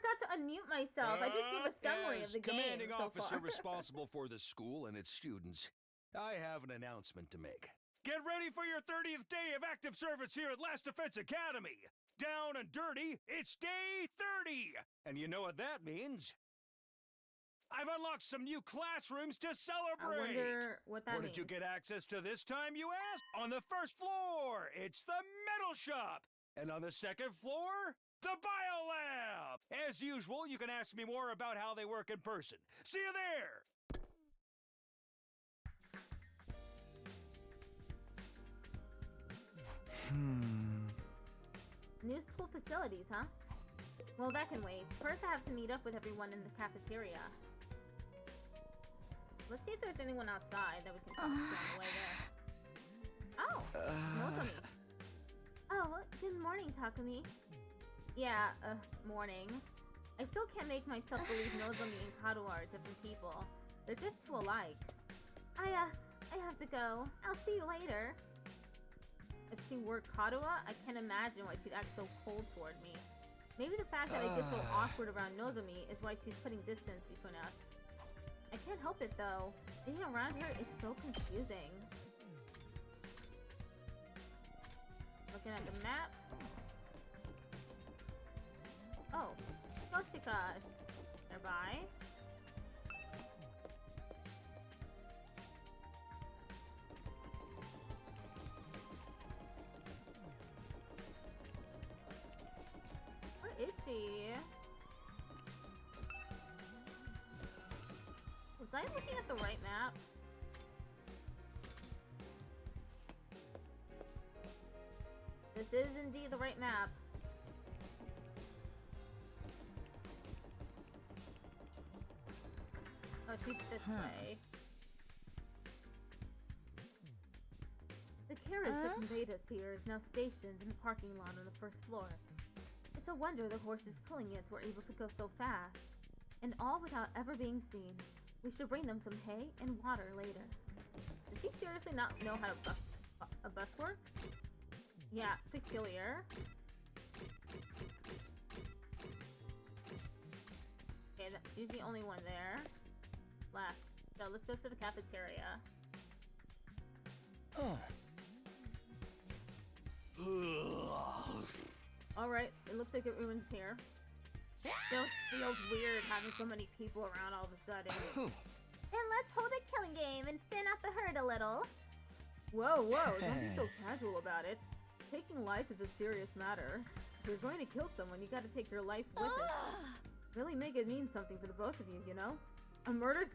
forgot to unmute myself. I just gave a summary of the game commanding so officer far. responsible for the school and its students, I have an announcement to make. Get ready for your 30th day of active service here at Last Defense Academy! Down and dirty, it's day 30! And you know what that means? I've unlocked some new classrooms to celebrate! I wonder what that Where means. did you get access to this time, you ask? On the first floor, it's the metal shop! And on the second floor, the biolab! As usual, you can ask me more about how they work in person. See you there! New school facilities, huh? Well, that can wait. First, I have to meet up with everyone in the cafeteria. Let's see if there's anyone outside that we can talk to on the way there. Oh, Nozomi. Oh, well, good morning, Takumi. Yeah, morning. I still can't make myself believe Nozomi and Kato are different people. They're just too alike. I have to go. I'll see you later. If she were Kadoa, I can't imagine why she'd act so cold toward me. Maybe the fact that I get so awkward around Nozomi is why she's putting distance between us. I can't help it though. Being around her is so confusing. Looking at the map. Oh, Yoshika nearby. Where is she? Was I looking at the right map? This is indeed the right map. Oh, she's this way. The carriage that conveyed us here is now stationed in the parking lot on the first floor. It's a wonder the horses pulling it were able to go so fast. And all without ever being seen. We should bring them some hay and water later. Does she seriously not know how to a bus works? Yeah, peculiar. Okay, she's the only one there. Left. So let's go to the cafeteria. Alright, it looks like everyone's here. Still feels weird having so many people around all of a sudden. Then let's hold a killing game and thin out the herd a little. Whoa, don't be so casual about it. Taking life is a serious matter. If you're going to kill someone, you gotta take your life with it. Really make it mean something for the both of you, you know? A murder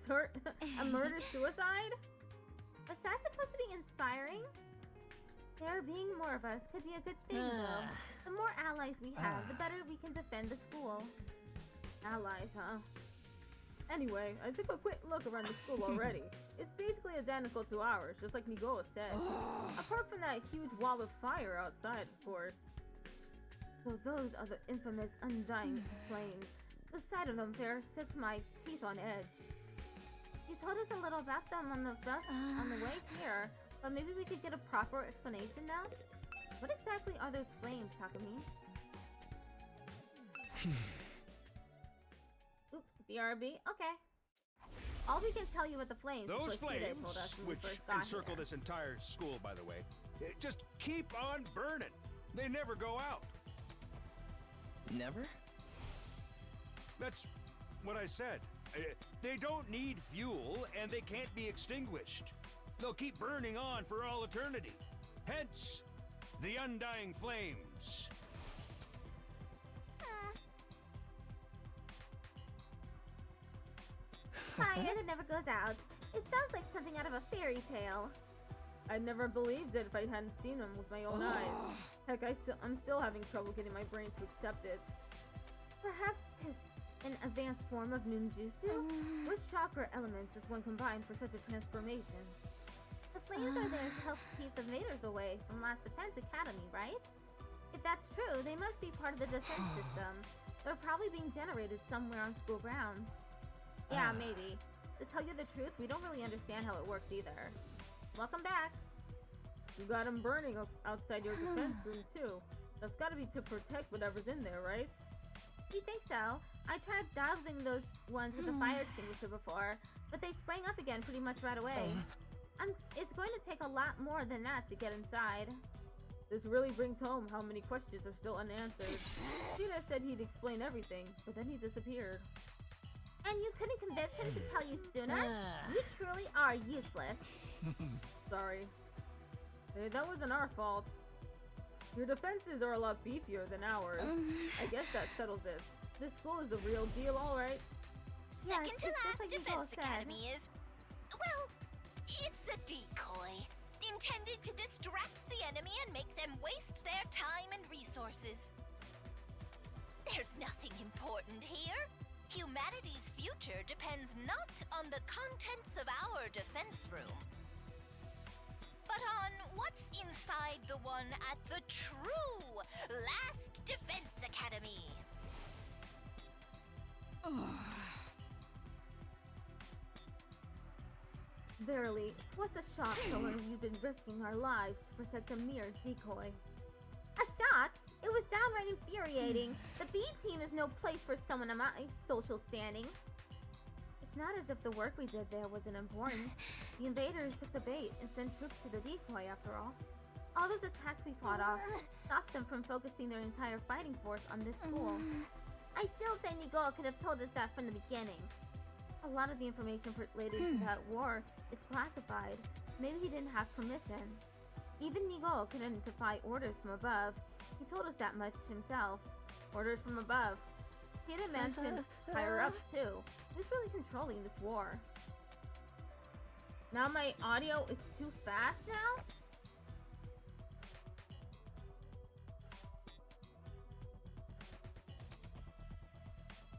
suicide? Was that supposed to be inspiring? There being more of us could be a good thing, though. The more allies we have, the better we can defend the school. Allies, huh? Anyway, I took a quick look around the school already. It's basically identical to ours, just like Nigoa said. Apart from that huge wall of fire outside, of course. So those are the infamous undying flames. The sight of them there sets my teeth on edge. You told us a little about them on the bus on the way here, but maybe we could get a proper explanation now? What exactly are those flames, Takumi? Oop, BRB? Okay. All we can tell you about the flames Those is what Hide flames, told us when which we first got encircle here. this entire school, by the way, just keep on burning. They never go out. Never? That's what I said. They don't need fuel, and they can't be extinguished. They'll keep burning on for all eternity. Hence, the undying flames. Fire that never goes out. It sounds like something out of a fairy tale. I'd never believed it if I hadn't seen them with my own eyes. Heck, I'm still having trouble getting my brain to accept it. Perhaps tis an advanced form of ninjutsu? Which chakra elements is one combined for such a transformation? The flames are there to help keep the invaders away from Last Defense Academy, right? If that's true, they must be part of the defense system. They're probably being generated somewhere on school grounds. Yeah, maybe. To tell you the truth, we don't really understand how it works either. Welcome back. You got them burning outside your defense room too. That's gotta be to protect whatever's in there, right? You think so? I tried dousing those ones with a fire extinguisher before, but they sprang up again pretty much right away. It's going to take a lot more than that to get inside. This really brings home how many questions are still unanswered. Sheena said he'd explain everything, but then he disappeared. And you couldn't convince him to tell you sooner? You truly are useless. Sorry. Hey, that wasn't our fault. Your defenses are a lot beefier than ours. I guess that settles it. This school is the real deal, alright. Second to last like Defense Academy is... well, it's a decoy. Intended to distract the enemy and make them waste their time and resources. There's nothing important here. Humanity's future depends not on the contents of our defense room, but on what's inside the one at the true Last Defense Academy. Verily, it was a shock to learn we've been risking our lives to protect a mere decoy. A shock? It was downright infuriating. The B team is no place for someone of my social standing. It's not as if the work we did there wasn't important. The invaders took the bait and sent troops to the decoy after all. All those attacks we fought off stopped them from focusing their entire fighting force on this school. I still say Nigel could have told us that from the beginning. A lot of the information related to that war is classified. Maybe he didn't have permission. Even Nigel couldn't defy orders from above. He told us that much himself. Orders from above. He didn't mention higher-ups too. Who's really controlling this war? Now my audio is too fast now?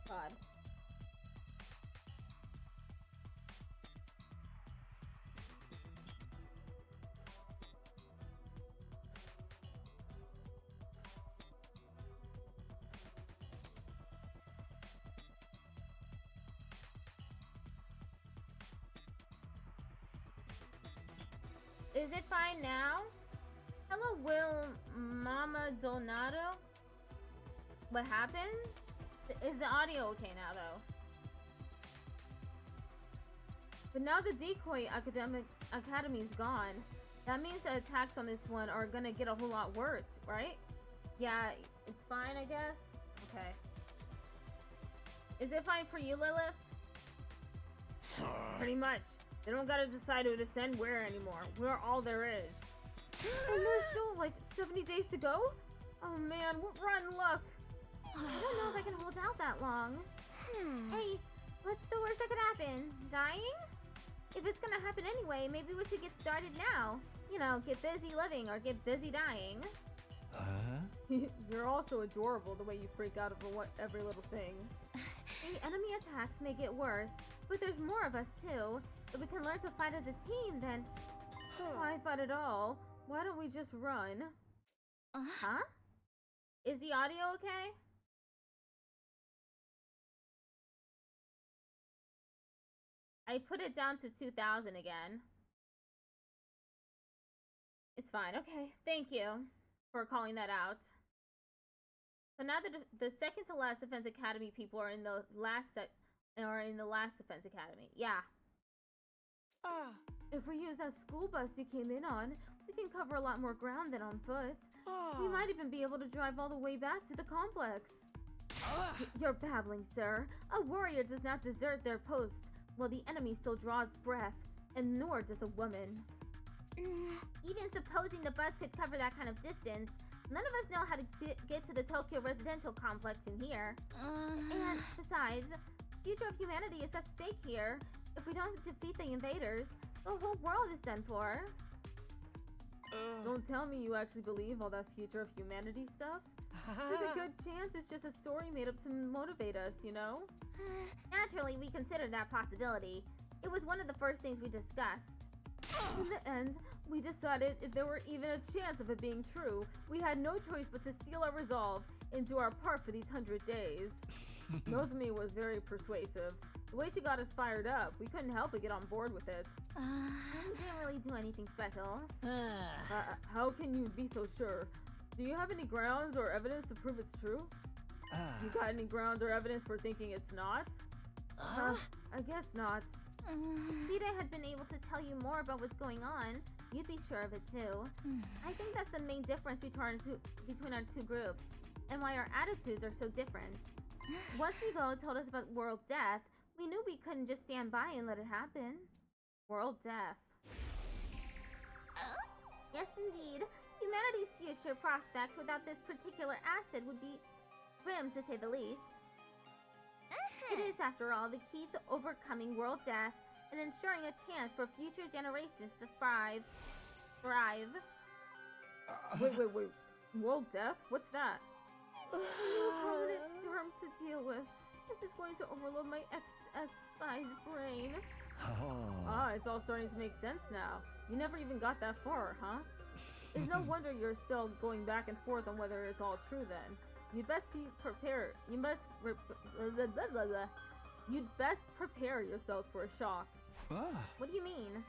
God. Is it fine now? Hello, Will Mama Donato? What happened? Is the audio okay now, though? But now the decoy academy's gone. That means the attacks on this one are gonna get a whole lot worse, right? Yeah, it's fine, I guess. Okay. Is it fine for you, Lilith? Pretty much. They don't gotta decide who to send where anymore. We're all there is. And there's still like 70 days to go? Oh man, what rotten luck. I don't know if I can hold out that long. Hey, what's the worst that could happen? Dying? If it's gonna happen anyway, maybe we should get started now. You know, get busy living or get busy dying. You're also adorable the way you freak out over every little thing. The enemy attacks may get worse, but there's more of us too. If we can learn to fight as a team, then why fight at all? Why don't we just run? Huh? Is the audio okay? I put it down to 2000 again. It's fine. Okay. Thank you for calling that out. So now the second to last Defense Academy people are in the last Defense Academy. Yeah. If we use that school bus you came in on, we can cover a lot more ground than on foot. We might even be able to drive all the way back to the complex. You're babbling, sir. A warrior does not desert their post while the enemy still draws breath, and nor does a woman. Even supposing the bus could cover that kind of distance, none of us know how to get to the Tokyo residential complex from here. And besides, the future of humanity is at stake here. If we don't defeat the invaders, the whole world is done for. Don't tell me you actually believe all that future of humanity stuff. There's a good chance it's just a story made up to motivate us, you know? Naturally, we considered that possibility. It was one of the first things we discussed. In the end, we decided if there were even a chance of it being true, we had no choice but to steel our resolve and do our part for these 100 days. Nozomi was very persuasive. The way she got us fired up, we couldn't help but get on board with it. We didn't really do anything special. How can you be so sure? Do you have any grounds or evidence to prove it's true? You got any grounds or evidence for thinking it's not? I guess not. If Sita had been able to tell you more about what's going on, you'd be sure of it too. I think that's the main difference between our two groups, and why our attitudes are so different. Once Hugo told us about world death, we knew we couldn't just stand by and let it happen. World death. Yes, indeed. Humanity's future prospects without this particular acid would be grim, to say the least. It is, after all, the key to overcoming world death and ensuring a chance for future generations to thrive. Wait. World death? What's that? A permanent term to deal with. This is going to overload my XS-sized brain. It's all starting to make sense now. You never even got that far, huh? It's no wonder you're still going back and forth on whether it's all true then. You'd best be prepared. You'd best prepare yourselves for a shock. What do you mean?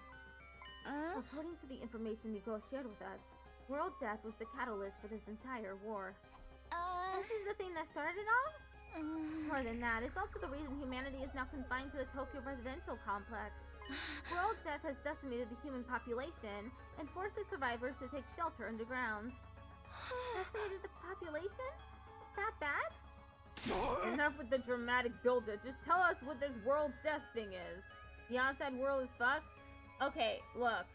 According to the information Nico shared with us, world death was the catalyst for this entire war. This is the thing that started it all? More than that, it's also the reason humanity is now confined to the Tokyo residential complex. World death has decimated the human population and forced the survivors to take shelter underground. Decimated the population? That bad? Enough with the dramatic build-up. Just tell us what this world death thing is. The outside world is fucked? Okay, look.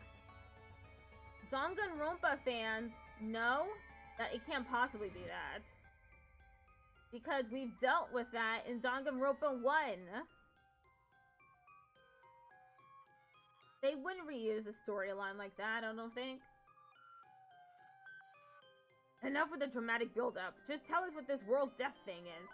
Danganronpa fans know that it can't possibly be that. Because we've dealt with that in Danganronpa 1. They wouldn't reuse a storyline like that, I don't think. Enough with the dramatic build-up. Just tell us what this world death thing is.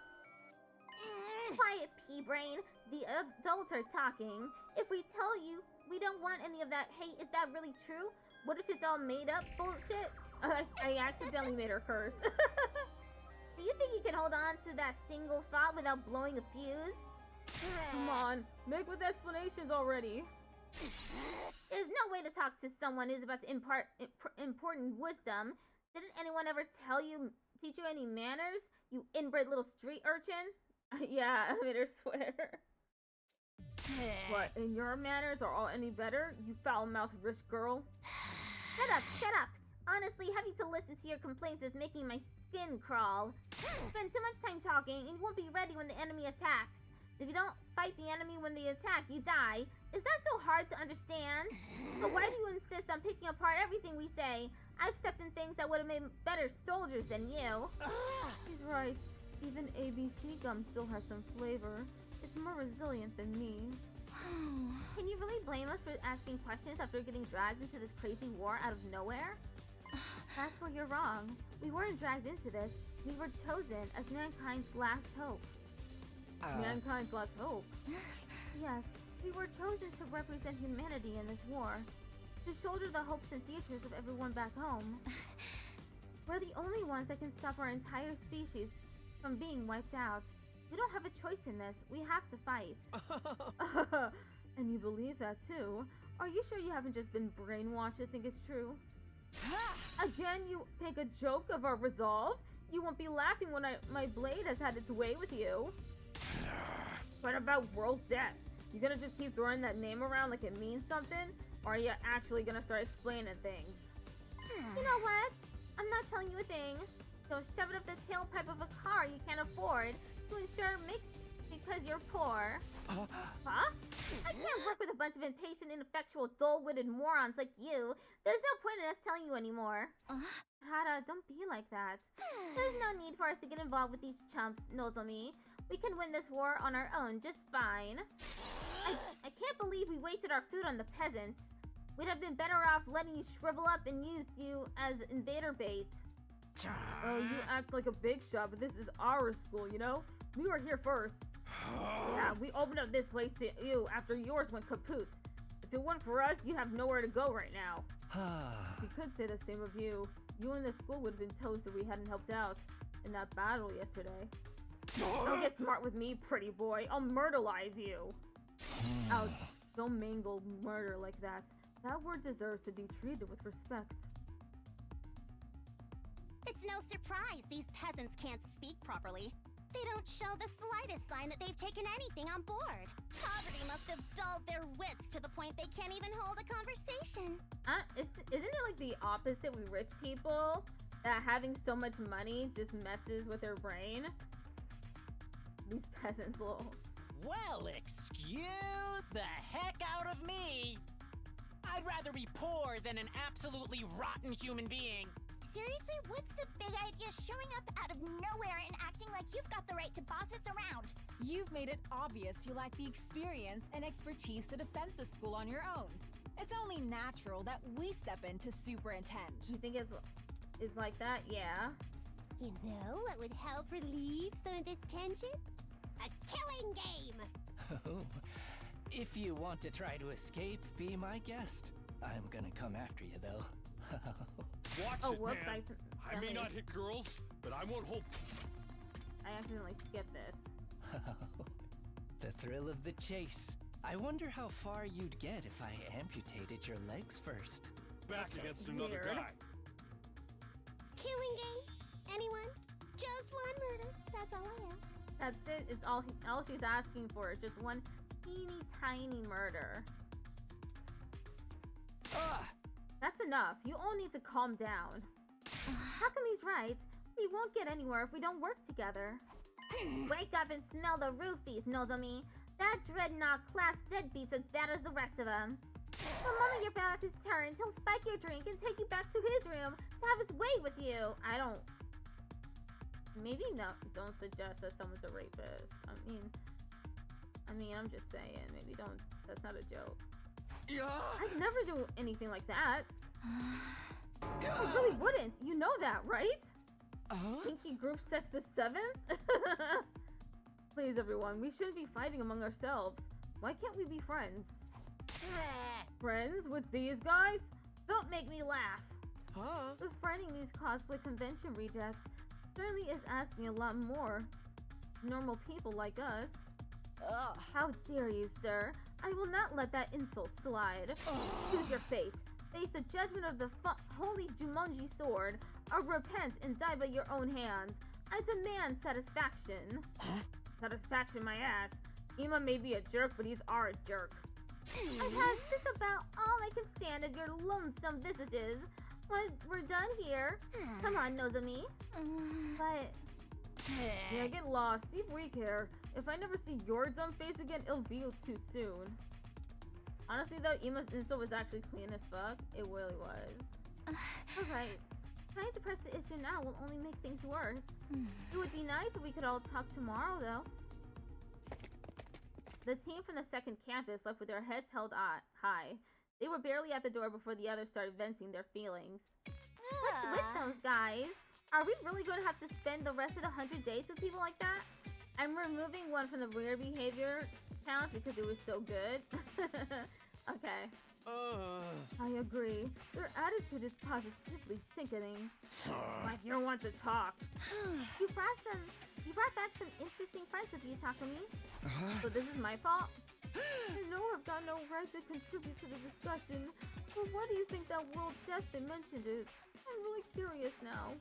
Quiet, pea-brain. The adults are talking. If we tell you we don't want any of that hate, is that really true? What if it's all made up bullshit? I accidentally made her curse. Do you think you can hold on to that single thought without blowing a fuse? Come on, make with explanations already. There's no way to talk to someone who's about to impart important wisdom. Didn't anyone ever teach you any manners, you inbred little street urchin? Yeah, I made her swear. What, and your manners are all any better, you foul-mouthed rich girl? Shut up! Honestly, having to listen to your complaints is making my skin crawl. Spend too much time talking and you won't be ready when the enemy attacks. If you don't fight the enemy when they attack, you die. Is that so hard to understand? But why do you insist on picking apart everything we say? I've stepped in things that would have made better soldiers than you. He's right. Even ABC gum still has some flavor. It's more resilient than me. Can you really blame us for asking questions after getting dragged into this crazy war out of nowhere? That's where you're wrong. We weren't dragged into this. We were chosen as mankind's last hope. Mankind's last hope? Yes, we were chosen to represent humanity in this war. To shoulder the hopes and futures of everyone back home. We're the only ones that can stop our entire species from being wiped out. We don't have a choice in this. We have to fight. And you believe that too? Are you sure you haven't just been brainwashed to think it's true? Again, you make a joke of our resolve? You won't be laughing when my blade has had its way with you. What about world death? You gonna just keep throwing that name around like it means something? Or are you actually gonna start explaining things? You know what? I'm not telling you a thing. So shove it up the tailpipe of a car you can't afford to ensure because you're poor. Huh? I can't work with a bunch of impatient, ineffectual, dull-witted morons like you. There's no point in us telling you anymore. Hara, don't be like that. There's no need for us to get involved with these chumps, Nozomi. We can win this war on our own just fine. I can't believe we wasted our food on the peasants. We'd have been better off letting you shrivel up and use you as invader bait. Oh, you act like a big shot, but this is our school, you know? We were here first. Yeah, we opened up this place to you after yours went kaput. If it weren't for us, you'd have nowhere to go right now. We could say the same of you. You and the school would have been toast if we hadn't helped out in that battle yesterday. Don't get smart with me, pretty boy. I'll murderize you. Ouch. Don't mangle murder like that. That word deserves to be treated with respect. It's no surprise these peasants can't speak properly. They don't show the slightest sign that they've taken anything on board. Poverty must have dulled their wits to the point they can't even hold a conversation. Isn't it like the opposite with rich people? That having so much money just messes with their brain? These peasants little... Well, excuse the heck out of me! I'd rather be poor than an absolutely rotten human being. Seriously, what's the big idea showing up out of nowhere and acting like you've got the right to boss us around? You've made it obvious you lack the experience and expertise to defend the school on your own. It's only natural that we step in to superintend. You think it's like that? Yeah. You know what would help relieve some of this tension? A killing game! Oh, if you want to try to escape, be my guest. I'm gonna come after you, though. Watch Oh, it, whoops, man. I may not hit girls, but I won't hold... I accidentally skipped this. The thrill of the chase. I wonder how far you'd get if I amputated your legs first. Back against another weird. guy. Killing game? Anyone? Just one murder. That's all I ask. That's it. It's all she's asking for. Just one teeny tiny murder. Ah! That's enough. You all need to calm down. How come he's right? We won't get anywhere if we don't work together. Wake up and smell the roofies, Nozomi. That dreadnought class deadbeat's as bad as the rest of them. The moment your back is turned, he'll spike your drink and take you back to his room to have his way with you. I don't... Maybe no, don't suggest that someone's a rapist. I mean, I'm just saying. Maybe don't... That's not a joke. I'd never do anything like that. I really wouldn't. You know that, right? Pinky group sets the 7th? Please, everyone, we shouldn't be fighting among ourselves. Why can't we be friends? Friends with these guys? Don't make me laugh. Huh? Befriending these cosplay convention rejects certainly is asking a lot more. Normal people like us. How dare you, sir? I will not let that insult slide. Choose your fate. Face the judgment of the holy Jumonji sword, or repent and die by your own hands. I demand satisfaction. Satisfaction, my ass. Ima may be a jerk, but he's our jerk. I've had just about all I can stand of your lonesome visages. But we're done here. Come on, Nozomi. But... Yeah, get lost. See if we care. If I never see your dumb face again, it'll be too soon. Honestly though, Ima's insult was actually clean as fuck. It really was. Alright. Trying to press the issue now will only make things worse. It would be nice if we could all talk tomorrow though. The team from the second campus left with their heads held high. They were barely at the door before the others started venting their feelings. What's with those guys? Are we really going to have to spend the rest of the 100 days with people like that? I'm removing one from the weird behavior count because it was so good. Okay. I agree. Your attitude is positively sickening. Like you want to talk. You brought back some interesting friends with you, Takumi. So this is my fault? I know I've got no right to contribute to the discussion, but what do you think that world death they mentioned is? I'm really curious now.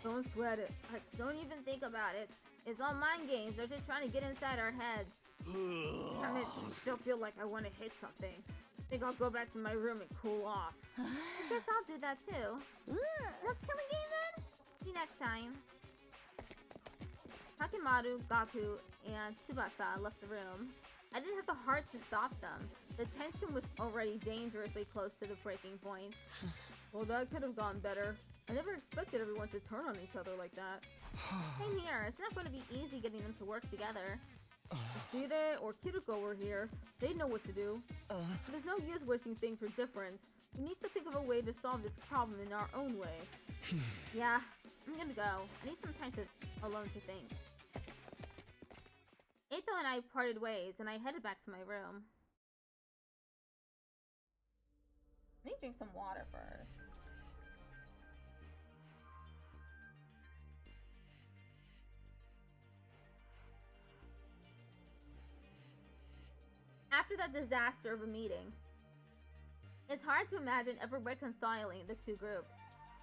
Don't sweat it. Don't even think about it. It's all mind games. They're just trying to get inside our heads. Damn it, I still feel like I want to hit something. I think I'll go back to my room and cool off. I guess I'll do that too. Let's kill a game then? See you next time. Takimaru, Gaku, and Tsubasa left the room. I didn't have the heart to stop them. The tension was already dangerously close to the breaking point. Well, that could have gone better. I never expected everyone to turn on each other like that. Same here. It's not going to be easy getting them to work together. If Sire or Kiriko were here, they'd know what to do. There's no use wishing things were different. We need to think of a way to solve this problem in our own way. Yeah, I'm gonna go. I need some time alone to think. Eito and I parted ways, and I headed back to my room. Let me drink some water first. After that disaster of a meeting, it's hard to imagine ever reconciling the two groups.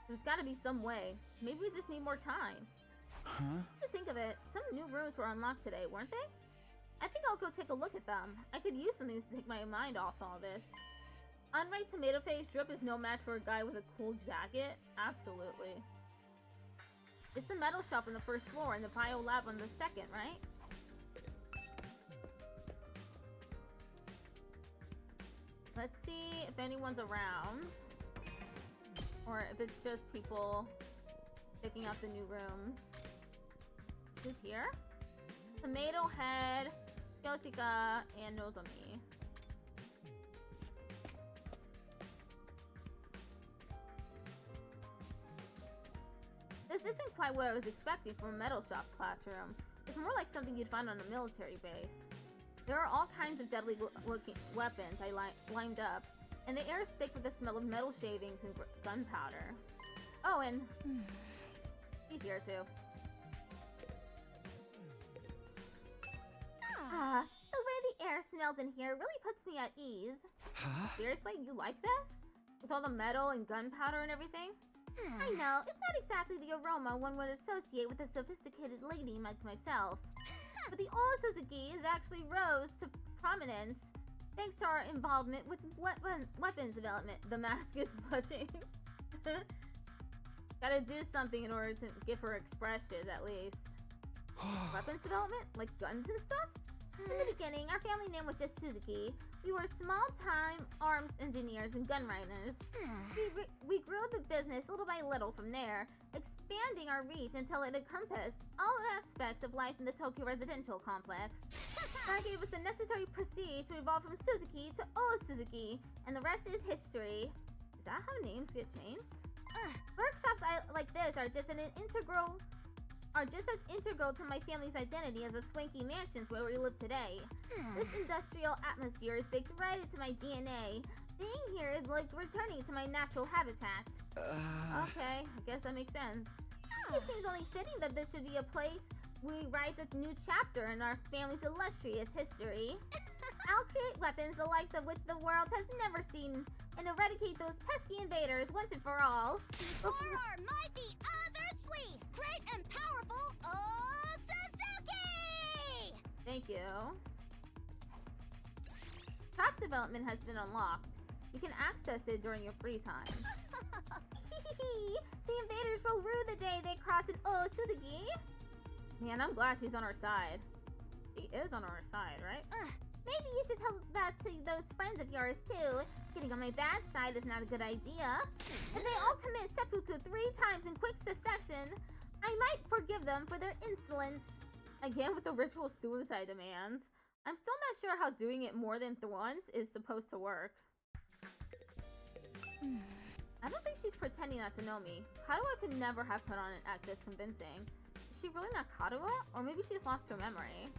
There's gotta be some way. Maybe we just need more time. To think of it, some new rooms were unlocked today, weren't they? I think I'll go take a look at them. I could use something to take my mind off all this. Unright tomato face, Drip is no match for a guy with a cool jacket. Absolutely. It's the metal shop on the first floor and the bio lab on the second, right? Let's see if anyone's around. Or if it's just people picking up the new rooms. Who's here? Tomato Head, Yoshika, and Nozomi. This isn't quite what I was expecting from a metal shop classroom. It's more like something you'd find on a military base. There are all kinds of deadly looking weapons I lined up, and the air is thick with the smell of metal shavings and gunpowder. Oh, and he's here too. The way the air smells in here really puts me at ease. Seriously, you like this? With all the metal and gunpowder and everything? I know, it's not exactly the aroma one would associate with a sophisticated lady like myself. But the old Suzuki is actually rose to prominence thanks to our involvement with weapons development. The mask is blushing. Gotta do something in order to give her expressions, at least. Weapons development? Like guns and stuff? In the beginning, our family name was just Suzuki. We were small-time arms engineers and gun runners. We grew the business little by little from there, expanding our reach until it encompassed all aspects of life in the Tokyo residential complex. That gave us the necessary prestige to evolve from Suzuki to Oh Suzuki, and the rest is history. Is that how names get changed? Workshops like this are just as integral to my family's identity as the swanky mansions where we live today. This industrial atmosphere is baked right into my DNA. Being here is like returning to my natural habitat. Okay, I guess that makes sense. It seems only fitting that this should be a place we write a new chapter in our family's illustrious history. I'll create weapons the likes of which the world has never seen and eradicate those pesky invaders once and for all. Before our mighty others flee, great and powerful Oh Suzuki! Thank you. Shop development has been unlocked. You can access it during your free time. The invaders will rue the day they cross an Oh Suzuki. Man, I'm glad she's on our side. She is on our side, right? Maybe you should tell that to those friends of yours too. Getting on my bad side is not a good idea. If they all commit seppuku 3 times in quick succession, I might forgive them for their insolence. Again with the ritual suicide demands. I'm still not sure how doing it more than once is supposed to work. I don't think she's pretending not to know me. Kadoa could never have put on an act this convincing. Is she really not Kadoa? Or maybe she's lost her memory.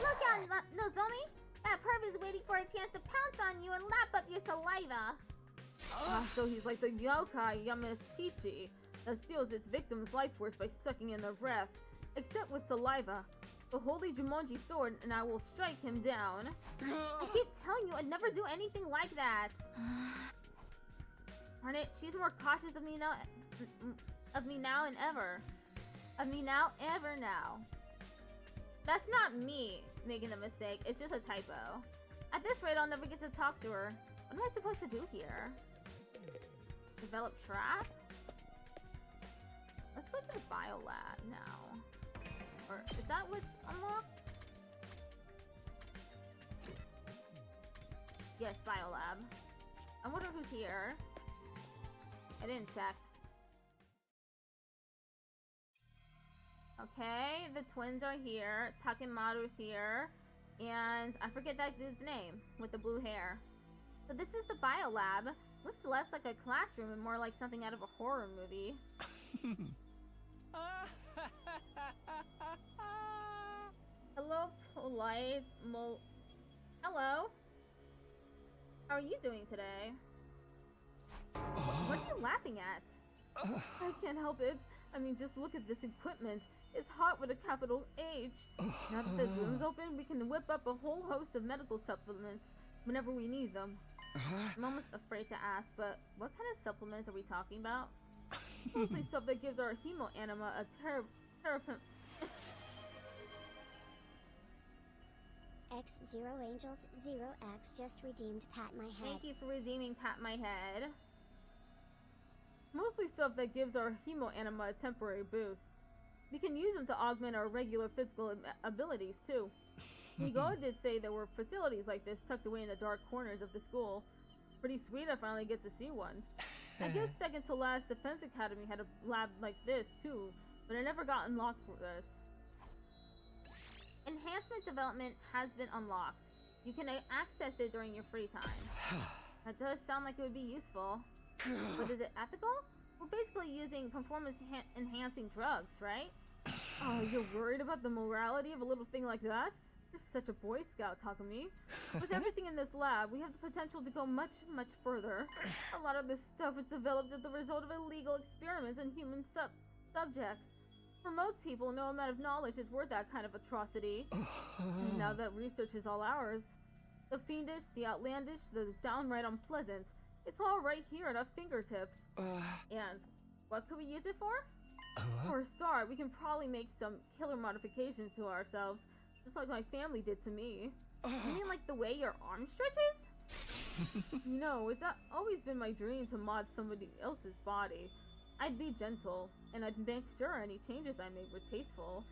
Look out, Nozomi! That perv is waiting for a chance to pounce on you and lap up your saliva. So he's like the yokai Yamachichi that steals its victim's life force by sucking in their breath. Except with saliva. The holy Jumonji sword and I will strike him down. I keep telling you I'd never do anything like that. Darn it, she's more cautious of me now and ever. Of me now, ever now. That's not me making a mistake, it's just a typo. At this rate, I'll never get to talk to her. What am I supposed to do here? Develop trap? Let's go to the biolab now. Or is that what's unlocked? Yes, biolab. I wonder who's here. I didn't check. Okay, the twins are here. Takemaru's here. And I forget that dude's name with the blue hair. So this is the biolab. Looks less like a classroom and more like something out of a horror movie. Hello, polite Hello? How are you doing today? What are you laughing at? I can't help it. I mean, just look at this equipment. It's hot with a capital H. Now that this room's open, we can whip up a whole host of medical supplements whenever we need them. I'm almost afraid to ask, but what kind of supplements are we talking about? Mostly stuff that gives our hemo anima a Seraphim. X Zero Angels Zero X just redeemed Pat My Head. Thank you for redeeming Pat My Head. Mostly stuff that gives our hemo anima a temporary boost. We can use them to augment our regular physical abilities too. Nigo did say there were facilities like this tucked away in the dark corners of the school. Pretty sweet I finally get to see one. I guess second to last Defense Academy had a lab like this too, but it never got unlocked for this. Enhancement development has been unlocked. You can access it during your free time. That does sound like it would be useful. But is it ethical? We're basically using performance-enhancing drugs, right? Oh, you're worried about the morality of a little thing like that? You're such a Boy Scout, Takumi. With everything in this lab, we have the potential to go much, much further. A lot of this stuff is developed as the result of illegal experiments in human subjects. For most people, no amount of knowledge is worth that kind of atrocity. And now that research is all ours, the fiendish, the outlandish, the downright unpleasant, it's all right here at our fingertips. And what could we use it for? For a start, we can probably make some killer modifications to ourselves, just like my family did to me. You mean like the way your arm stretches? You know, it's always been my dream to mod somebody else's body. I'd be gentle, and I'd make sure any changes I made were tasteful.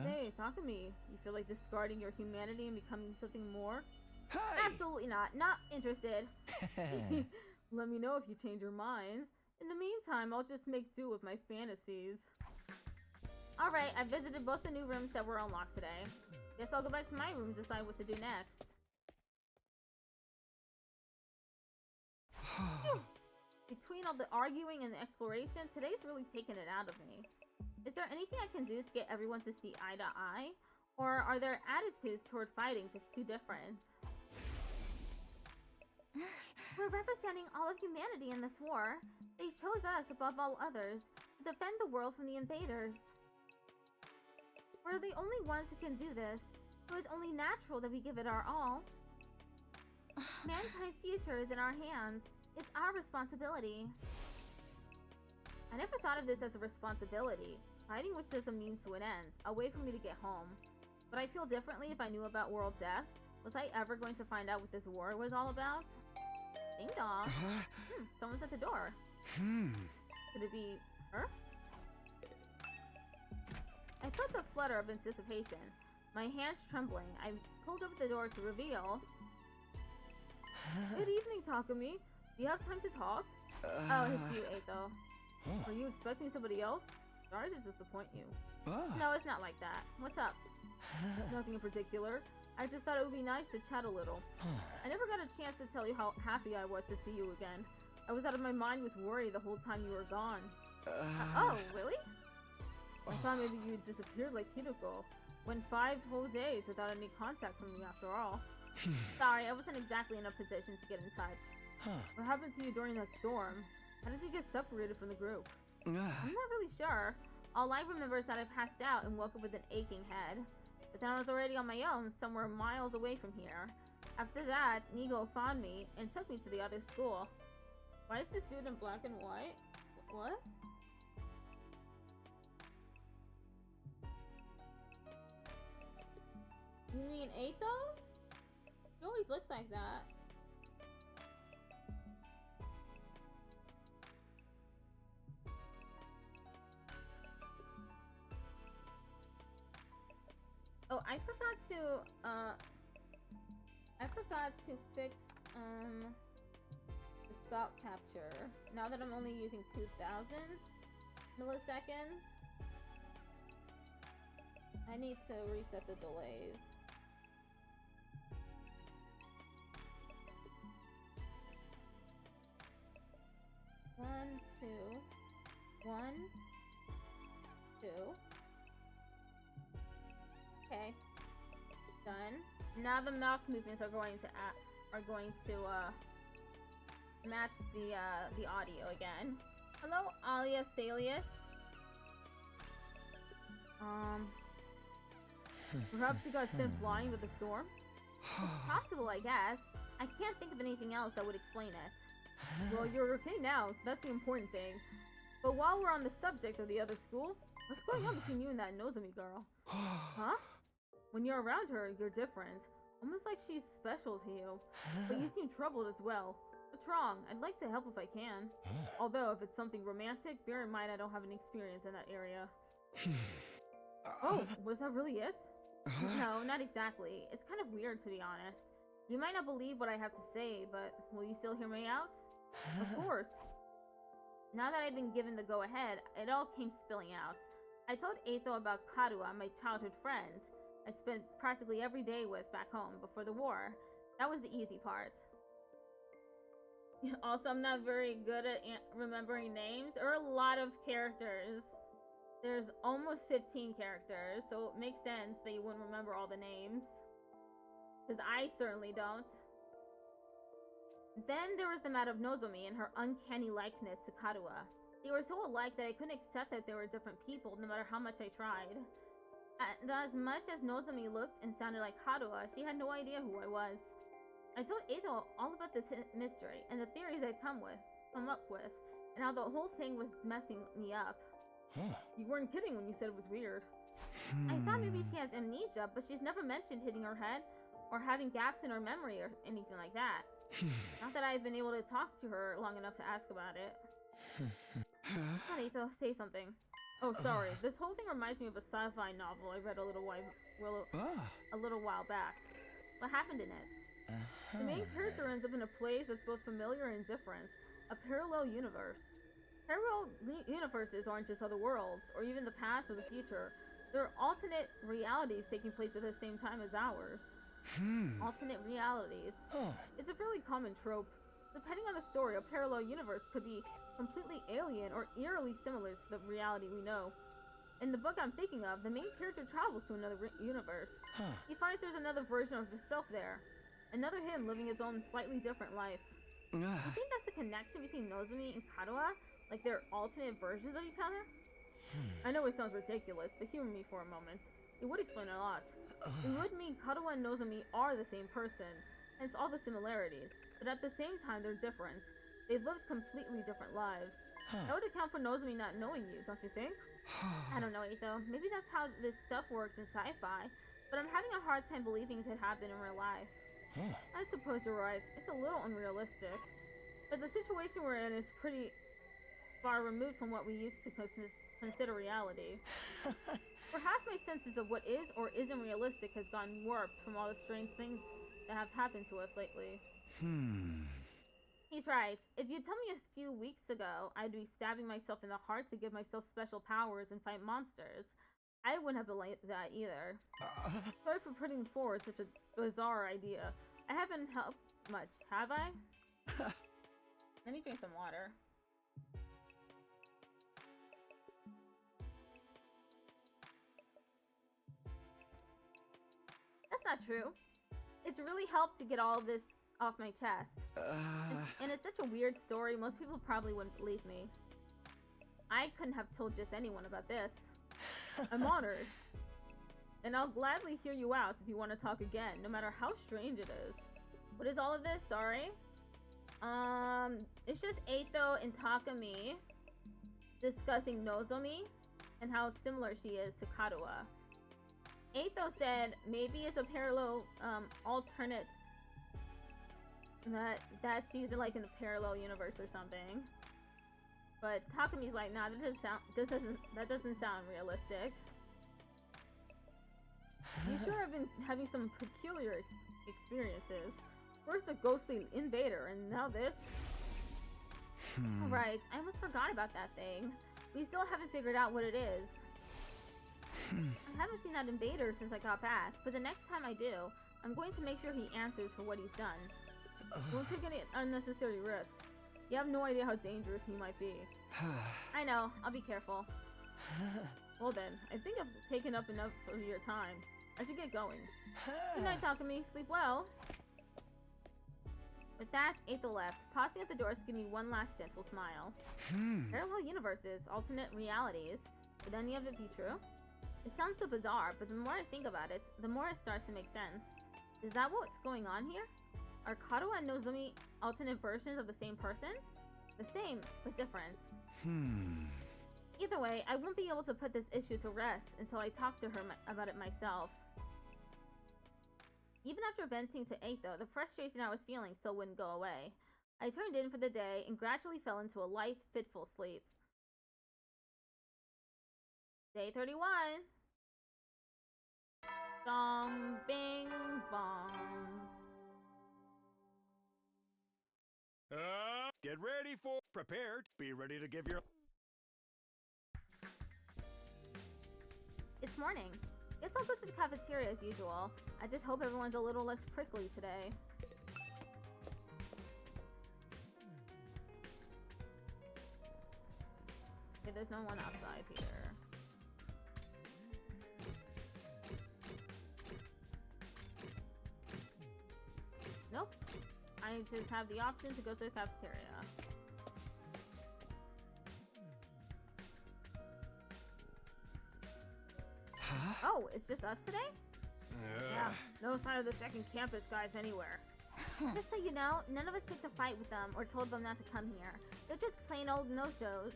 Hey, Takumi, you feel like discarding your humanity and becoming something more? Hey! Absolutely not. Not interested. Let me know if you change your minds. In the meantime, I'll just make do with my fantasies. Alright, I visited both the new rooms that were unlocked today. Guess I'll go back to my room to decide what to do next. Between all the arguing and the exploration, today's really taken it out of me. Is there anything I can do to get everyone to see eye to eye? Or are their attitudes toward fighting just too different? We're representing all of humanity in this war. They chose us above all others to defend the world from the invaders. We're the only ones who can do this, so it's only natural that we give it our all. Mankind's future is in our hands. It's our responsibility. I never thought of this as a responsibility. Fighting was just a means to an end, a way for me to get home. Would I feel differently if I knew about world death? Was I ever going to find out what this war was all about? Ding dong. Someone's at the door. Could it be her? I felt a flutter of anticipation, my hands trembling. I pulled up the door to reveal. Good evening, Takumi. Do you have time to talk? Oh, it's you, Eito. Were you expecting somebody else? Sorry to disappoint you. No, it's not like that. What's up? Nothing in particular. I just thought it would be nice to chat a little. I never got a chance to tell you how happy I was to see you again. I was out of my mind with worry the whole time you were gone. Oh, really? I thought maybe you disappeared like Hideko. Went 5 whole days without any contact from me after all. Sorry, I wasn't exactly in a position to get in touch. What happened to you during that storm? How did you get separated from the group? I'm not really sure. All I remember is that I passed out and woke up with an aching head. But then I was already on my own, somewhere miles away from here. After that, Nigo found me and took me to the other school. Why is this dude in black and white? What? You mean Eito? He always looks like that. Oh, I forgot to fix the spout capture. Now that I'm only using 2000 milliseconds, I need to reset the delays. One, two. Okay. Done. Now the mouth movements are going to match the audio again. Hello, Alia Salius. Perhaps you got sent flying with the storm? It's possible, I guess. I can't think of anything else that would explain it. Well, you're okay now, so that's the important thing. But while we're on the subject of the other school, What's going on between you and that Nozomi girl? Huh? When you're around her, you're different. Almost like she's special to you. But you seem troubled as well. What's wrong? I'd like to help if I can. Although, if it's something romantic, bear in mind I don't have any experience in that area. Oh, was that really it? No, not exactly. It's kind of weird, to be honest. You might not believe what I have to say, but will you still hear me out? Of course. Now that I've been given the go-ahead, it all came spilling out. I told Eito about Karua, my childhood friend. I'd spent practically every day with back home before the war. That was the easy part. Also, I'm not very good at remembering names. There are a lot of characters. There's almost 15 characters, so it makes sense that you wouldn't remember all the names. Because I certainly don't. Then there was the matter of Nozomi and her uncanny likeness to Karua. They were so alike that I couldn't accept that they were different people, no matter how much I tried. And as much as Nozomi looked and sounded like Karua, she had no idea who I was. I told Eito all about this mystery and the theories I'd come up with, and how the whole thing was messing me up. You weren't kidding when you said it was weird. I thought maybe she has amnesia, but she's never mentioned hitting her head or having gaps in her memory or anything like that. Not that I've been able to talk to her long enough to ask about it. Eito, say something. Oh, sorry. This whole thing reminds me of a sci-fi novel I read a little while back. What happened in it? The main character ends up in a place that's both familiar and different. A parallel universe. Parallel universes aren't just other worlds, or even the past or the future. There are alternate realities taking place at the same time as ours. Alternate realities. It's a fairly common trope. Depending on the story, a parallel universe could be completely alien or eerily similar to the reality we know. In the book I'm thinking of, the main character travels to another universe. He finds there's another version of himself there. Another him living his own slightly different life. You think that's the connection between Nozomi and Karua? Like they're alternate versions of each other? I know it sounds ridiculous, but humor me for a moment. It would explain a lot. It would mean Karua and Nozomi are the same person, hence all the similarities. But at the same time, they're different. They've lived completely different lives. That would account for Nozomi not knowing you, don't you think? I don't know, Eito. Maybe that's how this stuff works in sci-fi, but I'm having a hard time believing it could happen in real life. I suppose you're right. It's a little unrealistic. But the situation we're in is pretty far removed from what we used to consider reality. Perhaps my senses of what is or isn't realistic has gone warped from all the strange things that have happened to us lately. He's right. If you'd told me a few weeks ago I'd be stabbing myself in the heart to give myself special powers and fight monsters, I wouldn't have believed that either. Sorry for putting forward such a bizarre idea. I haven't helped much, have I? Let me drink some water. That's not true. It's really helped to get all this off my chest. And it's such a weird story, most people probably wouldn't believe me. I couldn't have told just anyone about this. I'm honored. And I'll gladly hear you out if you want to talk again, no matter how strange it is. What is all of this? Sorry. It's just Eito and Takumi discussing Nozomi and how similar she is to Karua. Eito said maybe it's a parallel, alternate, that she's like in a parallel universe or something. But Takumi's like, nah, that doesn't sound realistic. You sure have been having some peculiar experiences. First the ghostly invader, and now this? Right, I almost forgot about that thing. We still haven't figured out what it is. I haven't seen that invader since I got back, but the next time I do, I'm going to make sure he answers for what he's done. Don't take any unnecessary risks. You have no idea how dangerous he might be. I know, I'll be careful. Well then, I think I've taken up enough of your time. I should get going. Good night, Takumi. Sleep well. With that, Eito left, pausing at the door to give me one last gentle smile. Parallel universes, alternate realities. Would any of it be true? It sounds so bizarre, but the more I think about it, the more it starts to make sense. Is that what's going on here? Are Karua and Nozomi alternate versions of the same person? The same, but different. Either way, I won't be able to put this issue to rest until I talk to her about it myself. Even after venting to 8 though, the frustration I was feeling still wouldn't go away. I turned in for the day and gradually fell into a light, fitful sleep. Day 31. Dong, bing, bong. Get ready for prepared. Be ready to give your. It's morning. Guess I'll go to the cafeteria as usual. I just hope everyone's a little less prickly today. Okay, there's no one outside here. Nope. I just have the option to go to the cafeteria. Oh, it's just us today? Yeah, no sign of the second campus guys anywhere. Just so you know, none of us picked a fight with them or told them not to come here. They're just plain old no-shows.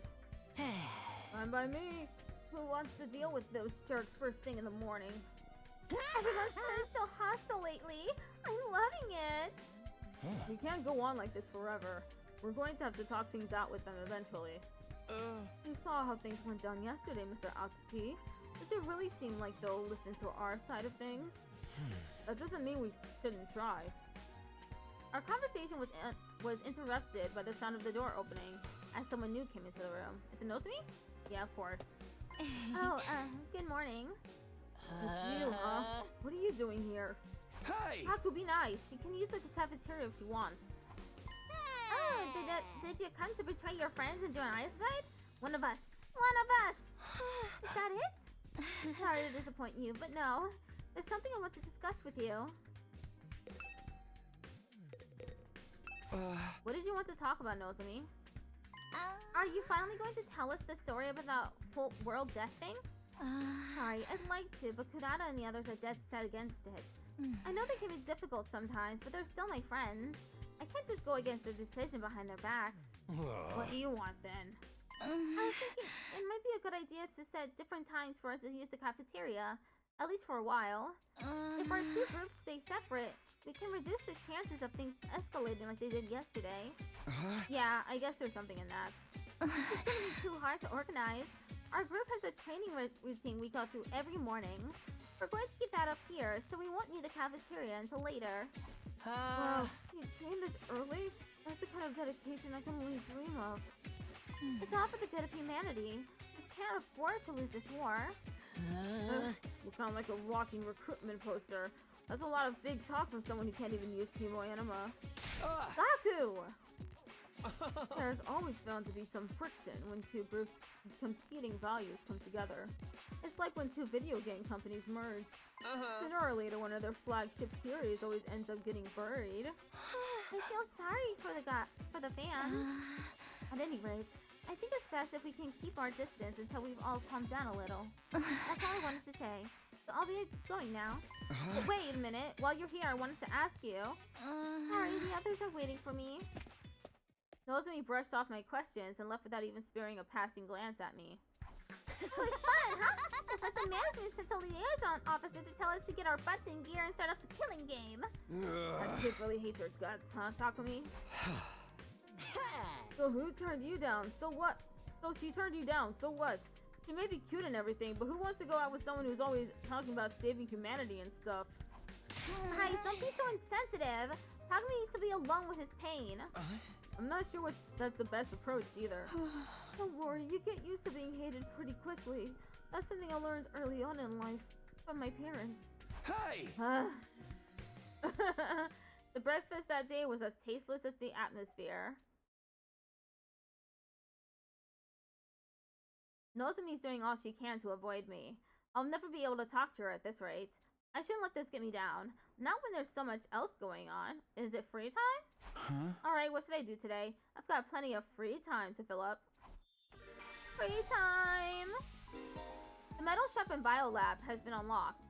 Fine by me. Who wants to deal with those jerks first thing in the morning? Everyone's been so hostile lately. I'm loving it. We can't go on like this forever. We're going to have to talk things out with them eventually. You saw how things went down yesterday, Mr. Atsuki. Does it really seem like they'll listen to our side of things? That doesn't mean we shouldn't try. Our conversation was interrupted by the sound of the door opening as someone new came into the room. Is it Nozomi? Yeah, of course. Good morning. It's you, huh? What are you doing here? Hey! Haku, be nice. She can use the cafeteria if she wants. Oh, did you come to betray your friends and join our side? One of us. One of us! Is that it? Sorry to disappoint you, but no. There's something I want to discuss with you. What did you want to talk about, Nozomi? Are you finally going to tell us the story about the whole world death thing? Sorry, I'd like to, but Kurata and the others are dead set against it. I know they can be difficult sometimes, but they're still my friends. I can't just go against their decision behind their backs. What do you want then? I was thinking it might be a good idea to set different times for us to use the cafeteria, at least for a while. If our two groups stay separate, we can reduce the chances of things escalating like they did yesterday. Yeah, I guess there's something in that. It's gonna be too hard to organize. Our group has a training routine we go through every morning. We're going to keep that up here, so we won't need the cafeteria until later. Wow, you train this early? That's the kind of dedication I can only dream of. It's all for the good of humanity. We can't afford to lose this war. You sound like a walking recruitment poster. That's a lot of big talk from someone who can't even use Kimo Anima. Saku! There's always bound to be some friction when two groups with competing values come together. It's like when two video game companies merge. Sooner or later, one of their flagship series always ends up getting buried. I feel sorry for the fans. At any rate, I think it's best if we can keep our distance until we've all calmed down a little. That's all I wanted to say. So I'll be going now. But wait a minute. While you're here, I wanted to ask you. Sorry, the others are waiting for me. Nozomi brushed off my questions and left without even sparing a passing glance at me. It's really fun, huh? It's like the management sent a liaison officer to tell us to get our butts in gear and start up the killing game. That kid really hates her guts, huh, Takumi? So who turned you down? So what? So she turned you down, so what? She may be cute and everything, but who wants to go out with someone who's always talking about saving humanity and stuff? Guys, don't be so insensitive. Takumi needs to be alone with his pain. I'm not sure that's the best approach either. Don't worry, you get used to being hated pretty quickly. That's something I learned early on in life from my parents. Hey! The breakfast that day was as tasteless as the atmosphere. Nozomi's doing all she can to avoid me. I'll never be able to talk to her at this rate. I shouldn't let this get me down. Not when there's so much else going on. Is it free time? Alright, what should I do today? I've got plenty of free time to fill up. Free time! The metal shop and biolab has been unlocked.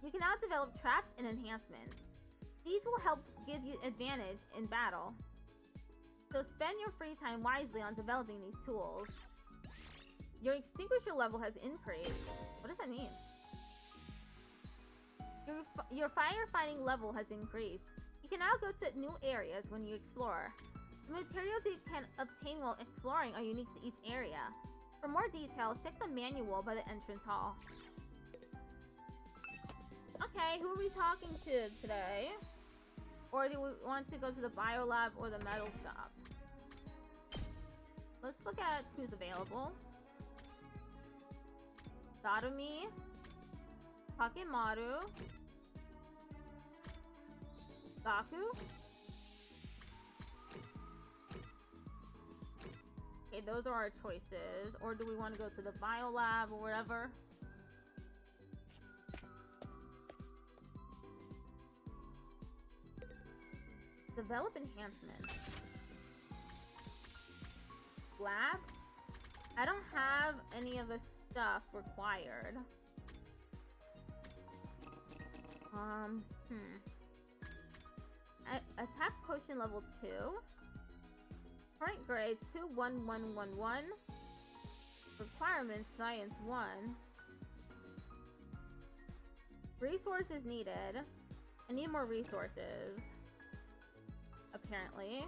You can now develop traps and enhancements. These will help give you advantage in battle. So spend your free time wisely on developing these tools. Your extinguisher level has increased. What does that mean? Your firefighting level has increased. You can now go to new areas when you explore. The materials you can obtain while exploring are unique to each area. For more details, check the manual by the entrance hall. Okay, who are we talking to today? Or do we want to go to the biolab or the metal shop? Let's look at who's available. Sadami, Takemaru, Gaku. Okay, those are our choices. Or do we want to go to the biolab or whatever? Develop enhancement. Lab? I don't have any of the stuff required. Attack potion level 2. Current grades 21111. Requirements science 1. Resources needed. I need more resources. Apparently.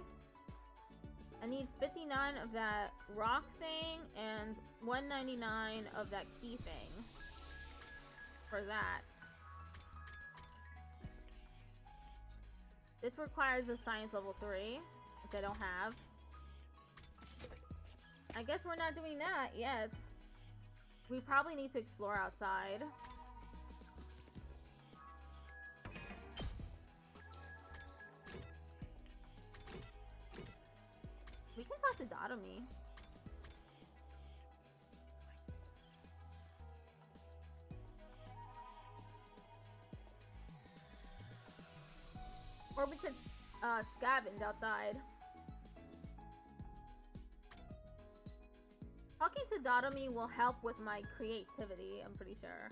I need 59 of that rock thing and 199 of that key thing. For that. This requires a science level 3, which I don't have. I guess we're not doing that yet. We probably need to explore outside. We can talk to Dotomi. Or we could scavenge outside. Talking to Dotomi will help with my creativity, I'm pretty sure.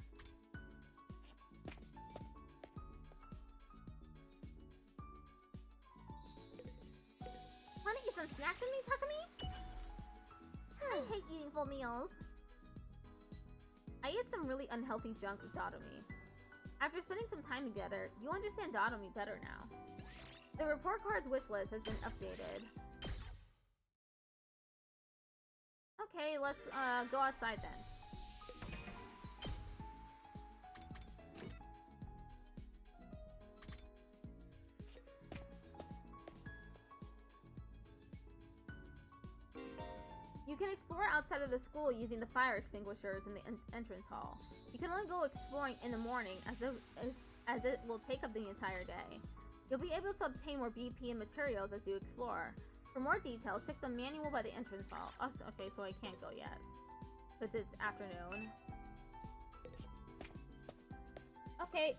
Wanna eat some snacks with me, Takumi? I hate eating full meals. I ate some really unhealthy junk with Dotomi. After spending some time together, you understand Dotomi better now. The report card's wish list has been updated. Okay, let's go outside then. You can explore outside of the school using the fire extinguishers in the entrance hall. You can only go exploring in the morning as it will take up the entire day. You'll be able to obtain more BP and materials as you explore. For more details, check the manual by the entrance hall. Oh, okay, so I can't go yet. Because it's afternoon. Okay,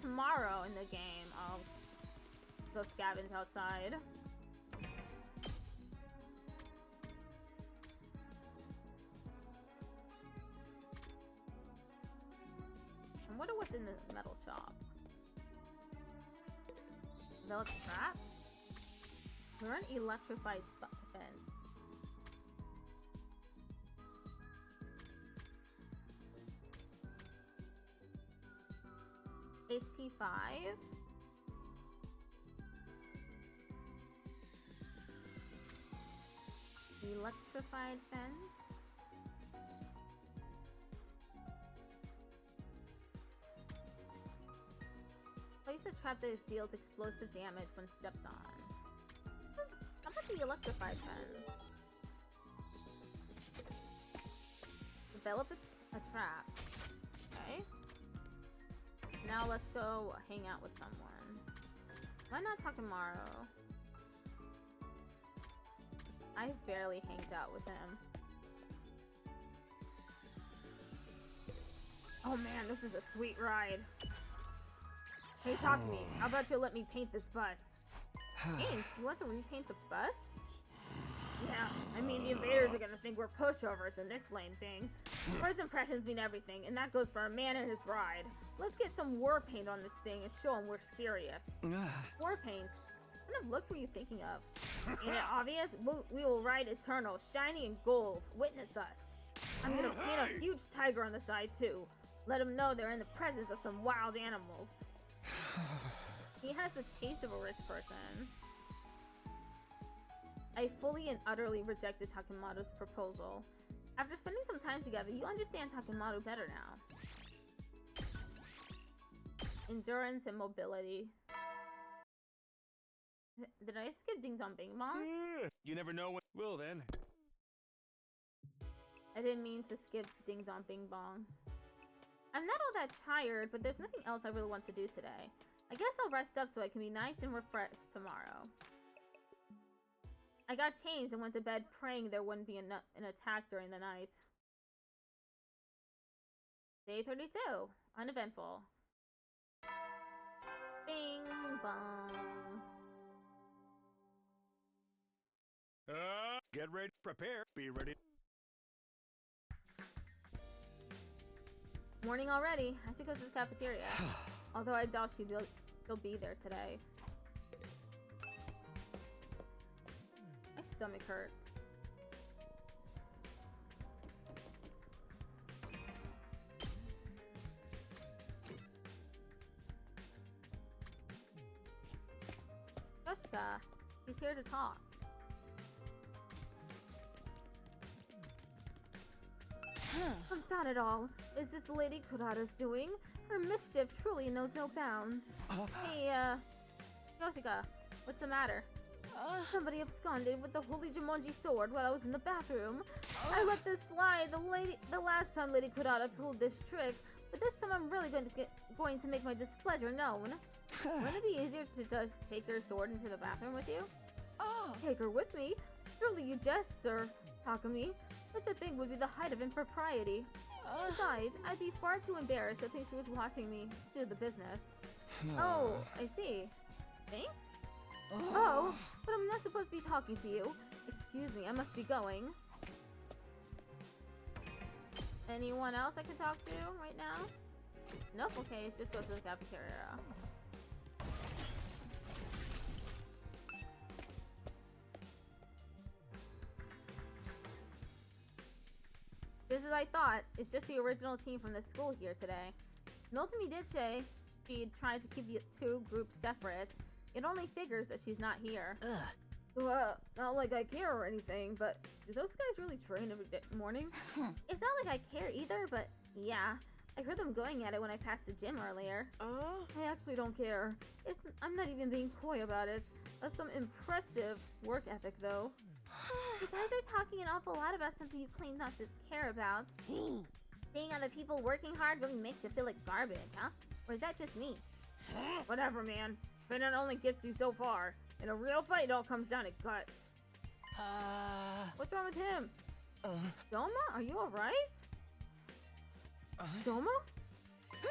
tomorrow in the game, I'll go scavenge outside. I wonder what's in the metal shop. Develop trap? Learn electrified fence. HP 5. Electrified fence. Place a trap that deals explosive damage when stepped on. How about the electrified fence? Develop a trap. Okay. Now let's go hang out with someone. Why not Takemaru? I barely hanged out with him. Oh man, this is a sweet ride. Hey, talk to me. How about you let me paint this bus? Hey, you want to repaint the bus? Yeah, I mean, the invaders are gonna think we're pushovers in this lame thing. First impressions mean everything, and that goes for a man and his bride. Let's get some war paint on this thing and show them we're serious. War paint? What kind of look were you thinking of? Ain't it obvious? We will ride eternal, shiny and gold. Witness us. I'm gonna paint a huge tiger on the side too. Let them know they're in the presence of some wild animals. He has the taste of a rich person. I fully and utterly rejected Takemoto's proposal. After spending some time together, you understand Takemoto better now. Endurance and mobility. Did I skip Ding Dong Bing Bong? You never know when. Well then. I didn't mean to skip Ding Dong Bing Bong. I'm not all that tired, but there's nothing else I really want to do today. I guess I'll rest up so I can be nice and refreshed tomorrow. I got changed and went to bed praying there wouldn't be an attack during the night. Day 32. Uneventful. Bing bong. Get ready, prepare, be ready. Morning already. I should go to the cafeteria. Although I doubt she'll be there today. My stomach hurts. Yoshika, he's here to talk. Confound it all. Is this Lady Kurata's doing? Her mischief truly knows no bounds. Hey, Yoshika, what's the matter? Somebody absconded with the holy Jumonji sword while I was in the bathroom. I let this slide the last time Lady Kurata pulled this trick, but this time I'm really going to make my displeasure known. Wouldn't it be easier to just take your sword into the bathroom with you? Take her with me? Surely you jest, Sir Takumi. Such a thing would be the height of impropriety. Besides, I'd be far too embarrassed to think she was watching me do the business. Oh, I see. Think? Oh, but I'm not supposed to be talking to you. Excuse me, I must be going. Anyone else I can talk to right now? Nope, okay, let's just go to the cafeteria. Just as I thought, it's just the original team from the school here today. Notami did say she'd tried to keep the two groups separate. It only figures that she's not here. Not like I care or anything, but do those guys really train every morning? It's not like I care either, but yeah. I heard them going at it when I passed the gym earlier. I actually don't care. I'm not even being coy about it. That's some impressive work ethic, though. You guys are talking an awful lot about something you claim not to care about. Seeing other people working hard really makes you feel like garbage, huh? Or is that just me? Whatever, man. Spinning only gets you so far. In a real fight, it all comes down to guts. What's wrong with him? Doma, are you alright? Doma?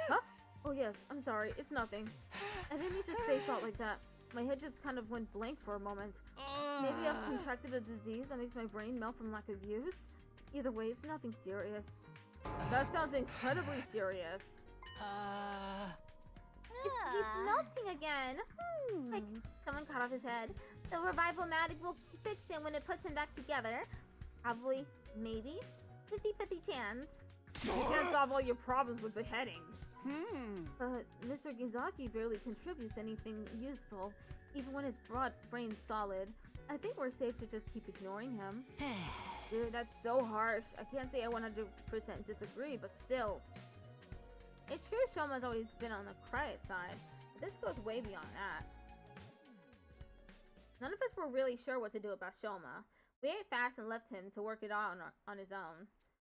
Huh? Oh yes, I'm sorry. It's nothing. I didn't mean to space out like that. My head just kind of went blank for a moment. Maybe I've contracted a disease that makes my brain melt from lack of use? Either way, it's nothing serious. That sounds incredibly serious. He's melting again. Like, someone cut off his head. The revival magic will fix it when it puts him back together. Probably, maybe, 50-50 chance. You can't solve all your problems with beheadings. But Mr. Gizaki barely contributes anything useful, even when his broad brain's solid. I think we're safe to just keep ignoring him. Dude, that's so harsh. I can't say I 100% disagree, but still. It's true Shoma's always been on the credit side, but this goes way beyond that. None of us were really sure what to do about Shoma. We ate fast and left him to work it out on his own.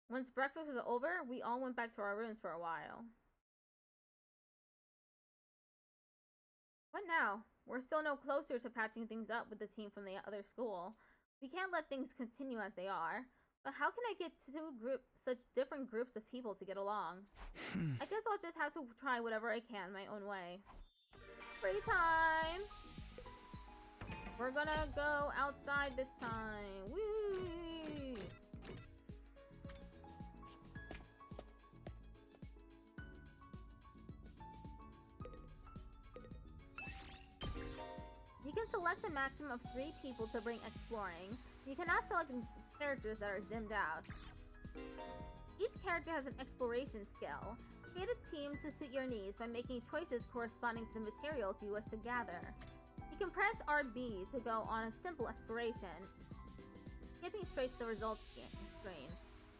Once breakfast was over, we all went back to our rooms for a while. What now? We're still no closer to patching things up with the team from the other school. We can't let things continue as they are. But how can I get such different groups of people to get along? I guess I'll just have to try whatever I can my own way. Free time! We're gonna go outside this time. Whee! You can select a maximum of 3 people to bring exploring. You cannot select characters that are dimmed out. character has an exploration skill. Create a team to suit your needs by making choices corresponding to the materials you wish to gather. You can press RB to go on a simple exploration, skipping straight to the results screen.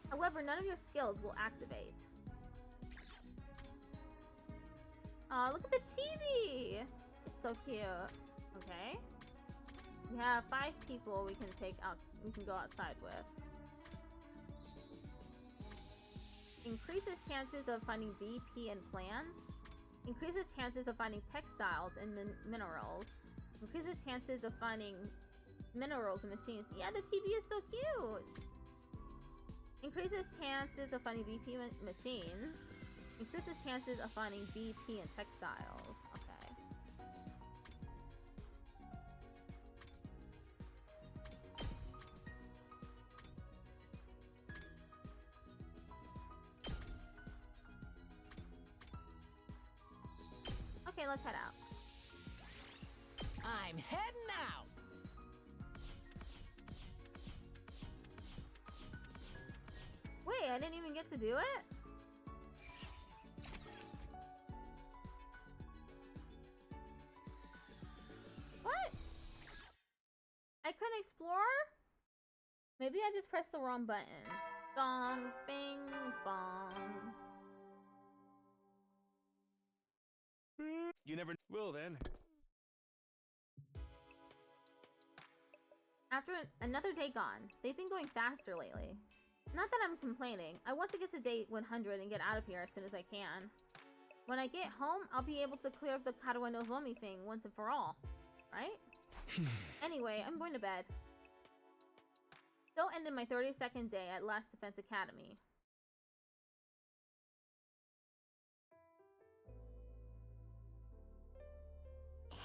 However, none of your skills will activate. Aw, look at the chibi! It's so cute. Okay. We have 5 people we can go outside with. Increases chances of finding BP and plants. Increases chances of finding textiles and minerals. Increases chances of finding minerals and machines. Yeah, the chibi is so cute! Increases chances of finding BP machines. Increases chances of finding BP and textiles. Okay. Okay, let's head out. I'm heading out! Wait, I didn't even get to do it? What? I couldn't explore? Maybe I just pressed the wrong button. Dong, bing, bong. You never will then. After another day gone, they've been going faster lately. Not that I'm complaining. I want to get to day 100 and get out of here as soon as I can. When I get home, I'll be able to clear up the Karawa no Zomi thing once and for all. Right? Anyway, I'm going to bed. Still ended my 32nd day at Last Defense Academy.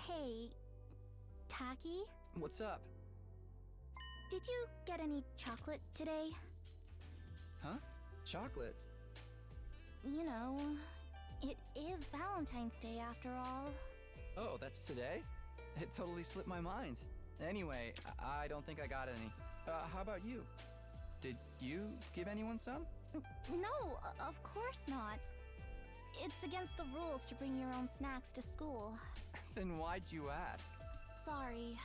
Hey, Taki? What's up? Did you get any chocolate today? Huh? Chocolate? You know, it is Valentine's Day after all. Oh, that's today? It totally slipped my mind. Anyway, I don't think I got any. How about you? Did you give anyone some? No, of course not. It's against the rules to bring your own snacks to school. Then why'd you ask? Sorry.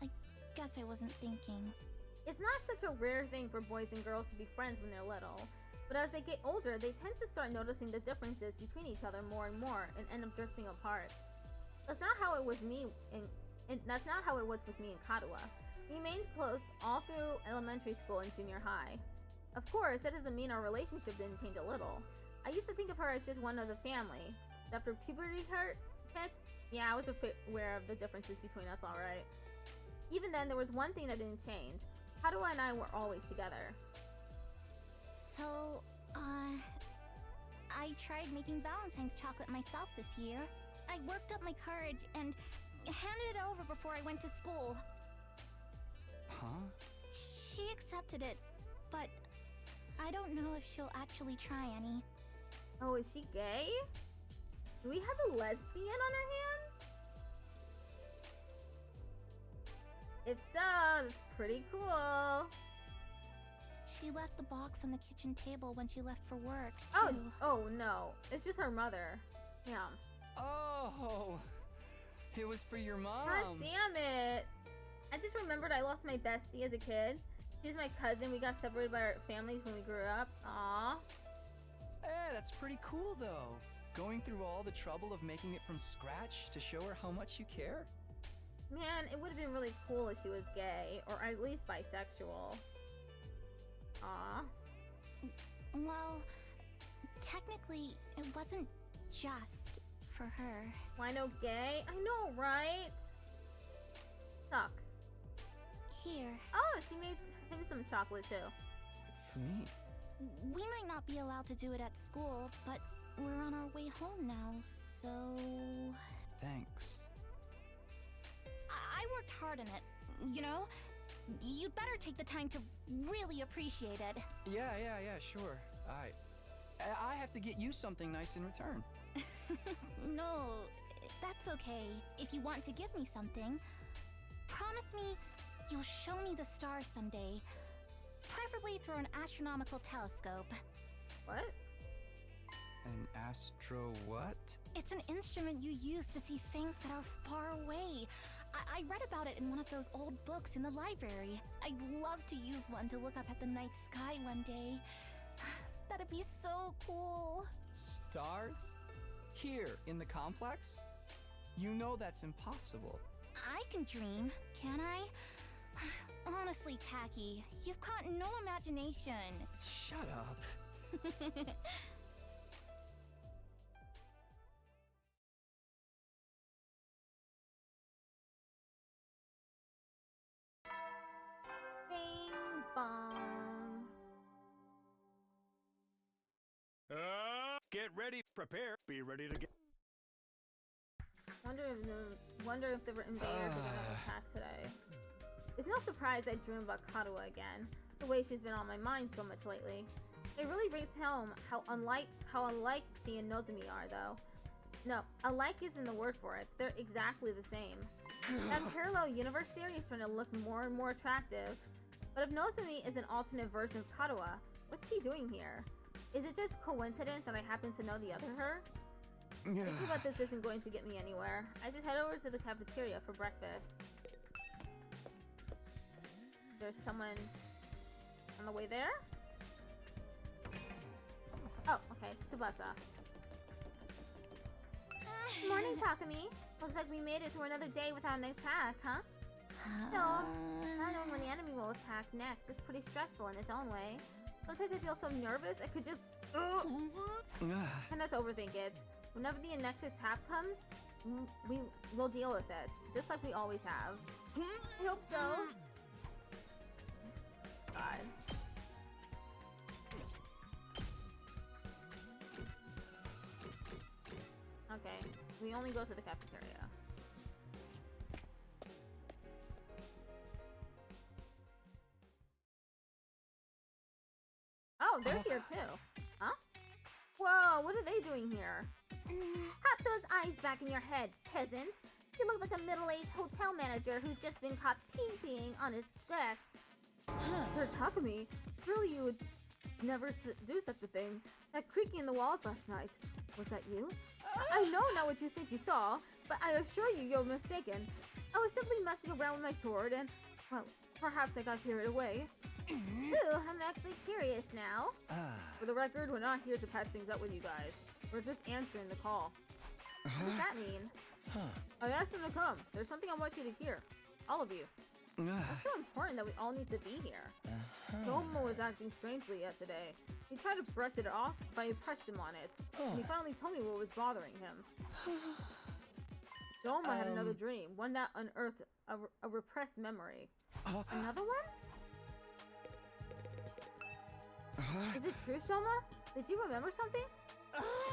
I guess I wasn't thinking. It's not such a rare thing for boys and girls to be friends when they're little, but as they get older, they tend to start noticing the differences between each other more and more and end up drifting apart. That's not how it was with me in Kadoa. We remained close all through elementary school and junior high. Of course, that doesn't mean our relationship didn't change a little. I used to think of her as just one of the family. After puberty hit, yeah, I was aware of the differences between us, alright. Even then, there was one thing that didn't change. Kadoa and I were always together. So, I tried making Valentine's chocolate myself this year. I worked up my courage and handed it over before I went to school. Huh? She accepted it, but I don't know if she'll actually try any. Oh, is she gay? Do we have a lesbian on our hands? If so, that's pretty cool. She left the box on the kitchen table when she left for work, Oh, too. oh no. It's just her mother. Yeah. Oh, it was for your mom. God damn it. I just remembered I lost my bestie as a kid. She's my cousin. We got separated by our families when we grew up. Aww. Eh, that's pretty cool though. Going through all the trouble of making it from scratch to show her how much you care. Man, it would have been really cool if she was gay, or at least bisexual. Aww. Well, technically, it wasn't just for her. Why no gay? I know, right? Sucks. Here, Oh, she made him some chocolate too. For me. we might not be allowed to do it at school, but we're on our way home now, so... Thanks. I worked hard on it, you know? You'd better take the time to really appreciate it. Yeah, sure. I have to get you something nice in return. No, that's okay. If you want to give me something, promise me you'll show me the stars someday. Preferably through an astronomical telescope. What? An astro what? It's an instrument you use to see things that are far away. I read about it in one of those old books in the library. I'd love to use one to look up at the night sky one day. That'd be so cool. Stars? Here, in the complex? You know that's impossible. I can dream, can I? Honestly, Tacky, you've got no imagination. Shut up. Bing bong. Get ready, prepare, be ready to get. Wonder if the invaders are gonna attack today. It's no surprise I dream about Karuha again. The way she's been on my mind so much lately. It really brings home how unlike she and Nozomi are, though. No, alike isn't the word for it. They're exactly the same. That parallel universe theory is starting to look more and more attractive. But if Nozomi is an alternate version of Karuha, what's she doing here? Is it just coincidence that I happen to know the other her? Thinking about this isn't going to get me anywhere. I should head over to the cafeteria for breakfast. There's someone on the way there? Oh, okay, Tsubasa. Morning, Takumi. Looks like we made it through another day without an attack, huh? So, I don't know when the enemy will attack next. It's pretty stressful in its own way. Sometimes I feel so nervous I could just... And let's overthink it. Whenever the next attack comes, we'll deal with it. Just like we always have. I hope so. God. Okay, we only go to the cafeteria. Oh, they're here too. Huh? Whoa, what are they doing here? Pop those eyes back in your head, peasant. You look like a middle-aged hotel manager who's just been caught peeing on his guests. Sir Takumi, surely you would never do such a thing. That creaking in the walls last night, was that you? I know not what you think you saw, but I assure you you're mistaken. I was simply messing around with my sword and, well, perhaps I got carried away. Ooh, I'm actually curious now. For the record, we're not here to patch things up with you guys. We're just answering the call. What does that mean? I asked them to come. There's something I want you to hear. All of you. It's so important that we all need to be here. Doma was acting strangely yesterday. He tried to brush it off, but I pressed him on it. And he finally told me what was bothering him. Doma had another dream, one that unearthed a repressed memory. Another one? Is it true, Shoma? Did you remember something?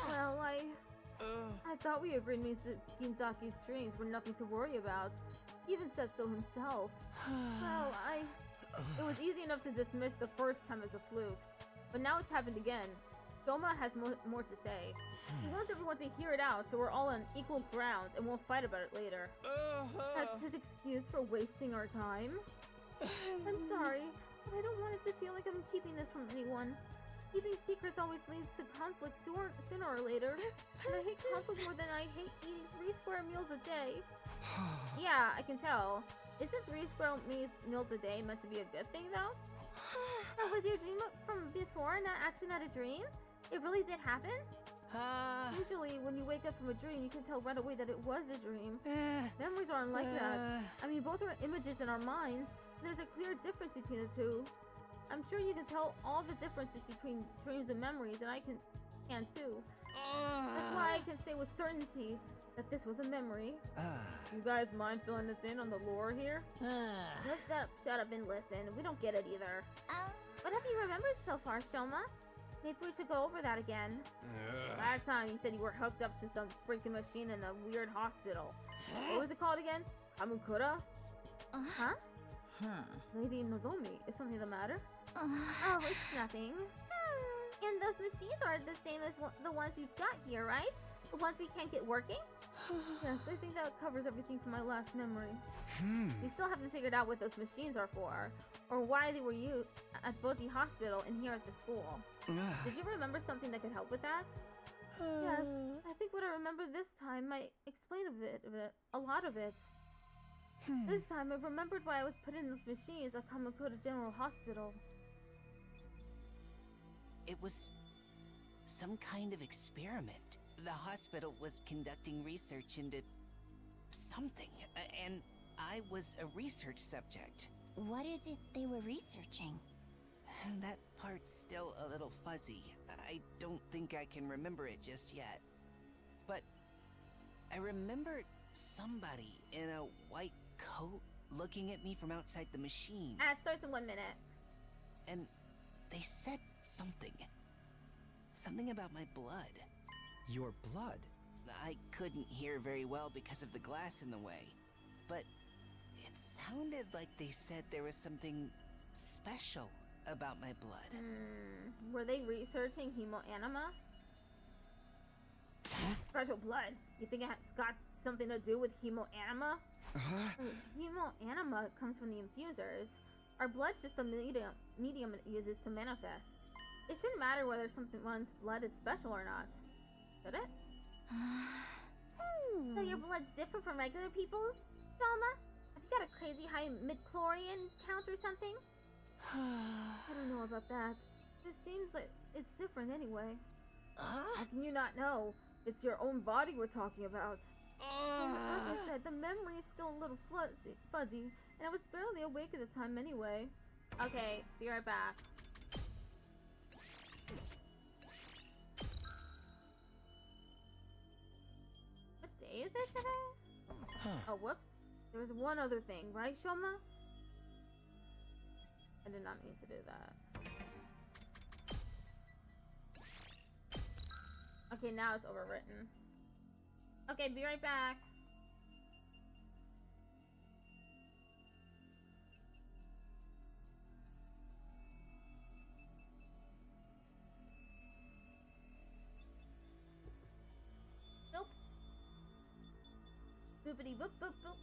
Well, I thought we agreed Ginzaki's dreams were nothing to worry about. He even said so himself. Well, it was easy enough to dismiss the first time as a fluke. But now it's happened again. Doma has more to say. He wants everyone to hear it out so we're all on equal ground and we'll fight about it later. That's his excuse for wasting our time. I'm sorry, but I don't want it to feel like I'm keeping this from anyone. Keeping secrets always leads to conflict sooner or later. And I hate conflict more than I hate eating 3 square meals a day. Yeah, I can tell. Isn't 3 square meals a day meant to be a good thing, though? That was your dream from before, actually not a dream? It really did happen? Usually, when you wake up from a dream, you can tell right away that it was a dream. Memories aren't like that. I mean, both are images in our minds. There's a clear difference between the two. I'm sure you can tell all the differences between dreams and memories, and I can too. That's why I can say with certainty that this was a memory. You guys mind filling us in on the lore here? Let's shut up and listen. We don't get it either. What have you remembered so far, Shoma? Maybe we should go over that again. Last time you said you were hooked up to some freaking machine in a weird hospital. What was it called again? Kamukura? Huh? Lady Nozomi, is something the matter? Oh, it's nothing. And those machines are the same as the ones we've got here, right? The ones we can't get working? Yes, I think that covers everything from my last memory. We still haven't figured out what those machines are for, or why they were used at both the hospital and here at the school. Did you remember something that could help with that? Yes, I think what I remember this time might explain a lot of it. This time I remembered why I was put in those machines at Kamakura General Hospital. It was some kind of experiment. The hospital was conducting research into something, and I was a research subject. What is it they were researching? That part's still a little fuzzy. I don't think I can remember it just yet. But I remember somebody in a white coat looking at me from outside the machine. It starts in 1 minute. And they said something. Something about my blood. Your blood? I couldn't hear very well because of the glass in the way. But it sounded like they said there was something special about my blood. Were they researching hemoanima? Special blood. You think it's got something to do with hemoanima? Hemoanima comes from the infusers. Our blood's just a medium it uses to manifest. It shouldn't matter whether one's blood is special or not. Should it? So your blood's different from regular people's, Selma? Have you got a crazy high midichlorian count or something? I don't know about that. It seems like it's different anyway. How can you not know? It's your own body we're talking about. Like I said, the memory is still a little fuzzy, and I was barely awake at the time anyway. Okay, be right back. What day is it today? Oh, whoops. There was one other thing, right, Shoma? I did not mean to do that. Okay, now it's overwritten. Okay, be right back. Nope. Boopity boop boop boop.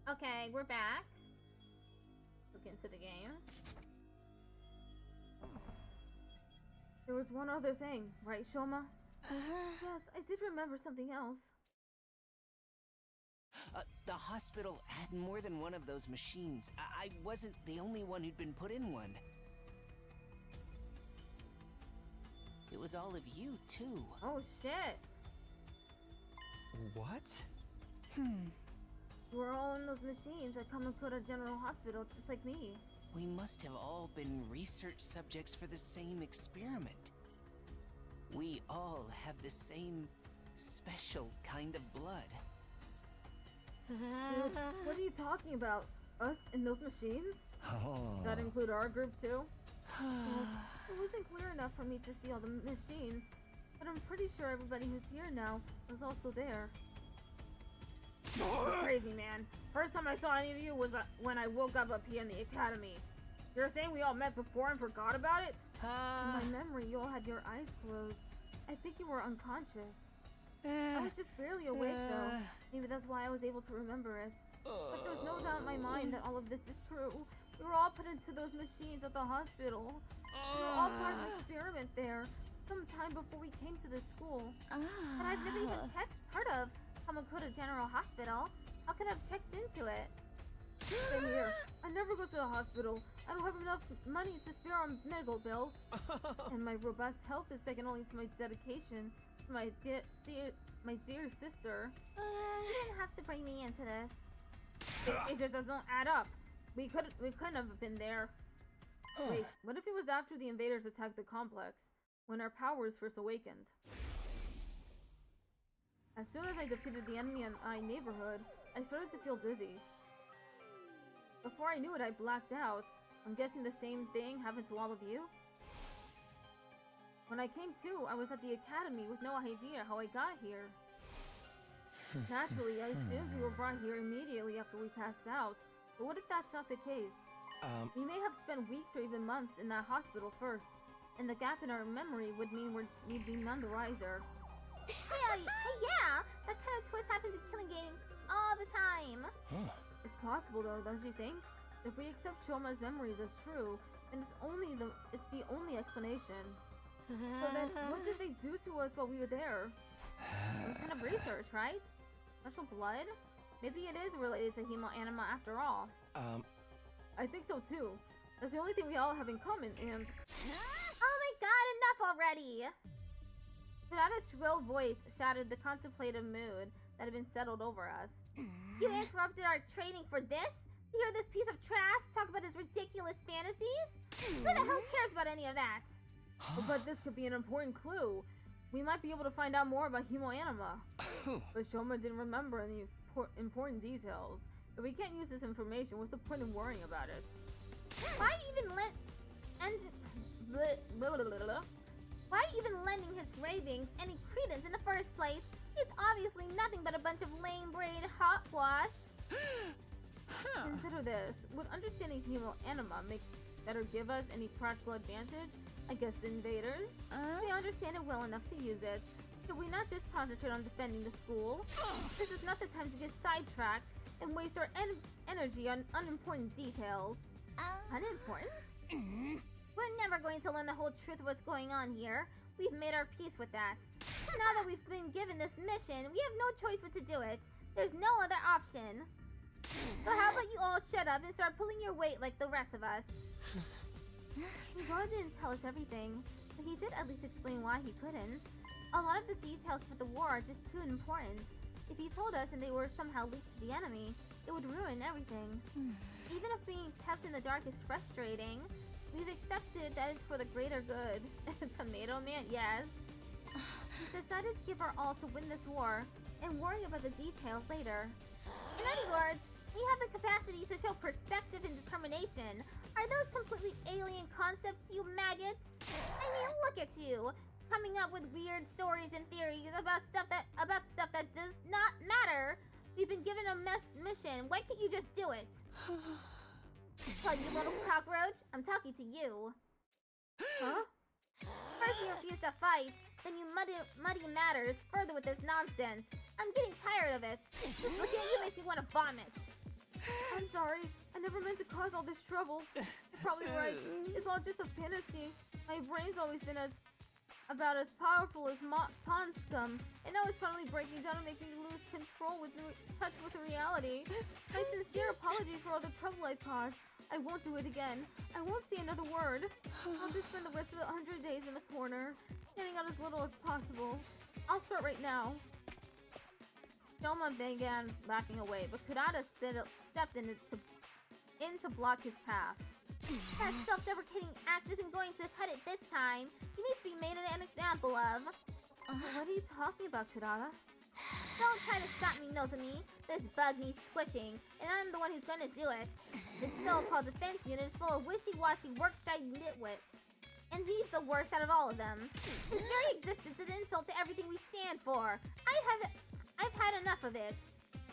Okay, we're back. Look into the game. There was one other thing, right, Shoma? Yes, I did remember something else. The hospital had more than one of those machines. I wasn't the only one who'd been put in one. It was all of you, too. Oh, shit. What? We're all in those machines at Kamakura General Hospital, just like me. We must have all been research subjects for the same experiment. We all have the same special kind of blood. Dude, what are you talking about? Us in those machines? Oh. Does that include our group too? Well, it wasn't clear enough for me to see all the machines, but I'm pretty sure everybody who's here now was also there. Crazy, man. First time I saw any of you was when I woke up here in the academy. You're saying we all met before and forgot about it? In my memory, you all had your eyes closed. I think you were unconscious. I was just barely awake though. Maybe that's why I was able to remember it. But there's no doubt in my mind that all of this is true. We were all put into those machines at the hospital. We were all part of an experiment there, sometime before we came to this school. But I've never even heard of Kamakura General Hospital. How could I have checked into it? Same here. I never go to the hospital. I don't have enough money to spare on medical bills. And my robust health is second only to my dedication to my dear sister. You didn't have to bring me into this. It just doesn't add up. We couldn't have been there. Wait, what if it was after the invaders attacked the complex, when our powers first awakened? As soon as I defeated the enemy in my neighborhood, I started to feel dizzy. Before I knew it, I blacked out. I'm guessing the same thing happened to all of you? When I came to, I was at the academy with no idea how I got here. Naturally, I assumed we were brought here immediately after we passed out. But what if that's not the case? We may have spent weeks or even months in that hospital first, and the gap in our memory would mean we'd be none the wiser. Hey, yeah, that kind of twist happens in killing games all the time. It's possible though, don't you think? If we accept Shoma's memories as true, then it's the only explanation. So then, what did they do to us while we were there? Some kind of research, right? Special blood? Maybe it is related to hemoanima after all. I think so too. That's the only thing we all have in common, and... Oh my god, enough already! Sonata's shrill voice shattered the contemplative mood that had been settled over us. You interrupted our training for this? To hear this piece of trash talk about his ridiculous fantasies? Who the hell cares about any of that? But this could be an important clue. We might be able to find out more about hemoanima. But Shoma didn't remember any important details. If we can't use this information, what's the point in worrying about it? Why even lending his ravings any credence in the first place? It's obviously nothing but a bunch of lame-brained hotwash. Consider this. Would understanding hemoanima give us any practical advantage against the invaders? We understand it well enough to use it. Should we not just concentrate on defending the school? This is not the time to get sidetracked and waste our energy on unimportant details. Unimportant? We're never going to learn the whole truth of what's going on here. We've made our peace with that. Now that we've been given this mission, we have no choice but to do it. There's no other option. So how about you all shut up and start pulling your weight like the rest of us? God didn't tell us everything, but he did at least explain why he couldn't. A lot of the details for the war are just too important. If he told us and they were somehow leaked to the enemy, it would ruin everything. Even if being kept in the dark is frustrating, we've accepted that it's for the greater good. Tomato Man, yes. We've decided to give our all to win this war, and worry about the details later. In other words, we have the capacity to show perspective and determination. Are those completely alien concepts, you maggots? I mean, look at you, coming up with weird stories and theories about stuff that does not matter. We've been given a mission. Why can't you just do it? Oh, you little cockroach, I'm talking to you. Huh? First you refuse to fight, then you muddy matters further with this nonsense. I'm getting tired of it. Just looking at you makes me want to vomit. I'm sorry. I never meant to cause all this trouble. You're probably right. It's all just a fantasy. My brain's always been about as powerful as pond scum, and now it's finally breaking down and making me lose control with touch with reality. My sincere apology for all the trouble I caused. I won't do it again. I won't say another word. I'll just spend the rest of the 100 days in the corner, getting out as little as possible. I'll start right now. Shoma began backing away, but Kurata stepped in to block his path. That self-deprecating act isn't going to cut it this time. He needs to be made an example of. What are you talking about, Kurata? Don't try to stop me, Nozomi. This bug needs squishing, and I'm the one who's gonna do it. This so-called defense unit is full of wishy-washy work-shy nitwits. And he's the worst out of all of them. His very existence is an insult to everything we stand for. I've had enough of it.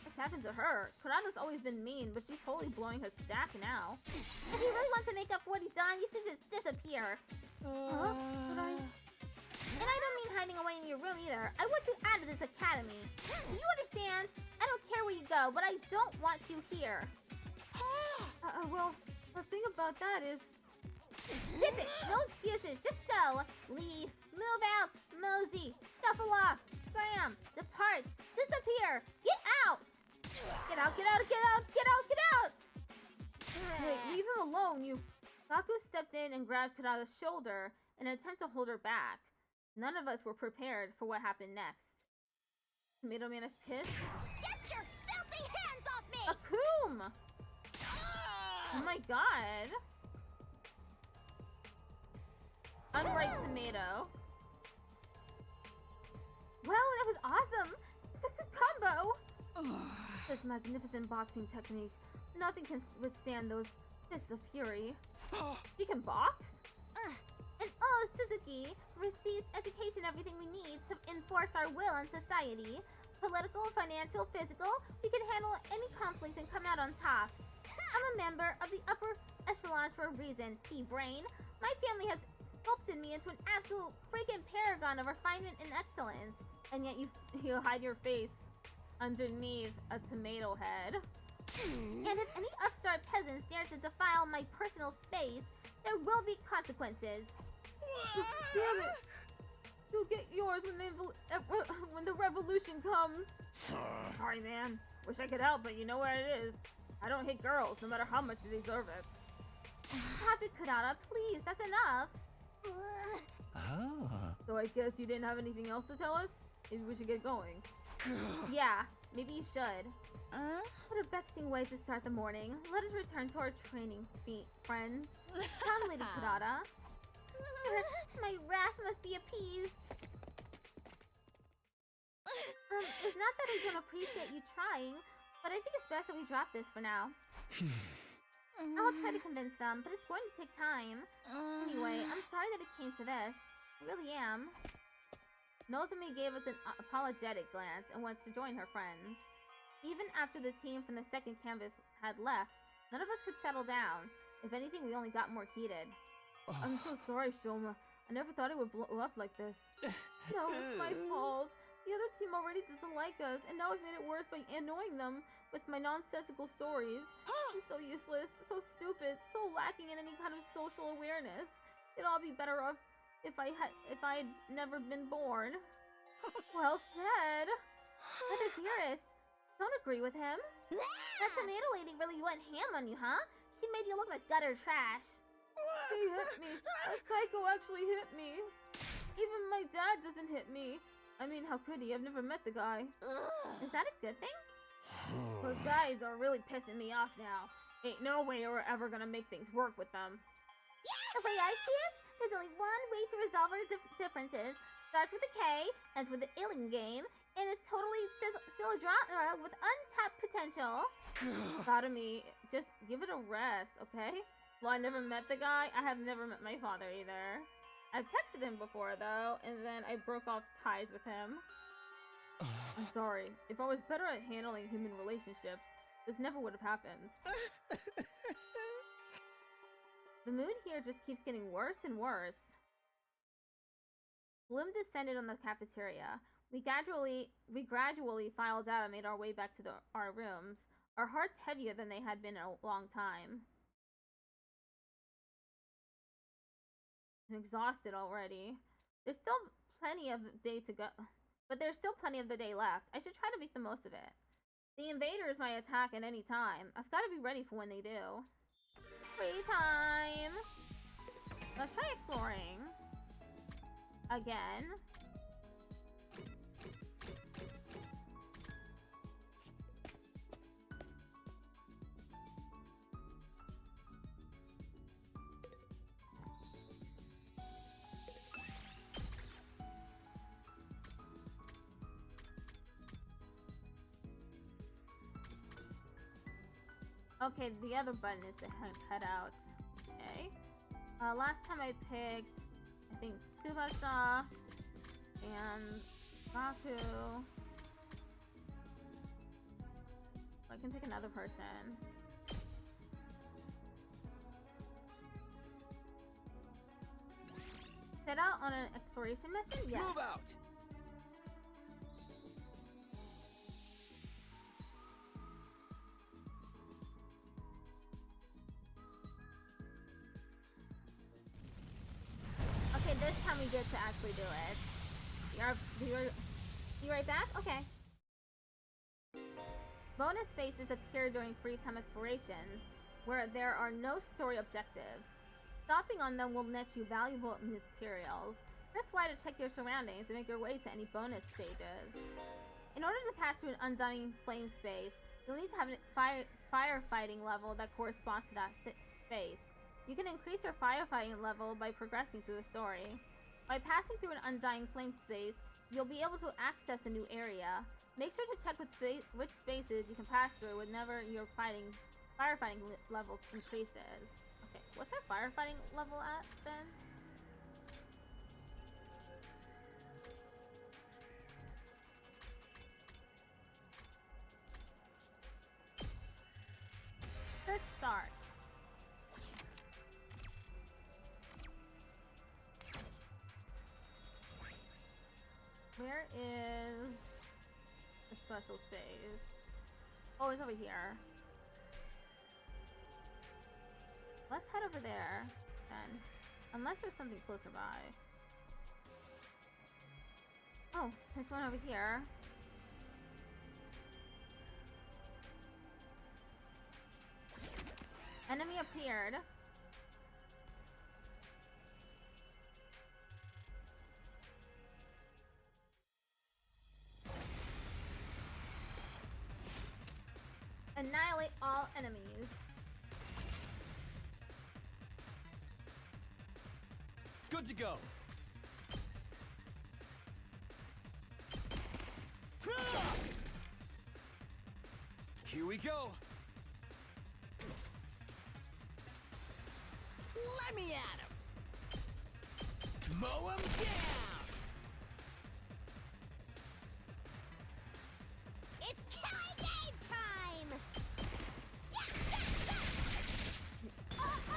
What's happened to her? Kurata's always been mean, but she's totally blowing her stack now. If you really want to make up for what he's done, you should just disappear. Huh? And I don't mean hiding away in your room either. I want you out of this academy. Do you understand? I don't care where you go, but I don't want you here. Well, the thing about that is... Zip it! No excuses, just go! Leave, move out, mosey, shuffle off, scram, depart, disappear, get out! Get out, get out, get out, get out, get out! Wait, leave him alone, you... Saku stepped in and grabbed Kurata's shoulder in an attempt to hold her back. None of us were prepared for what happened next. Tomato Man is pissed. Get your filthy hands off me! Akum! Oh my god. Unripe tomato. Well, that was awesome! Combo! This magnificent boxing technique. Nothing can withstand those fists of fury. He can box? And oh, Suzuki received education, everything we need to enforce our will in society. Political, financial, physical, we can handle any conflict and come out on top. I'm a member of the upper echelons for a reason, P-Brain. My family has sculpted me into an absolute freaking paragon of refinement and excellence. And yet you hide your face underneath a tomato head. And if any upstart peasants dare to defile my personal space, there will be consequences. Damn it! You'll get yours when the revolution comes. Sorry, man. Wish I could help, but you know what it is. I don't hit girls, no matter how much they deserve it. Stop it, Kurata, please. That's enough. So I guess you didn't have anything else to tell us? Maybe we should get going. Yeah, maybe you should. What a vexing way to start the morning. Let us return to our training feet, friends. Come, Lady Kurata. My wrath must be appeased. It's not that I don't appreciate you trying, but I think it's best that we drop this for now. I'll try to convince them, but it's going to take time. Anyway, I'm sorry that it came to this. I really am. Nozomi gave us an apologetic glance and went to join her friends. Even after the team from the second canvas had left, none of us could settle down. If anything, we only got more heated. I'm so sorry, Shoma. I never thought it would blow up like this. No, it's my fault. The other team already doesn't like us, and now I've made it worse by annoying them with my nonsensical stories. I'm so useless, so stupid, so lacking in any kind of social awareness. It'd all be better off if I'd never been born. Well said. But dearest, don't agree with him. That tomato lady really went ham on you, huh? She made you look like gutter trash. He hit me. A psycho actually hit me. Even my dad doesn't hit me. I mean, how could he? I've never met the guy. Is that a good thing? Those guys are really pissing me off now. Ain't no way we're ever gonna make things work with them. The way I see it, there's only one way to resolve our differences. Starts with a K, ends with the alien game, and is totally still a genre with untapped potential. Sodomy, just give it a rest, okay? Well, I never met the guy. I have never met my father either. I've texted him before, though, and then I broke off ties with him. I'm sorry. If I was better at handling human relationships, this never would have happened. The mood here just keeps getting worse and worse. Bloom descended on the cafeteria. We gradually filed out and made our way back to our rooms. Our hearts heavier than they had been in a long time. I'm exhausted already. There's still plenty of the day to go. But there's still plenty of the day left. I should try to make the most of it. The invaders might attack at any time. I've got to be ready for when they do. Free time! Let's try exploring. Again. Okay, the other button is to head out. Okay. Last time I picked, I think, Tsubasa and Raku. I can pick another person. Set out on an exploration mission? Yes. Move out! Okay, this time we get to actually do it. You right back? Okay. Bonus spaces appear during free time explorations, where there are no story objectives. Stopping on them will net you valuable materials. Press Y to check your surroundings and make your way to any bonus stages. In order to pass through an undying flame space, you'll need to have a firefighting level that corresponds to that space. You can increase your firefighting level by progressing through the story. By passing through an undying flame space, you'll be able to access a new area. Make sure to check which spaces you can pass through whenever your firefighting level increases. Okay, what's our firefighting level at then? Let's start. Where is the special space? Oh, it's over here. Let's head over there then. Unless there's something closer by. Oh, there's one over here. Enemy appeared. Annihilate all enemies. Good to go. Here we go. Let me at him! Mow him down! It's killing game time! We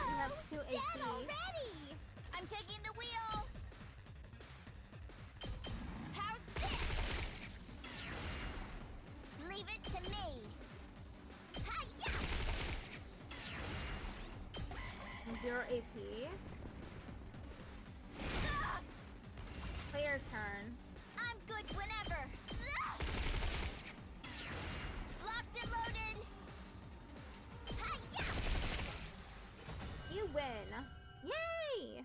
have 2 Dead HP. already! I'm taking the wheel! How's this? Leave it to me! Hi-ya! 0 AP. Player turn. I'm good whenever! Locked and loaded! Hi-ya! You win. Yay!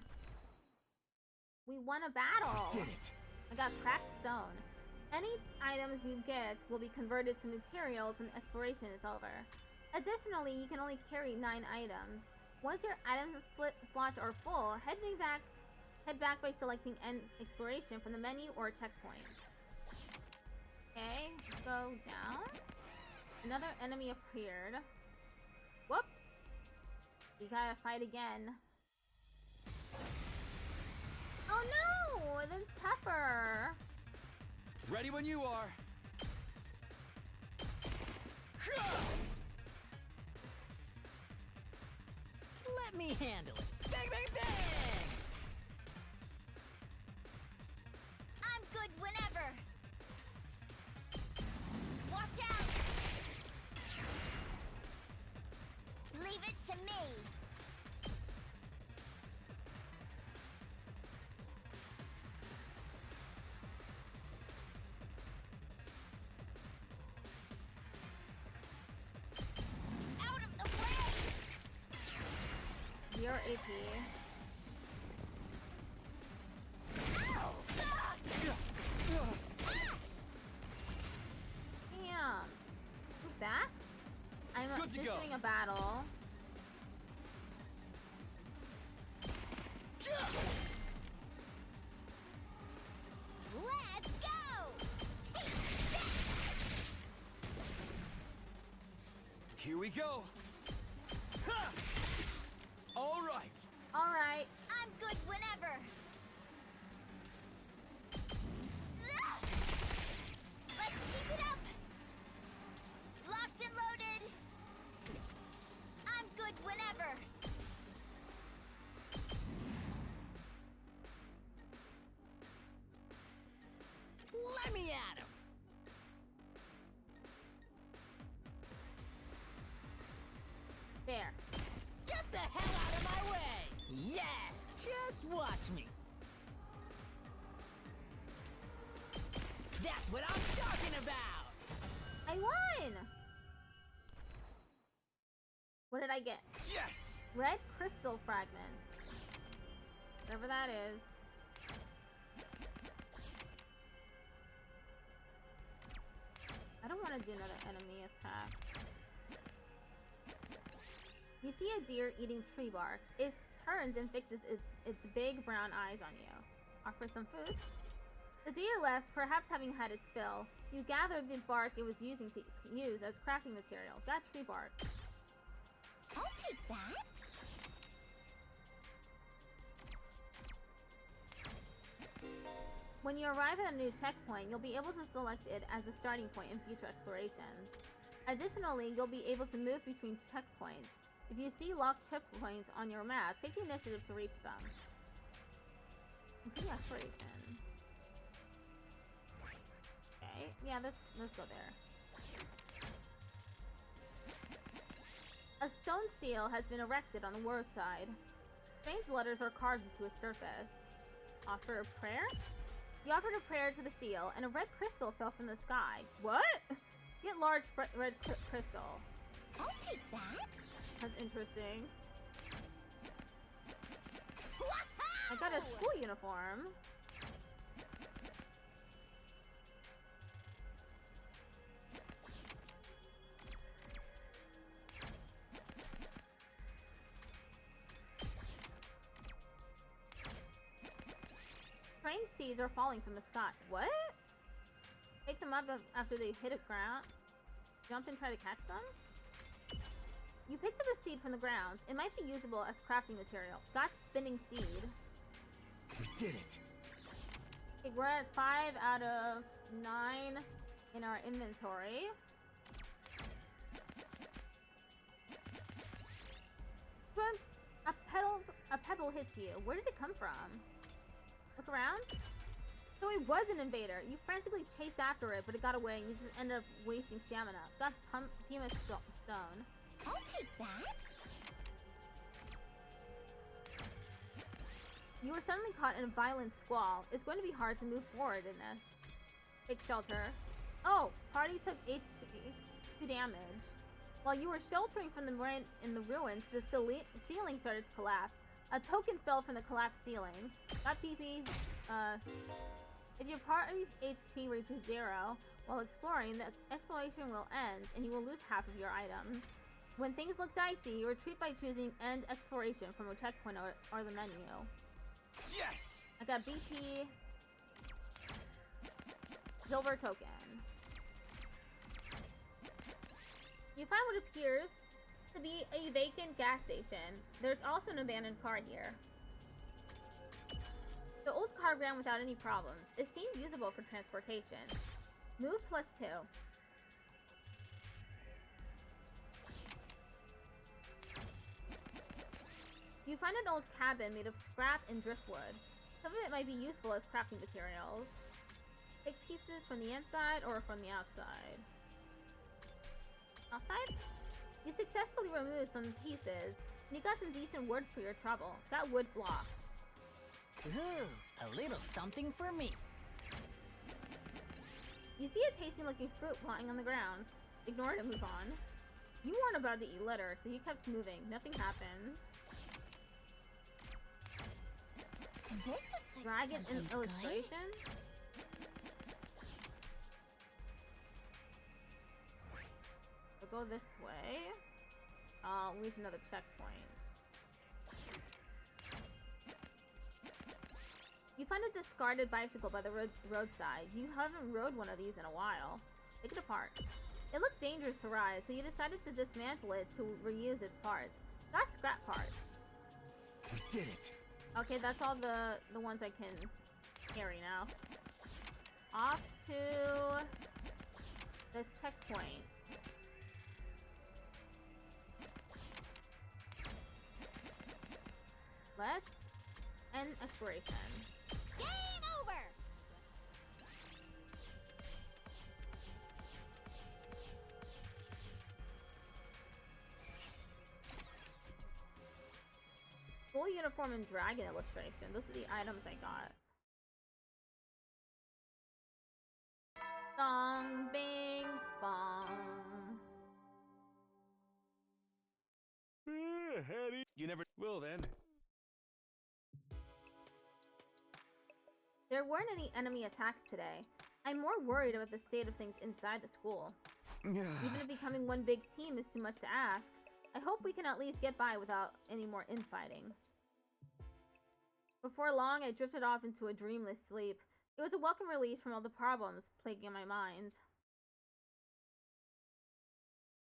We won a battle. Did it. I got cracked stone. Any items you get will be converted to materials when exploration is over. Additionally, you can only carry 9 items. Once your item slots are full, head back by selecting End Exploration from the menu or checkpoint. Okay, go down. Another enemy appeared. Whoops! We gotta fight again. Oh no! This is tougher! Ready when you are. Let me handle it. Bang, bang, bang! I'm good whenever! Watch out! Leave it to me. Out of the way! Your AP. Damn. Who's back? I'm just doing a battle. Let's go! Take that! Here we go. Ha! All right. All right. I'm good whenever. Let's keep it up. Locked and loaded. I'm good whenever. Let me at him! There. Get the hell out of my way! Yes! Just watch me! That's what I'm talking about! I won! What did I get? Yes. Red crystal fragment. Whatever that is. I don't want to do another enemy attack. You see a deer eating tree bark. It turns and fixes its big brown eyes on you. Offer some food? The deer left, perhaps having had its fill. You gathered the bark it was using to use as crafting material. Got tree bark. I'll take that. When you arrive at a new checkpoint, you'll be able to select it as a starting point in future explorations. Additionally, you'll be able to move between checkpoints. If you see locked checkpoints on your map, take the initiative to reach them. Continue exploration. Okay, yeah, let's go there. A stone seal has been erected on the word side. Strange letters are carved into its surface. Offer a prayer? You offered a prayer to the seal, and a red crystal fell from the sky. What? Get large red crystal. I'll take that. That's interesting. I got a school uniform. Strange seeds are falling from the sky. What? Pick them up after they hit the ground. Jump and try to catch them? You picked up a seed from the ground. It might be usable as crafting material. Got spinning seed. We did it. Okay, we're at 5 out of 9 in our inventory. When a pebble hits you. Where did it come from? Look around. So it was an invader. You frantically chased after it, but it got away, and you just ended up wasting stamina. Got pumice stone. I'll take that. You were suddenly caught in a violent squall. It's going to be hard to move forward in this. Take shelter. Oh, party took HP 2 damage. While you were sheltering from the rain in the ruins, the ceiling started to collapse. A token fell from the collapsed ceiling. Got PP. If your party's HP reaches 0 while exploring, the exploration will end, and you will lose half of your items. When things look dicey, you retreat by choosing End Exploration from a checkpoint or the menu. Yes! I got BP. Silver token. You find what appears to be a vacant gas station. There's also an abandoned car here. The old car ran without any problems. It seemed usable for transportation. Move +2. You find an old cabin made of scrap and driftwood. Some of it might be useful as crafting materials. Take pieces from the inside or from the outside. Outside? You successfully removed some pieces, and you got some decent wood for your trouble. Got wood block. Ooh, a little something for me. You see a tasty looking fruit lying on the ground. Ignore it and move on. You weren't about to eat litter, so you kept moving. Nothing happened. This looks like Dragon in something good. illustration? We'll go this way. I'll reach another checkpoint. You find a discarded bicycle by the roadside. You haven't rode one of these in a while. Take it apart. It looked dangerous to ride, so you decided to dismantle it to reuse its parts. Got scrap parts. We did it. Okay, that's all the ones I can carry now. Off to the checkpoint. Let's end exploration. Game over! Full uniform and dragon illustration. Those are the items I got. Song, bing, bong. Hetty. You never. Well then. There weren't any enemy attacks today. I'm more worried about the state of things inside the school. Even if becoming one big team is too much to ask, I hope we can at least get by without any more infighting. Before long, I drifted off into a dreamless sleep. It was a welcome release from all the problems plaguing my mind.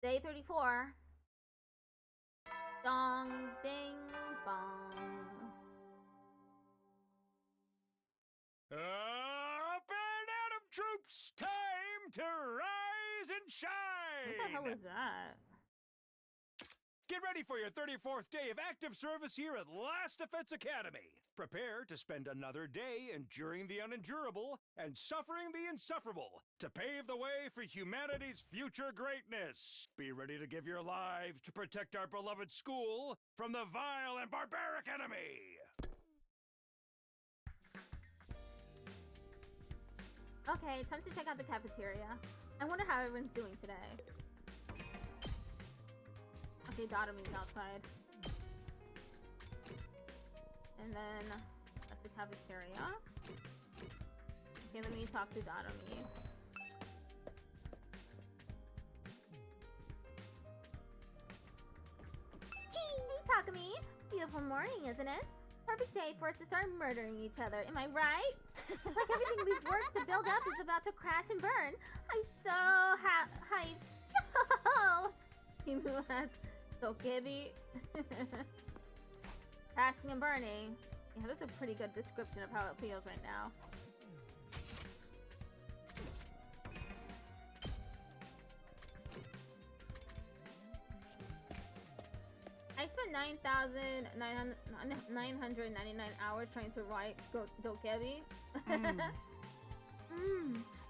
Day 34. Dong, ding, bong. Up and Atom troops! Time to rise and shine! What the hell is that? Get ready for your 34th day of active service here at Last Defense Academy. Prepare to spend another day enduring the unendurable and suffering the insufferable to pave the way for humanity's future greatness. Be ready to give your lives to protect our beloved school from the vile and barbaric enemy. Okay, time to check out the cafeteria. I wonder how everyone's doing today. Okay, Dotomi's outside. And then that's the cafeteria. Okay, let me talk to Dotomi. Hey, Takumi! Beautiful morning, isn't it? Perfect day for us to start murdering each other, am I right? It's like everything we've worked to build up is about to crash and burn. I'm so hyped. Yo! Himu has Dokebi. Crashing and burning. Yeah, that's a pretty good description of how it feels right now. I spent 9,999 hours trying to write Dokebi.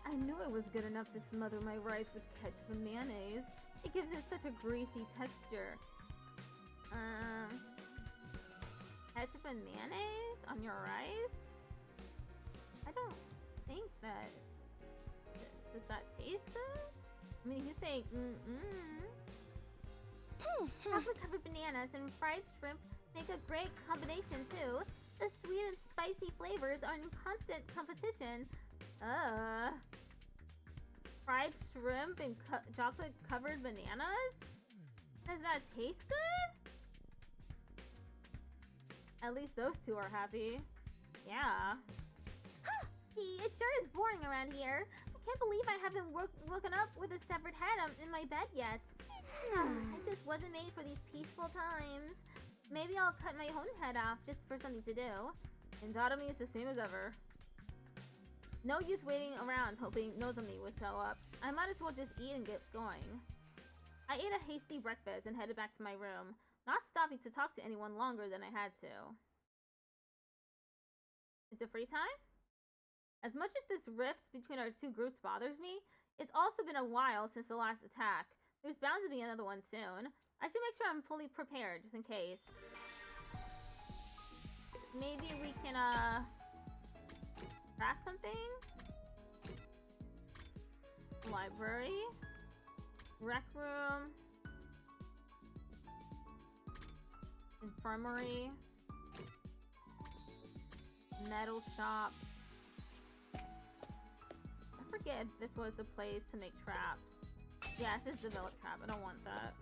I knew it was good enough to smother my rice with ketchup and mayonnaise. It gives it such a greasy texture. Ketchup and mayonnaise on your rice? I don't think that... Does that taste good? I mean, he's saying, Chocolate covered bananas and fried shrimp make a great combination too. The sweet and spicy flavors are in constant competition. Fried shrimp and chocolate covered bananas? Does that taste good? At least those two are happy. Yeah. It sure is boring around here. I can't believe I haven't woken up with a severed head in my bed yet. I just wasn't made for these peaceful times. Maybe I'll cut my own head off just for something to do. And Dotomi is the same as ever. No use waiting around hoping Nozomi would show up. I might as well just eat and get going. I ate a hasty breakfast and headed back to my room, not stopping to talk to anyone longer than I had to. Is it free time? As much as this rift between our two groups bothers me, it's also been a while since the last attack. There's bound to be another one soon. I should make sure I'm fully prepared, just in case. Maybe we can, craft something? Library? Rec room? Infirmary? Metal shop? I forget if this was the place to make traps. Yes, it's develop trap. I don't want that.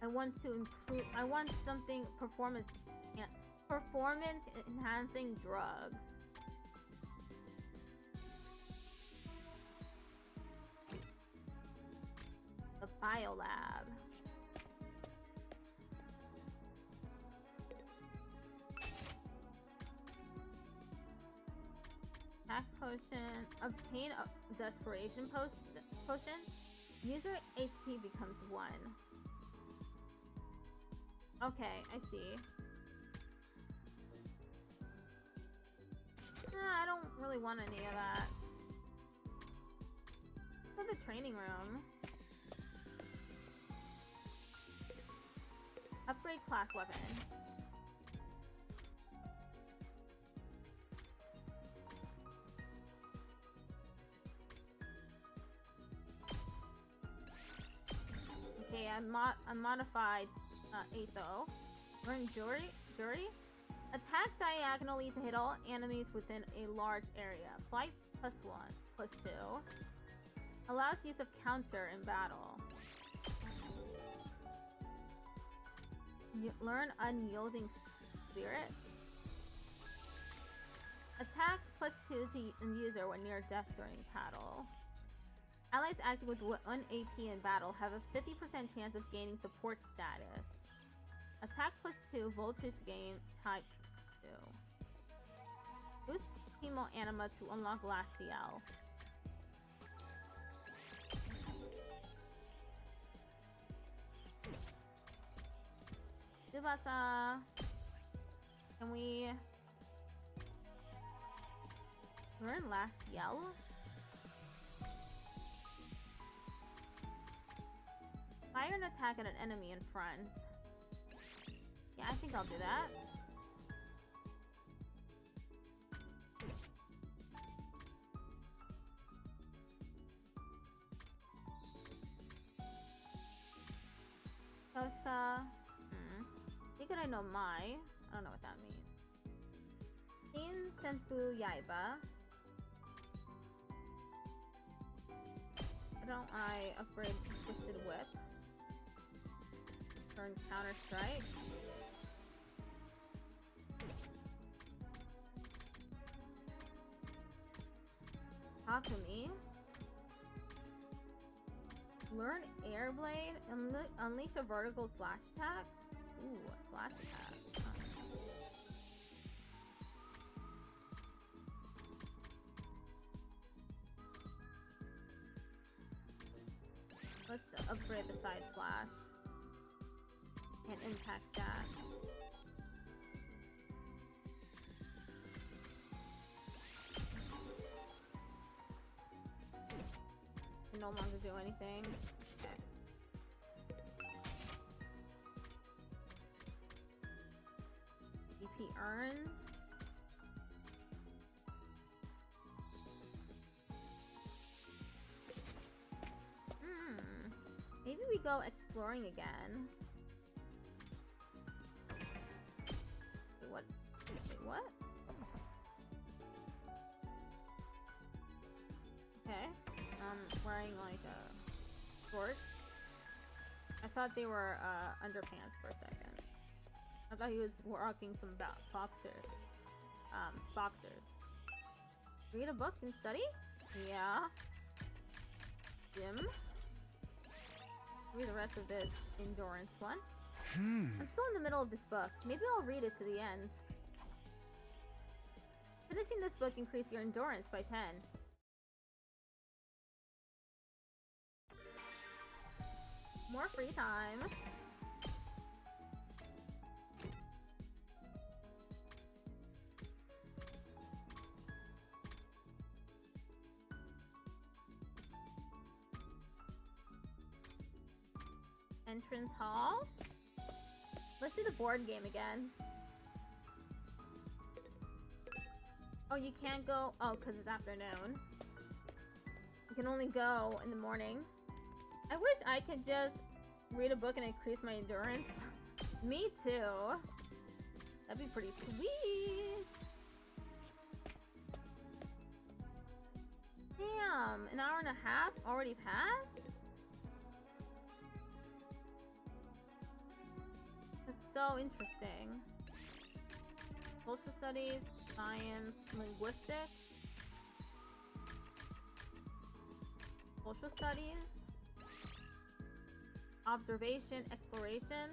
I want to improve. I want something performance enhancing drugs. The biolab. Attack potion. Obtain a desperation potion. User HP becomes 1. Okay, I see. I don't really want any of that. Go to the training room. Upgrade class weapon. Okay, I modified Atho. Learn Jury. Attack diagonally to hit all enemies within a large area. Flight +1, +2. Allows use of counter in battle. Learn Unyielding Spirit. Attack +2 to user when near death during battle. Allies active with 1 AP in battle have a 50% chance of gaining support status. Attack +2, voltage gain, type 2. Boost Teemo Anima to unlock last CL. Tsubasa. Can we learn last yell? Fire an attack at an enemy in front. Yeah, I think I'll do that. Koshka. Think I know Mai. I don't know what that means. In Senfu Yaiba. Why don't I upgrade Twisted Whip? Turn Counter Strike. Takumi. Learn Airblade. Unleash a vertical slash attack. Ooh, a slash attack. Let's upgrade the side slash. And impact that. Can no longer do anything. Okay. EP earned. Maybe we go exploring again. Wait, what? Wait, what? Okay. Wearing like a shorts. I thought they were underpants for a second. I thought he was rocking some boxers. Boxers. Read a book and study? Yeah. Gym. Read the rest of this endurance one. I'm still in the middle of this book. Maybe I'll read it to the end. Finishing this book increases your endurance by 10. More free time. Entrance hall? Let's do the board game again. Oh, you can't go. Oh, because it's afternoon. You can only go in the morning. I wish I could just read a book and increase my endurance. Me too. That'd be pretty sweet. Damn, an hour and a half already passed? That's so interesting. Social studies, science, linguistics. Social studies. Observation, exploration.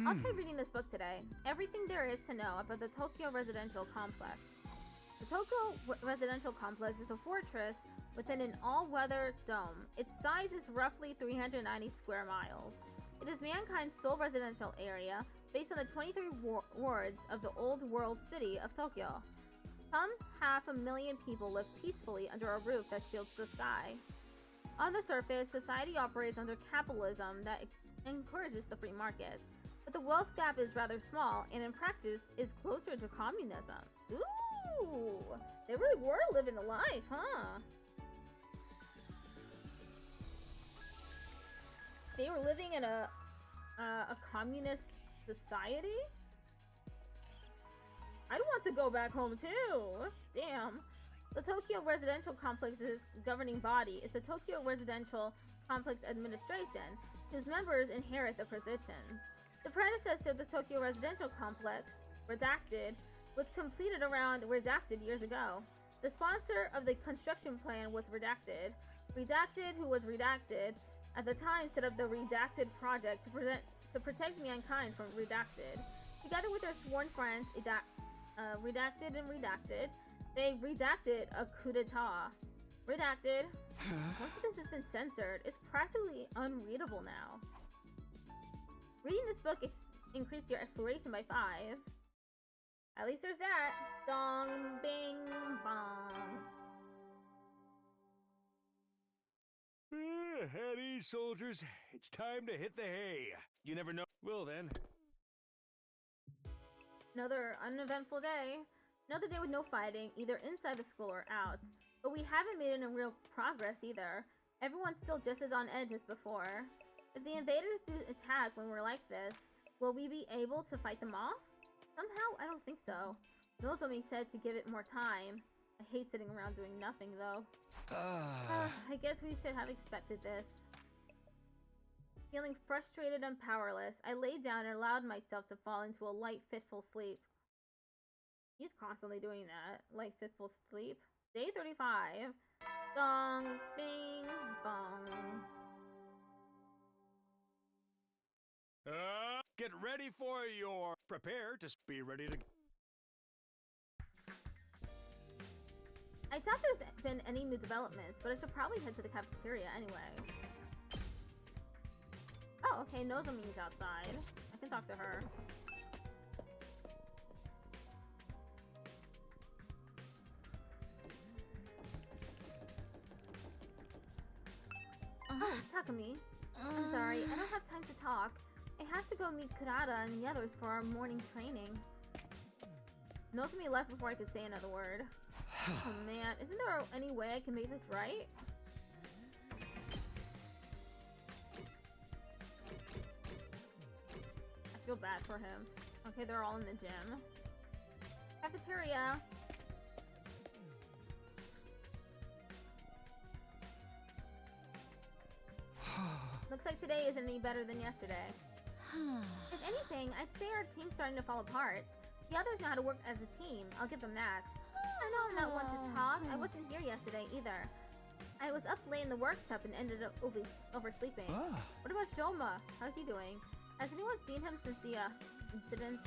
I'll try reading this book today. Everything there is to know about the Tokyo Residential Complex. The Tokyo Residential Complex is a fortress within an all-weather dome. Its size is roughly 390 square miles. It is mankind's sole residential area, based on the 23 wards of the old world city of Tokyo. Some 500,000 people live peacefully under a roof that shields the sky. On the surface, society operates under capitalism that encourages the free market. But the wealth gap is rather small, and in practice is closer to communism. Ooh! They really were living the life, huh? They were living in a communist society? I'd want to go back home too! Damn. The Tokyo Residential Complex's governing body is the Tokyo Residential Complex Administration, whose members inherit the positions. The predecessor of the Tokyo Residential Complex, Redacted, was completed around Redacted years ago. The sponsor of the construction plan was Redacted. Redacted, who was redacted, at the time set up the Redacted project to protect mankind from Redacted. Together with their sworn friends, Redacted and Redacted, they redacted a coup d'etat. Redacted. Once this has been censored, it's practically unreadable now. Reading this book increased your exploration by 5. At least there's that. Dong, bing, bong. At ease, soldiers. It's time to hit the hay. You never know. Well then. Another uneventful day. Another day with no fighting, either inside the school or out. But we haven't made any real progress either. Everyone's still just as on edge as before. If the invaders do attack when we're like this, will we be able to fight them off? Somehow, I don't think so. Nozomi said to give it more time. I hate sitting around doing nothing, though. I guess we should have expected this. Feeling frustrated and powerless, I laid down and allowed myself to fall into a light, fitful sleep. He's constantly doing that. Light, fitful sleep. Day 35. Dong, bing, bong. Get ready for your... Prepare to be ready to... I doubt there's been any new developments, but I should probably head to the cafeteria anyway. Oh, okay, Nozomi's outside. I can talk to her. Oh, Takumi. I'm sorry, I don't have time to talk. I have to go meet Kurata and the others for our morning training. Nozomi left before I could say another word. Oh man, isn't there any way I can make this right? I feel bad for him. Okay, they're all in the gym. Cafeteria. Looks like today isn't any better than yesterday. If anything, I'd say our team's starting to fall apart. The others know how to work as a team, I'll give them that. I know I'm not one to talk. I wasn't here yesterday either. I was up late in the workshop and ended up oversleeping. What about Shoma? How's he doing? Has anyone seen him since the incident?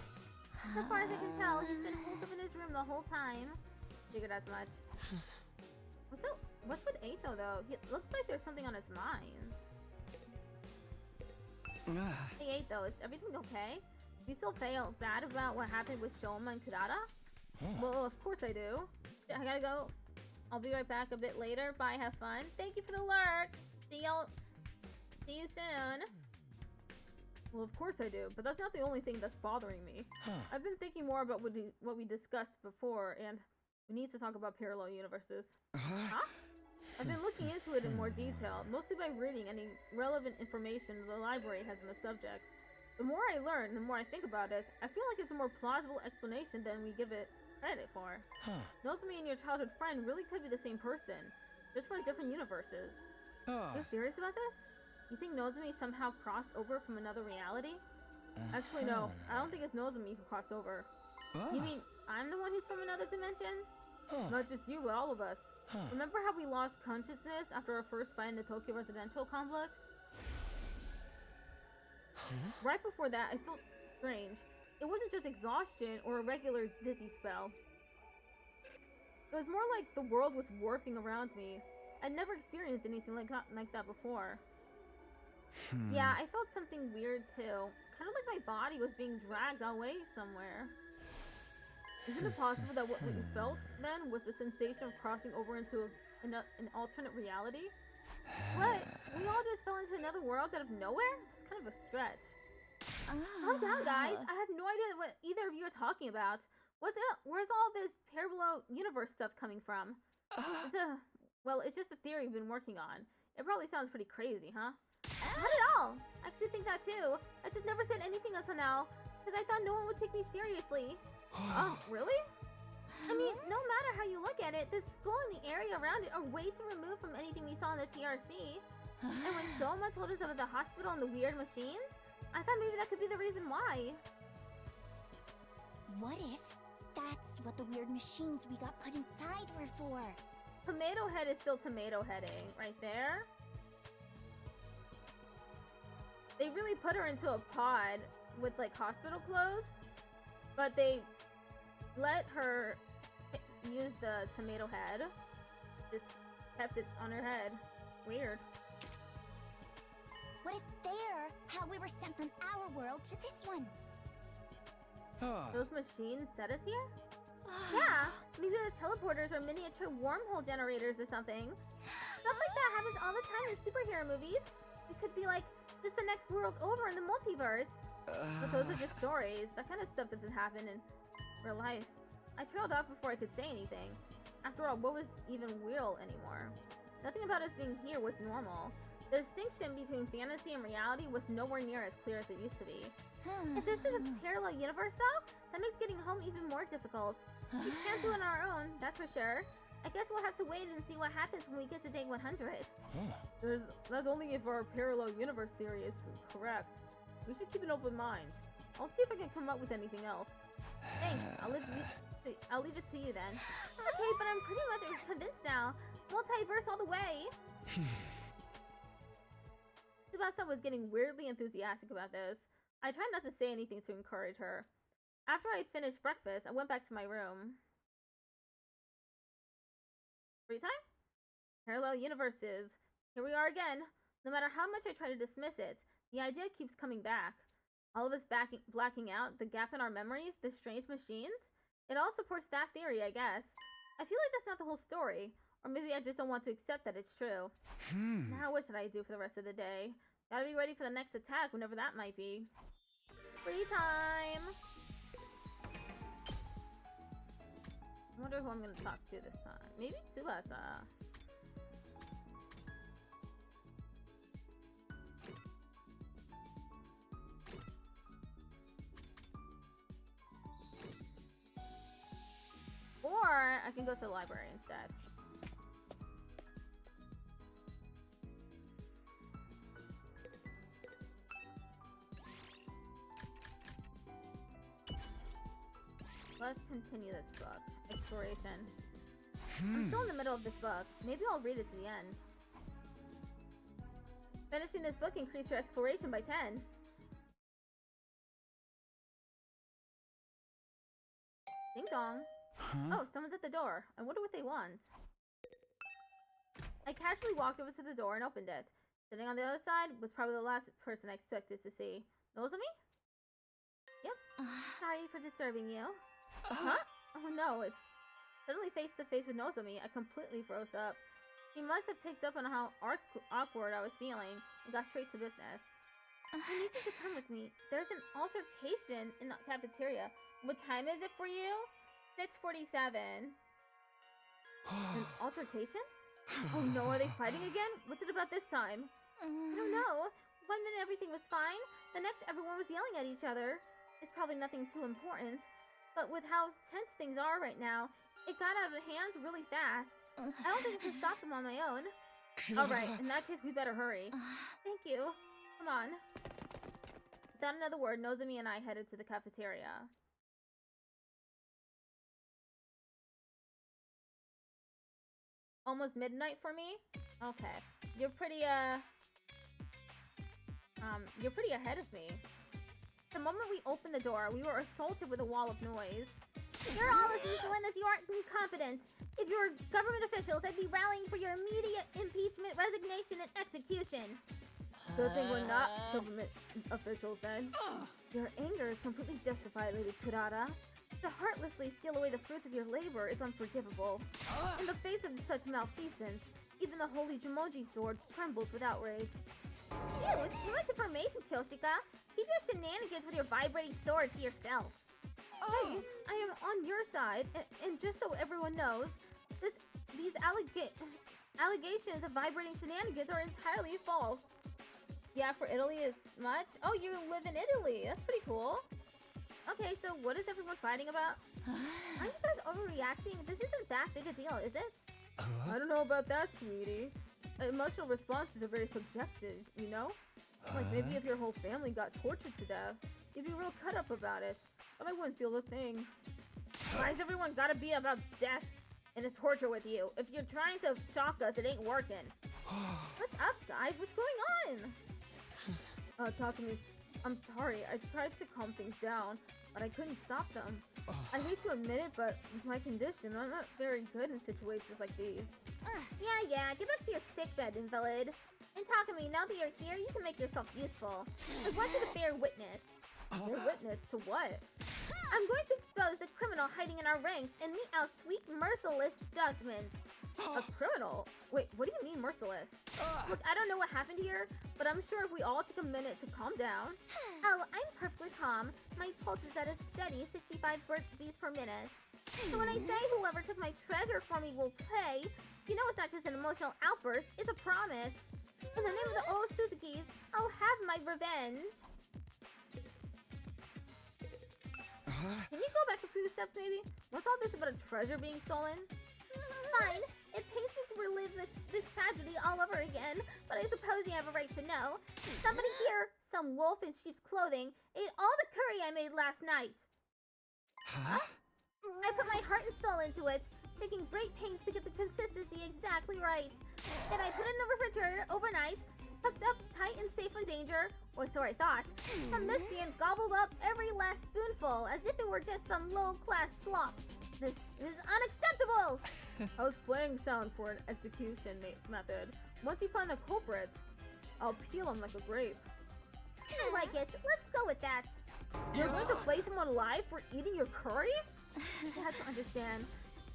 So far as I can tell, he's been holed up in his room the whole time. Figured as much. What's with Eito though? He looks like there's something on his mind. Hey Eito, is everything okay? You still feel bad about what happened with Shoma and Kurata? Well, of course I do. I gotta go. I'll be right back a bit later. Bye, have fun. Thank you for the lurk! See you soon. Well, of course I do, but that's not the only thing that's bothering me. I've been thinking more about what we discussed before, and we need to talk about parallel universes. Huh? I've been looking into it in more detail, mostly by reading any relevant information the library has on the subject. The more I learn, the more I think about it, I feel like it's a more plausible explanation than we give it credit for. Nozomi and your childhood friend really could be the same person, just from different universes. Are you serious about this? You think Nozomi somehow crossed over from another reality? Actually, no. I don't think it's Nozomi who crossed over. You mean I'm the one who's from another dimension? Not just you, but all of us. Remember how we lost consciousness after our first fight in the Tokyo residential complex? Right before that, I felt strange. It wasn't just exhaustion or a regular dizzy spell. It was more like the world was warping around me. I'd never experienced anything like that before. Yeah, I felt something weird too. Kind of like my body was being dragged away somewhere. Isn't it possible that what we felt then was the sensation of crossing over into an alternate reality? What? We all just fell into another world out of nowhere? It's kind of a stretch. Calm down, guys. I have no idea what either of you are talking about. Where's all this parallel universe stuff coming from? It's just a theory we've been working on. It probably sounds pretty crazy, huh? Not at all. I actually think that too. I just never said anything until now, because I thought no one would take me seriously. Oh, really? I mean, no matter how you look at it, the school and the area around it are way too removed from anything we saw in the TRC. And when Doma told us about the hospital and the weird machines, I thought maybe that could be the reason why. What if that's what the weird machines we got put inside were for? Tomato Head is still tomato heading, right there. They really put her into a pod with like hospital clothes, but they let her use the tomato head. Just kept it on her head. Weird. What if they're how we were sent from our world to this one? Those machines set us here? Yeah, maybe the teleporters are miniature wormhole generators or something. Stuff like that happens all the time in superhero movies. It could be like just the next world over in the multiverse. But those are just stories. That kind of stuff doesn't happen in real life. I trailed off before I could say anything. After all, what was even real anymore? Nothing about us being here was normal. The distinction between fantasy and reality was nowhere near as clear as it used to be. If this is a parallel universe though, that makes getting home even more difficult. We can't do it on our own, that's for sure. I guess we'll have to wait and see what happens when we get to day 100. That's only if our parallel universe theory is correct. We should keep an open mind. I'll see if I can come up with anything else. Thanks, I'll leave it to you then. Okay, but I'm pretty much convinced now. Multiverse all the way. Tsubasa was getting weirdly enthusiastic about this. I tried not to say anything to encourage her. After I'd finished breakfast, I went back to my room. Free time? Parallel universes. Here we are again. No matter how much I try to dismiss it, the idea keeps coming back. All of us blacking out, the gap in our memories, the strange machines. It all supports that theory, I guess. I feel like that's not the whole story. Or maybe I just don't want to accept that it's true. Now what should I do for the rest of the day? Gotta be ready for the next attack, whenever that might be. Free time! I wonder who I'm gonna talk to this time. Maybe Tsubasa. Or I can go to the library instead. Let's continue this book. Exploration. I'm still in the middle of this book. Maybe I'll read it to the end. Finishing this book increased your exploration by 10. Ding dong. Oh, someone's at the door. I wonder what they want. I casually walked over to the door and opened it. Sitting on the other side was probably the last person I expected to see. Nozomi? Yep. Sorry for disturbing you. Huh? Oh no, it's suddenly face to face with Nozomi. I completely froze up. He must have picked up on how awkward I was feeling and got straight to business. I need you to come with me. There's an altercation in the cafeteria. What time is it for you? 6:47. An altercation? Oh no, are they fighting again? What's it about this time? I don't know. One minute everything was fine, the next everyone was yelling at each other. It's probably nothing too important, but with how tense things are right now, it got out of hand really fast. I don't think I can stop them on my own. Alright, in that case we better hurry. Thank you. Come on. Without another word, Nozomi and I headed to the cafeteria. Almost midnight for me? Okay. You're pretty ahead of me. The moment we opened the door, we were assaulted with a wall of noise. You're all as insolent as you are incompetent. If you were government officials, I'd be rallying for your immediate impeachment, resignation, and execution. Good thing we're not government officials then. Your anger is completely justified, Lady Kurata. To heartlessly steal away the fruits of your labor is unforgivable. In the face of such malfeasance, even the holy Jumonji sword trembles with outrage. Dude, too much information, Kyoshika. Keep your shenanigans with your vibrating sword to yourself. Hey, I am on your side, and just so everyone knows, these allegations of vibrating shenanigans are entirely false. Yeah, for Italy as much? Oh, you live in Italy. That's pretty cool. Okay, so what is everyone fighting about? Are you guys overreacting? This isn't that big a deal, is it? I don't know about that, sweetie. Emotional responses are very subjective, you know? Like maybe if your whole family got tortured to death, you'd be real cut up about it. But I wouldn't feel a thing. Why's everyone gotta be about death and the torture with you? If you're trying to shock us, it ain't working. What's up, guys? What's going on? Takumi, I'm sorry. I tried to calm things down, but I couldn't stop them. I hate to admit it, but with my condition, I'm not very good in situations like these. Yeah, get back to your sickbed, invalid. And Takumi, now that you're here, you can make yourself useful. I want you to bear witness. Bear witness to what? I'm going to expose the criminal hiding in our ranks and mete out sweet, merciless judgment. A criminal? Wait, what do you mean merciless? Look, I don't know what happened here, but I'm sure if we all took a minute to calm down. Oh, I'm perfectly calm. My pulse is at a steady 65 beats per minute. So when I say whoever took my treasure for me will pay, you know it's not just an emotional outburst, it's a promise. In the name of the old Suzukis, I'll have my revenge. Can you go back a few steps, maybe? What's all this about a treasure being stolen? Fine. It pains me to relive this tragedy all over again, but I suppose you have a right to know. Somebody here, some wolf in sheep's clothing, ate all the curry I made last night. Huh? I put my heart and soul into it, taking great pains to get the consistency exactly right. Then I put it in the refrigerator overnight, tucked up tight and safe from danger, or so I thought. The miscreant gobbled up every last spoonful, as if it were just some low-class slop. This is unacceptable! How's playing sound for an execution method? Once you find the culprit, I'll peel him like a grape. I like it. Let's go with that. You're going to flay someone alive for eating your curry? You have to understand,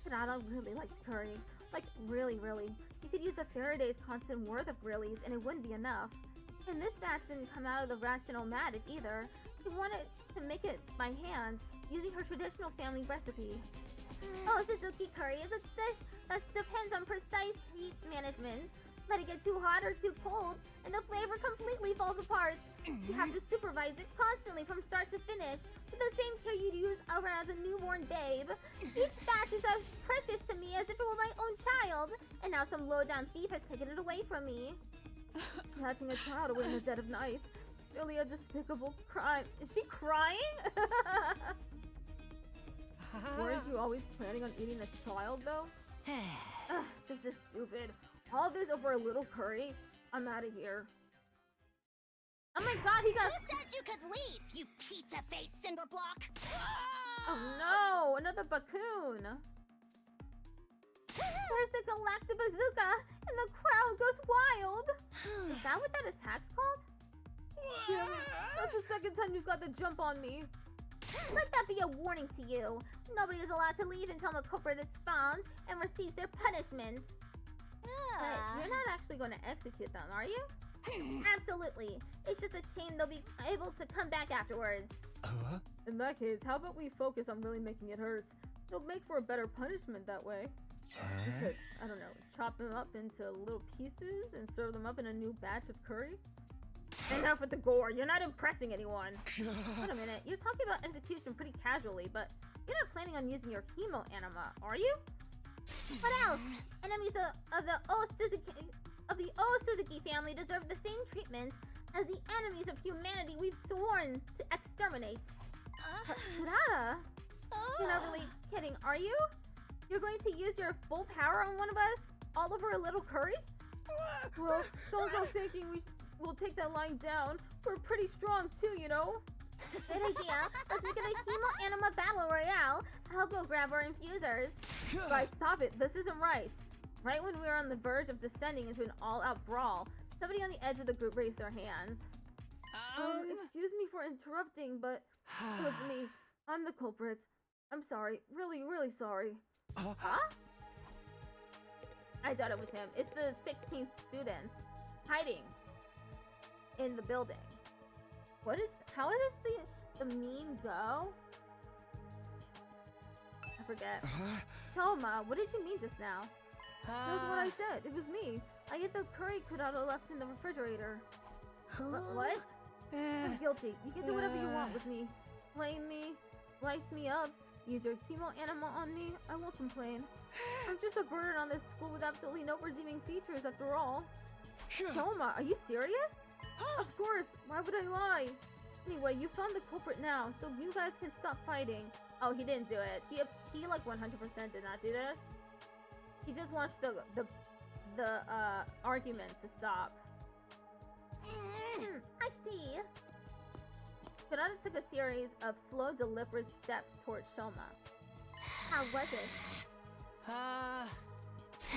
Kurata really likes curry. Like, really, really. You could use a Faraday's constant worth of reallys and it wouldn't be enough. And this batch didn't come out of the rational-matic either. She wanted to make it by hand, using her traditional family recipe. Oh, Suzuki curry is a dish that depends on precise heat management. Let it get too hot or too cold, and the flavor completely falls apart. You have to supervise it constantly from start to finish, with the same care you'd use over as a newborn babe. Each batch is as precious to me as if it were my own child, and now some low-down thief has taken it away from me. Catching a child away in the dead of night. Really a despicable crime. Is she crying? Weren't you always planning on eating a child, though? This is stupid. All this over a little curry? I'm out of here. Oh my god, he got— Who said you could leave, you pizza-faced cinderblock? Oh no, another Bakun. There's the Galactic Bazooka, and the crowd goes wild. Is that what that attack's called? Damn it, that's the second time you've got the jump on me. Let that be a warning to you. Nobody is allowed to leave until the culprit is found and receives their punishment. But you're not actually going to execute them, are you? Absolutely. It's just a shame they'll be able to come back afterwards. In that case, how about we focus on really making it hurt? It'll make for a better punishment that way. We could, I don't know, chop them up into little pieces and serve them up in a new batch of curry? Enough with the gore. You're not impressing anyone. Wait a minute. You're talking about execution pretty casually, but you're not planning on using your chemo anima, are you? What else? Enemies of the Suzuki family deserve the same treatment as the enemies of humanity we've sworn to exterminate. Kurata? You're not really kidding, are you? You're going to use your full power on one of us? All over a little curry? Well, don't go thinking we'll take that line down. We're pretty strong too, you know? Good idea. Let's make it a chemo anima battle royale. I'll go grab our infusers. Guys, stop it. This isn't right. Right when we were on the verge of descending into an all-out brawl, somebody on the edge of the group raised their hand. Excuse me for interrupting, but it was me. I'm the culprit. I'm sorry. Really, really sorry. Huh? I thought it was him. It's the 16th student hiding in the building. How does the meme go? I forget. Choma, what did you mean just now? That was what I said. It was me. I ate the curry Kurata left in the refrigerator. What? I'm guilty. You can do whatever you want with me. Blame me, slice me up, use your chemo anima on me. I won't complain. I'm just a burden on this school with absolutely no redeeming features after all. Choma, are you serious? Of course. Why would I lie? Anyway, you found the culprit now, so you guys can stop fighting. Oh, he didn't do it. He like 100% did not do this. He just wants the argument to stop. I see. Kurata took a series of slow, deliberate steps towards Shoma. How was it?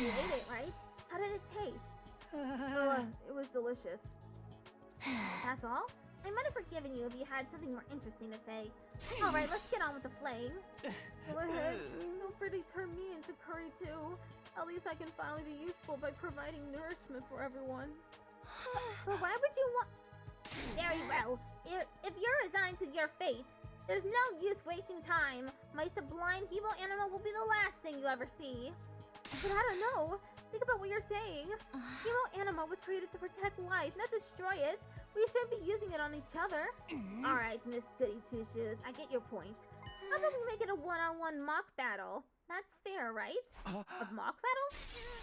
You ate it, right? How did it taste? It was delicious. That's all? I might have forgiven you if you had something more interesting to say. Alright, let's get on with the flaying. Go ahead. Feel free to turn me into curry too. At least I can finally be useful by providing nourishment for everyone. But why would you want... Very well. If you're resigned to your fate, there's no use wasting time. My sublime evil animal will be the last thing you ever see. But I don't know. Think about what you're saying. Evil anima was created to protect life, not destroy it. We shouldn't be using it on each other. Alright, Miss Goody Two Shoes, I get your point. How about we make it a one-on-one mock battle? That's fair, right? A mock battle?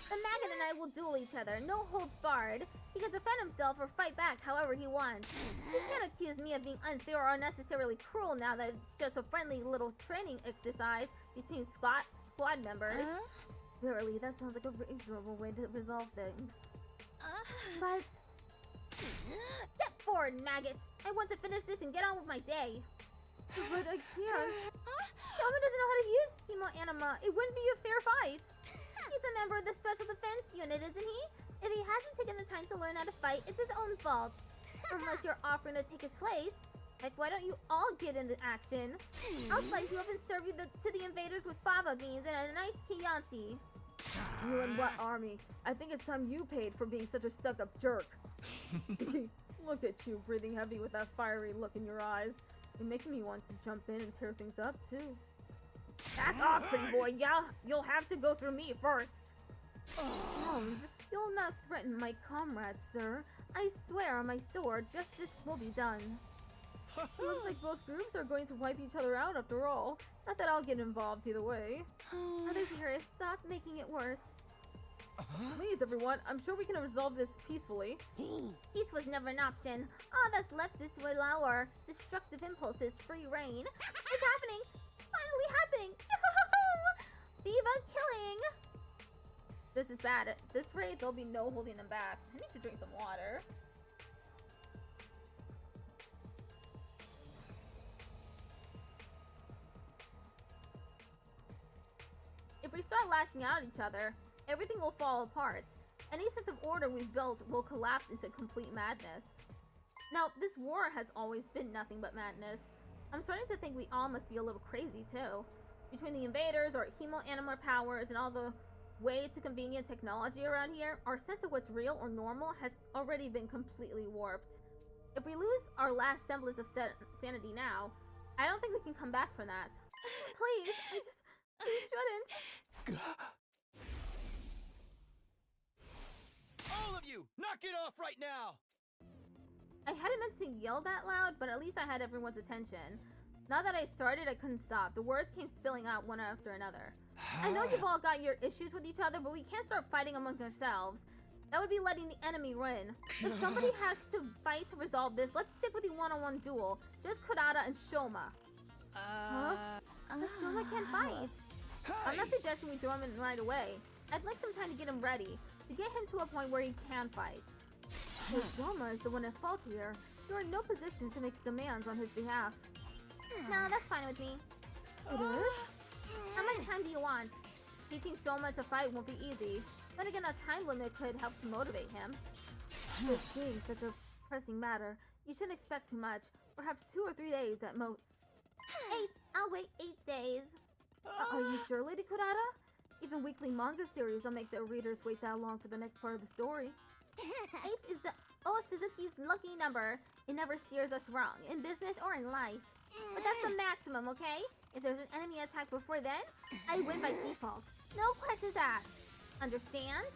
The maggot and I will duel each other, no holds barred. He can defend himself or fight back however he wants. You can't accuse me of being unfair or unnecessarily cruel now that it's just a friendly little training exercise between squad members. Verily, that sounds like a reasonable way to resolve things. But... Step forward, maggot! I want to finish this and get on with my day. But I can't. Someone doesn't know how to use chemo anima. It wouldn't be a fair fight. He's a member of the Special Defense Unit, isn't he? If he hasn't taken the time to learn how to fight, it's his own fault. Unless you're offering to take his place. Like, why don't you all get into action? I'll slice you up and serve you to the invaders with fava beans and a nice Chianti. You and what army? I think it's time you paid for being such a stuck-up jerk. Look at you, breathing heavy with that fiery look in your eyes. You're making me want to jump in and tear things up, too. Back off, pretty boy. Yeah, you'll have to go through me first. Jones, you'll not threaten my comrades, sir. I swear on my sword, justice will be done. Looks like both groups are going to wipe each other out after all. Not that I'll get involved either way. Others here, stop making it worse. Please, everyone, I'm sure we can resolve this peacefully. Peace was never an option. All that's left is to allow our destructive impulses free reign. It's happening! Finally happening! Viva killing! This is bad. At this rate, there'll be no holding them back. I need to drink some water. If we start lashing out at each other, everything will fall apart. Any sense of order we've built will collapse into complete madness. Now, this war has always been nothing but madness. I'm starting to think we all must be a little crazy, too. Between the invaders, our hemo anima powers, and all the way too convenient technology around here, our sense of what's real or normal has already been completely warped. If we lose our last semblance of sanity now, I don't think we can come back from that. Please, we shouldn't. All of you, knock it off right now! I hadn't meant to yell that loud, but at least I had everyone's attention. Now that I started, I couldn't stop. The words came spilling out one after another. I know you've all got your issues with each other, but we can't start fighting among ourselves. That would be letting the enemy win. If somebody has to fight to resolve this, let's stick with the one-on-one duel. Just Kurata and Shoma. Shoma can't fight. I'm not suggesting we throw him in right away. I'd like some time to get him ready, to get him to a point where he can fight. So Shoma is the one at fault here. You're in no position to make demands on his behalf. No, that's fine with me. It is? How much time do you want? Teaching Shoma to fight won't be easy. Then again, a time limit could help to motivate him. This being such a pressing matter, you shouldn't expect too much. Perhaps 2 or 3 days at most. 8. I'll wait 8 days. Are you sure, Lady Kurata? Even weekly manga series will make their readers wait that long for the next part of the story. 8 is the Suzuki's lucky number. It never steers us wrong, in business or in life. But that's the maximum, okay? If there's an enemy attack before then, I win by default. No questions asked. Understand?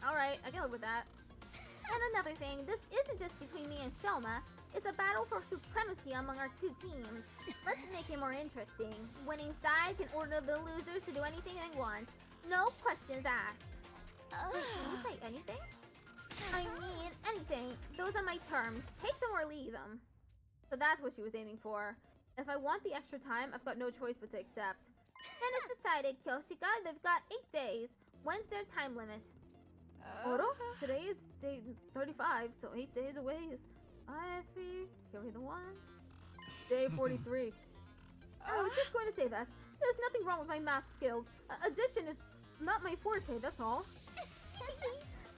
Alright, I can live with that. And another thing, this isn't just between me and Shoma. It's a battle for supremacy among our 2 teams. Let's make it more interesting. Winning side can order the losers to do anything they want. No questions asked. Wait, can you say anything? I mean, anything. Those are my terms. Take them or leave them. So that's what she was aiming for. If I want the extra time, I've got no choice but to accept. Then it's decided, Kyoshika. They've got 8 days. When's their time limit? Oro? Today is day 35, so 8 days away is Ivy. Carry the 1. Day 43. I was just going to say that. There's nothing wrong with my math skills. Addition is not my forte, that's all.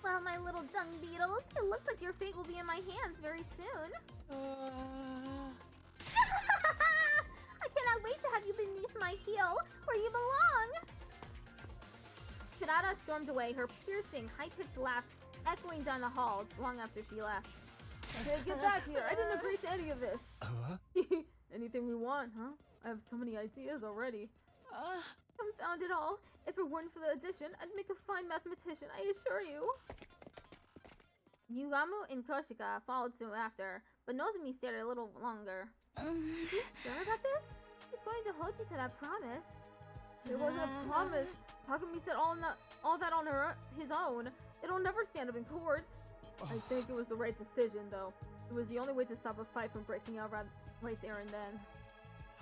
Well, my little dung beetles, it looks like your fate will be in my hands very soon. I cannot wait to have you beneath my heel, where you belong. Kurata stormed away, her piercing, high-pitched laugh echoing down the hall long after she left. Hey, get back here! I didn't agree to any of this. Anything we want, huh? I have so many ideas already. Confound it all. If it weren't for the addition, I'd make a fine mathematician, I assure you. Yugamu and Koshika followed soon after, but Nozomi stared a little longer. Is he sure about this? He's going to hold you to that promise. It wasn't a promise. Kagami said all that on his own. It'll never stand up in court. I think it was the right decision, though. It was the only way to stop a fight from breaking out right there and then.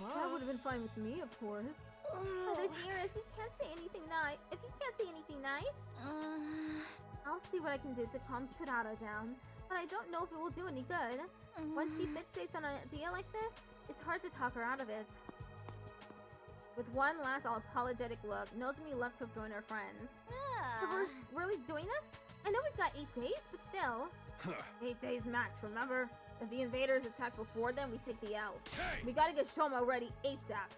That would have been fine with me, of course. Mother dearest, you can't say anything nice. If you can't say anything nice, I'll see what I can do to calm Kurata down, but I don't know if it will do any good. Once she fixates on an idea like this, it's hard to talk her out of it. With one last apologetic look, Nozomi left to join her friends. So we're really doing this? I know we've got 8 days, but still. 8 days max, remember? If the invaders attack before then, we take the L. Hey! We gotta get Shoma ready ASAP.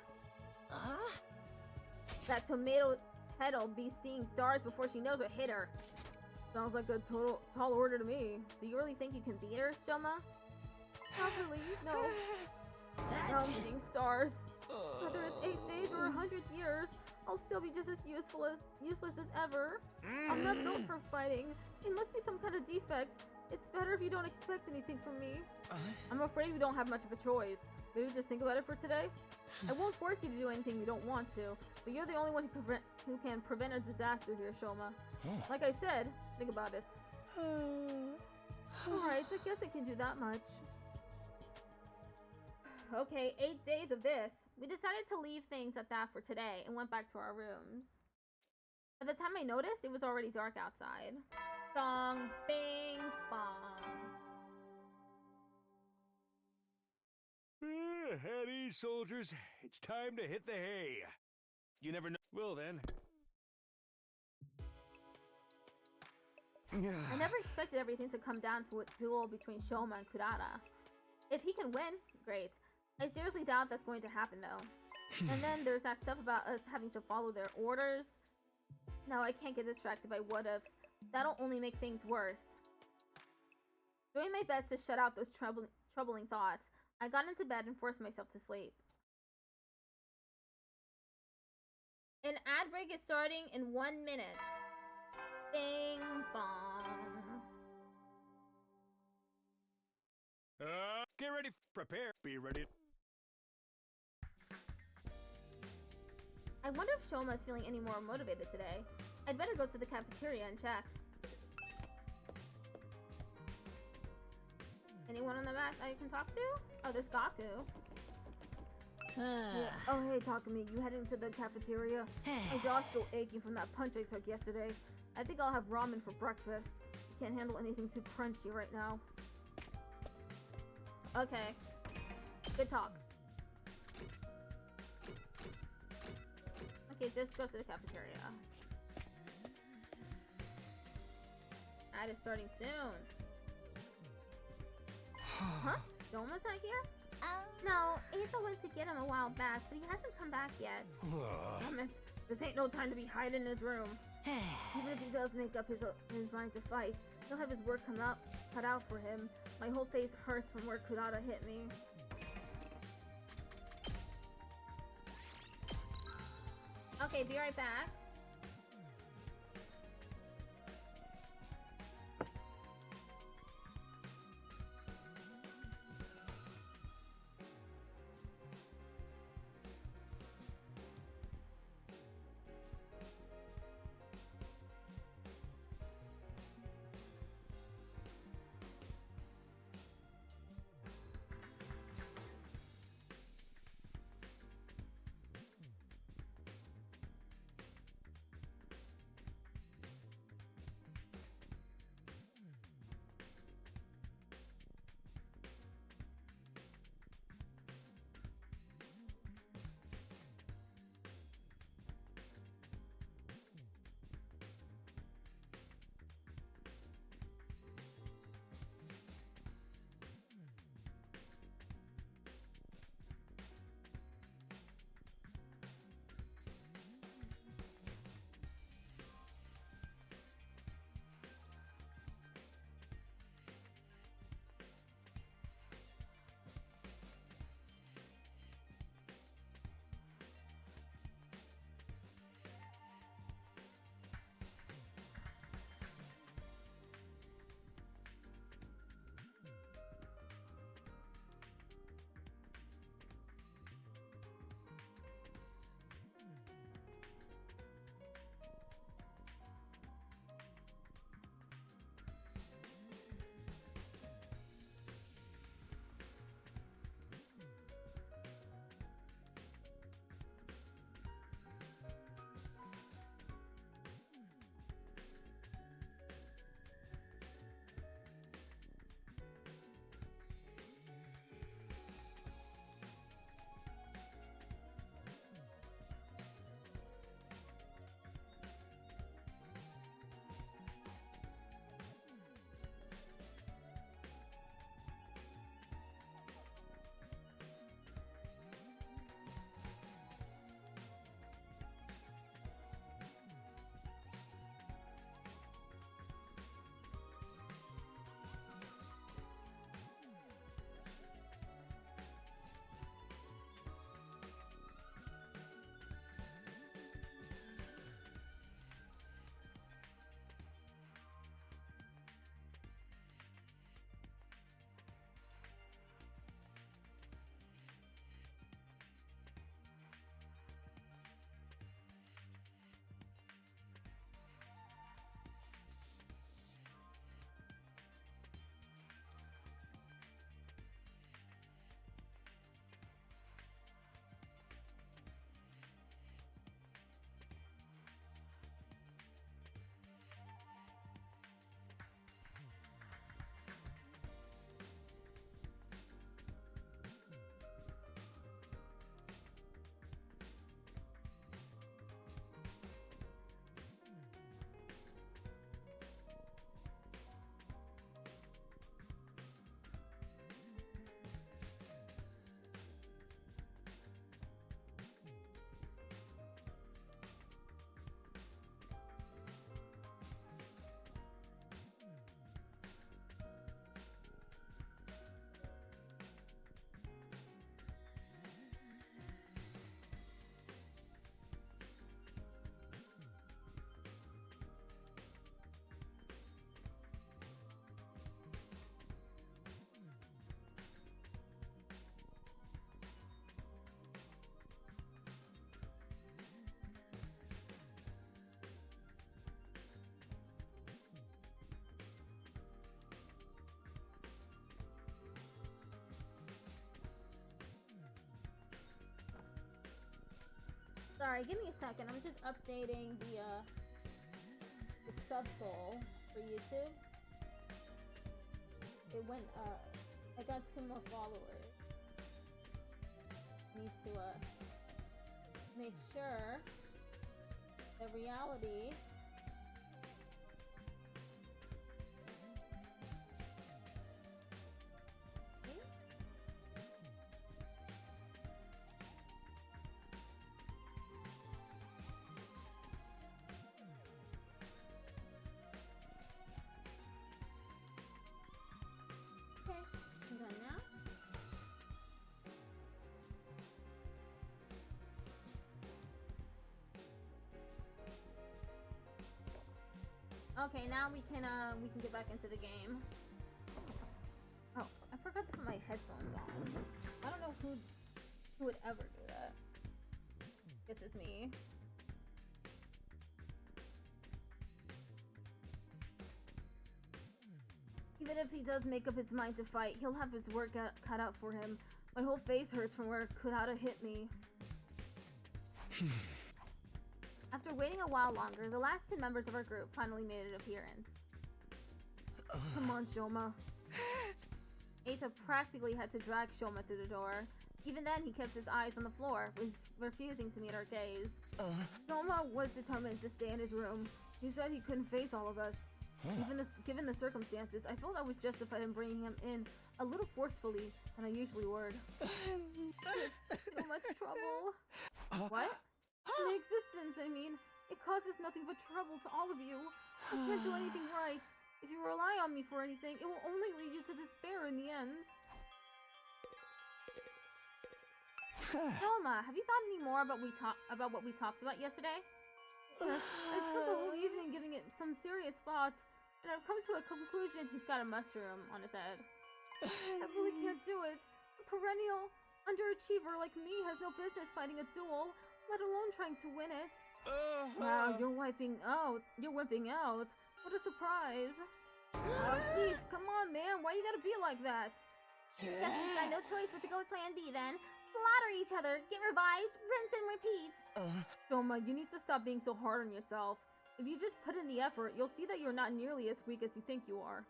That tomato head'll be seeing stars before she knows what hit her. Sounds like a tall order to me. Do you really think you can beat her, Shoma? Not really, no. Now I'm seeing stars. Whether it's 8 days or 100 years, I'll still be just as useless as ever. I'm not built for fighting. It must be some kind of defect. It's better if you don't expect anything from me. I'm afraid we don't have much of a choice. Maybe just think about it for today? I won't force you to do anything you don't want to, but you're the only one who can prevent a disaster here, Shoma. Like I said, think about it. Alright, I guess I can do that much. Okay, 8 days of this. We decided to leave things at that for today and went back to our rooms. By the time I noticed, it was already dark outside. Song, bing, bong. At ease, soldiers. It's time to hit the hay. You never know. Well then. I never expected everything to come down to a duel between Shoma and Kurata. If he can win, great. I seriously doubt that's going to happen though. And then there's that stuff about us having to follow their orders. No, I can't get distracted by what-ifs. That'll only make things worse. Doing my best to shut out those troubling thoughts, I got into bed and forced myself to sleep. An ad break is starting in 1 minute. Bing bong. Get ready, prepare, be ready. I wonder if Shoma's feeling any more motivated today. I'd better go to the cafeteria and check. Anyone on the back I can talk to? Oh, there's Gaku. Yeah. Oh, hey, Takumi, you heading to the cafeteria? My jaw's still aching from that punch I took yesterday. I think I'll have ramen for breakfast. Can't handle anything too crunchy right now. Okay. Good talk. Okay, just go to the cafeteria. Ad is starting soon. Huh? Doma's not here? No, Asa went to get him a while back, but he hasn't come back yet. Damn it. This ain't no time to be hiding in his room. Even if he does make up his mind to fight, he'll have his work cut out for him. My whole face hurts from where Kurata hit me. Okay, be right back. Sorry, give me a second. I'm just updating the sub goal for YouTube. It went up. I got 2 more followers. Need to make sure the reality Okay, now we can get back into the game. Oh, I forgot to put my headphones on. I don't know who would ever do that. Guess it's me. Even if he does make up his mind to fight, he'll have his work cut out for him. My whole face hurts from where Kurata hit me. After waiting a while longer, the last 2 members of our group finally made an appearance. Come on, Shoma. Eita practically had to drag Shoma through the door. Even then, he kept his eyes on the floor, refusing to meet our gaze. Shoma was determined to stay in his room. He said he couldn't face all of us. Given the circumstances, I felt I was justified in bringing him in a little forcefully than I usually would. So much trouble. What? My existence, I mean. It causes nothing but trouble to all of you. I can't do anything right. If you rely on me for anything, it will only lead you to despair in the end. Selma, have you thought any more about what we talked about yesterday? Yes, I spent the whole evening giving it some serious thought, and I've come to a conclusion. He's got a mushroom on his head. I really can't do it. A perennial underachiever like me has no business fighting a duel, let alone trying to win it. Wow, you're wimping out. What a surprise. Oh, sheesh, come on, man. Why you gotta be like that? Guess we've got no choice but to go with plan B then. Slaughter each other, get revived, rinse and repeat. Shoma, you need to stop being so hard on yourself. If you just put in the effort, you'll see that you're not nearly as weak as you think you are.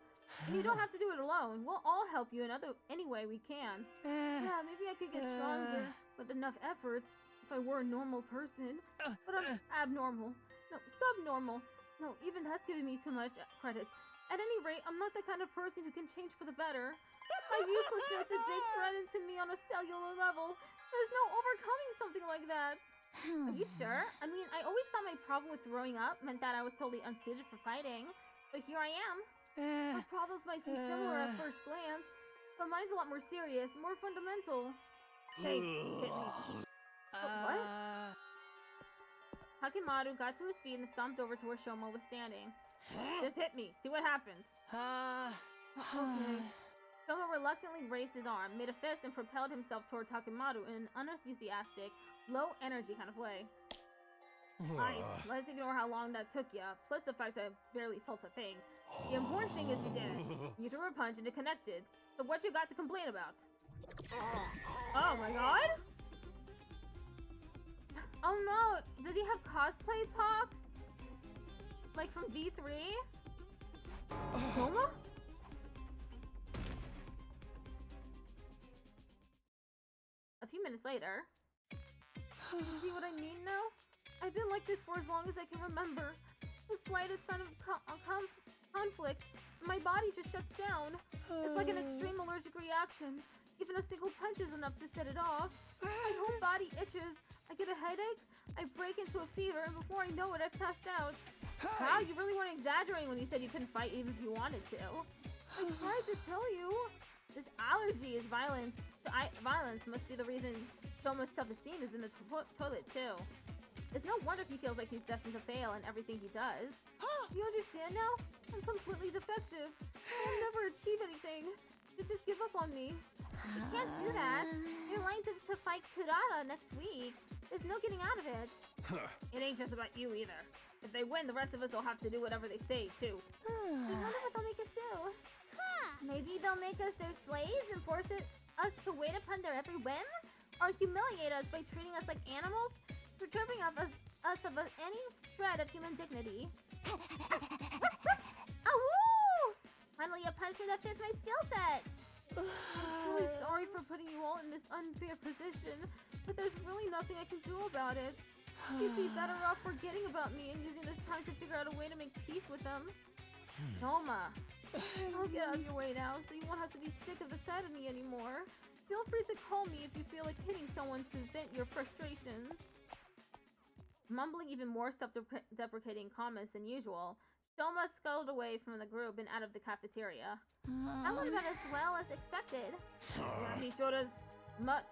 And you don't have to do it alone. We'll all help you in any way we can. Yeah, maybe I could get stronger with enough effort if I were a normal person. But I'm abnormal. No, subnormal. No, even that's giving me too much credit. At any rate, I'm not the kind of person who can change for the better. My uselessness is baked right into me on a cellular level. There's no overcoming something like that. Are you sure? I mean, I always thought my problem with throwing up meant that I was totally unsuited for fighting. But here I am. Our problems might seem similar at first glance, but mine's a lot more serious, more fundamental. Hey, hit me. What? Hakimaru got to his feet and stomped over to where Shoma was standing. Just hit me. See what happens. Okay. Shoma reluctantly raised his arm, made a fist, and propelled himself toward Hakimaru in an unenthusiastic, low-energy kind of way. Nice. Let's ignore how long that took ya, plus the fact I barely felt a thing. The important thing is you did it. You threw a punch and it connected. So what you got to complain about? Oh my god! Oh no! Does he have cosplay pox? Like from V3? Shoma? A few minutes later. You see what I mean now? I've been like this for as long as I can remember. The slightest sign of conflict, and my body just shuts down. It's like an extreme allergic reaction. Even a single punch is enough to set it off. My whole body itches. I get a headache, I break into a fever, and before I know it, I've passed out. Wow, you really weren't exaggerating when you said you couldn't fight even if you wanted to. I tried to tell you. This allergy is violence. Violence must be the reason Shoma's self-esteem is in the toilet, too. It's no wonder he feels like he's destined to fail in everything he does. You understand now? I'm completely defective. I'll never achieve anything. You just give up on me. You can't do that. You're lined up to fight Kurata next week. There's no getting out of it. It ain't just about you either. If they win, the rest of us will have to do whatever they say, too. I wonder what they'll make us do. Maybe they'll make us their slaves and force us to wait upon their every whim? Or humiliate us by treating us like animals? stripping us of any shred of human dignity. Oh, woo! Finally a punishment that fits my skill set! I'm really sorry for putting you all in this unfair position, but there's really nothing I can do about it. You'd be better off forgetting about me and using this time to figure out a way to make peace with them. Shoma, I'll get out of your way now, so you won't have to be sick of the sight of me anymore. Feel free to call me if you feel like hitting someone to vent your frustrations. Mumbling even more self-deprecating comments than usual, Shoma scuttled away from the group and out of the cafeteria. That would have been as well as expected. He showed as much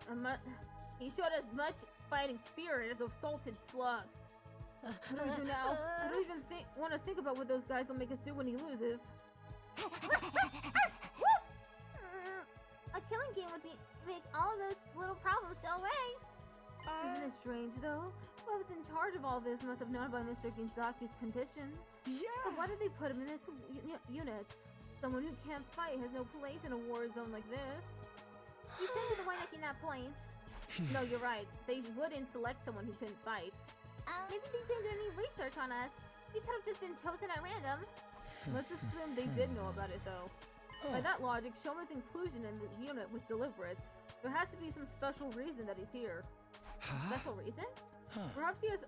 fighting spirit as a salted slug. What do we do now? I don't even want to think about what those guys will make us do when he loses. A killing game would make all of those little problems go away. Isn't it strange, though? Whoever's in charge of all this must have known about Mr. Ginzaki's condition. Yeah! So why did they put him in this unit? Someone who can't fight has no place in a war zone like this. You shouldn't be the one making that point. No, you're right. They wouldn't select someone who couldn't fight. Maybe they didn't do any research on us. We could have just been chosen at random. Let's assume they did know about it, though. By that logic, Shoma's inclusion in the unit was deliberate. There has to be some special reason that he's here. Special reason? Perhaps he has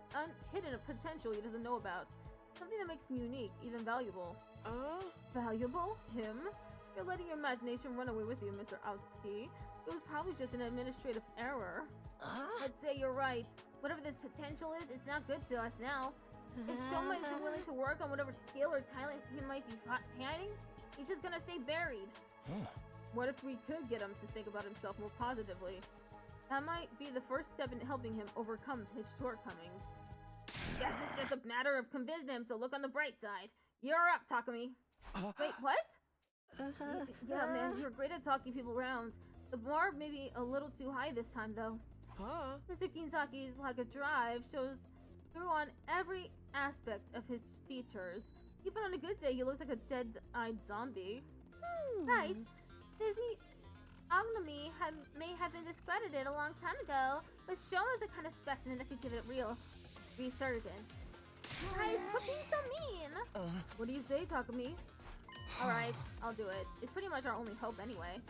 hidden a potential he doesn't know about. Something that makes him unique, even valuable. Valuable? Him? You're letting your imagination run away with you, Mr. Outski. It was probably just an administrative error. Let's say you're right. Whatever this potential is, it's not good to us now. If Shoma isn't willing to work on whatever skill or talent he might be hiding, he's just gonna stay buried. What if we could get him to think about himself more positively? That might be the first step in helping him overcome his shortcomings. Guess it's just a matter of convincing him to look on the bright side. You're up, Takumi. Wait, what? Yeah, man, you're great at talking people around. The bar may be a little too high this time, though. Mr. Kinzaki's lack of drive shows through on every aspect of his features. Even on a good day, he looks like a dead-eyed zombie. Right. Dizzy Ognomy may have been discredited a long time ago, but Shoma's the kind of specimen that could give it a real resurgence. Guys, quit being so mean! What do you say, Takumi? Alright, I'll do it. It's pretty much our only hope anyway.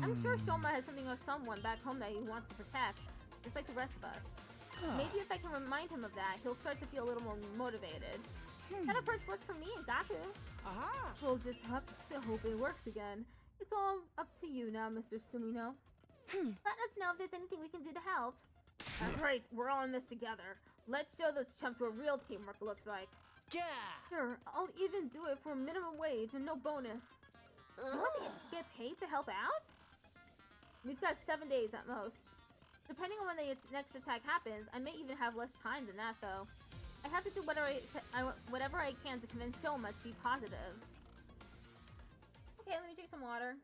I'm sure Shoma has something or someone back home that he wants to protect, just like the rest of us. Maybe if I can remind him of that, he'll start to feel a little more motivated. That approach worked for me and Gaku. We'll just have to hope it works again. It's all up to you now, Mr. Sumino. Let us know if there's anything we can do to help. That's right, we're all in this together. Let's show those chumps what real teamwork looks like. Yeah! Sure, I'll even do it for minimum wage and no bonus. You want to get paid to help out? We've got 7 days at most. Depending on when the next attack happens, I may even have less time than that, though. I have to do whatever I can to convince Shoma to be positive. Okay, let me drink some water.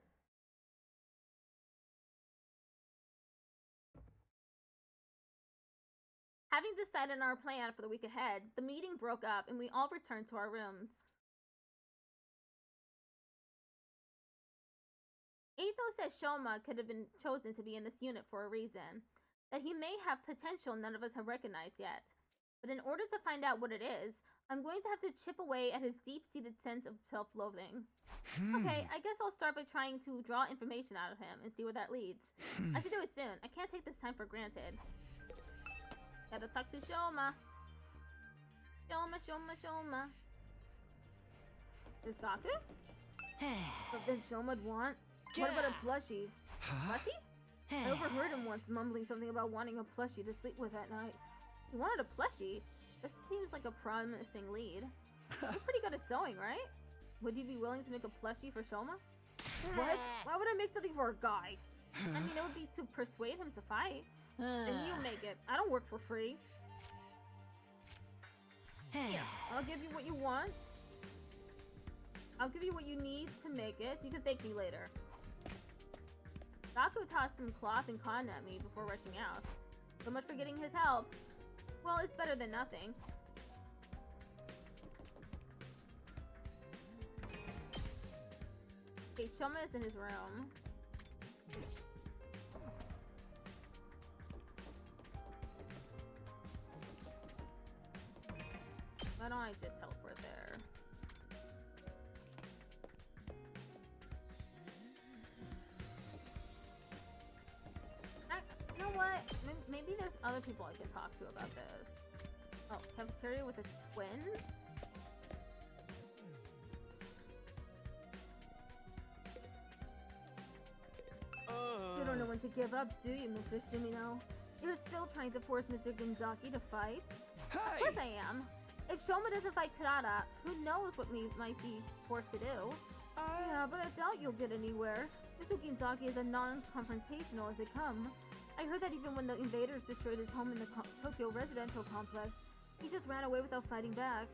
Having decided on our plan for the week ahead, the meeting broke up and we all returned to our rooms. Eito says Shoma could have been chosen to be in this unit for a reason, that he may have potential none of us have recognized yet. But in order to find out what it is, I'm going to have to chip away at his deep-seated sense of self-loathing. Okay, I guess I'll start by trying to draw information out of him and see where that leads. I should do it soon. I can't take this time for granted. Gotta talk to Shoma. Shoma. There's Gaku? But then Shoma'd want... What about a plushie? Plushie? I overheard him once mumbling something about wanting a plushie to sleep with at night. He wanted a plushie? This seems like a promising lead. You're pretty good at sewing, right? Would you be willing to make a plushie for Shoma? What? Why would I make something for a guy? I mean, it would be to persuade him to fight. Then you make it. I don't work for free. Here, I'll give you what you want. I'll give you what you need to make it. You can thank me later. Gaku tossed some cloth and cotton at me before rushing out. So much for getting his help. Well, it's better than nothing. Okay, Shoma is in his room. Why don't I just teleport there? You know what? Maybe there's other people I can talk to about this. Oh, cafeteria with the twins? You don't know when to give up, do you, Mr. Sumino? You're still trying to force Mr. Ginzaki to fight? Hey! Of course I am. If Shoma doesn't fight Kurata, who knows what we might be forced to do? Yeah, but I doubt you'll get anywhere. Mr. Ginzaki is as non-confrontational as they come. I heard that even when the invaders destroyed his home in the Tokyo residential complex, he just ran away without fighting back.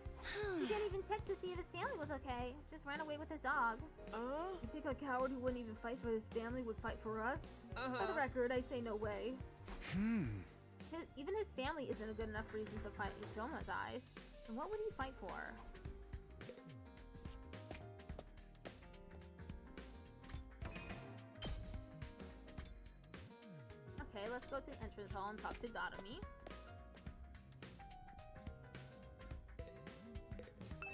He didn't even check to see if his family was okay. Just ran away with his dog. You think a coward who wouldn't even fight for his family would fight for us? For the record, I say no way. Even his family isn't a good enough reason to fight in Shoma's eyes. And what would he fight for? Okay, let's go to the entrance hall and talk to Dotami.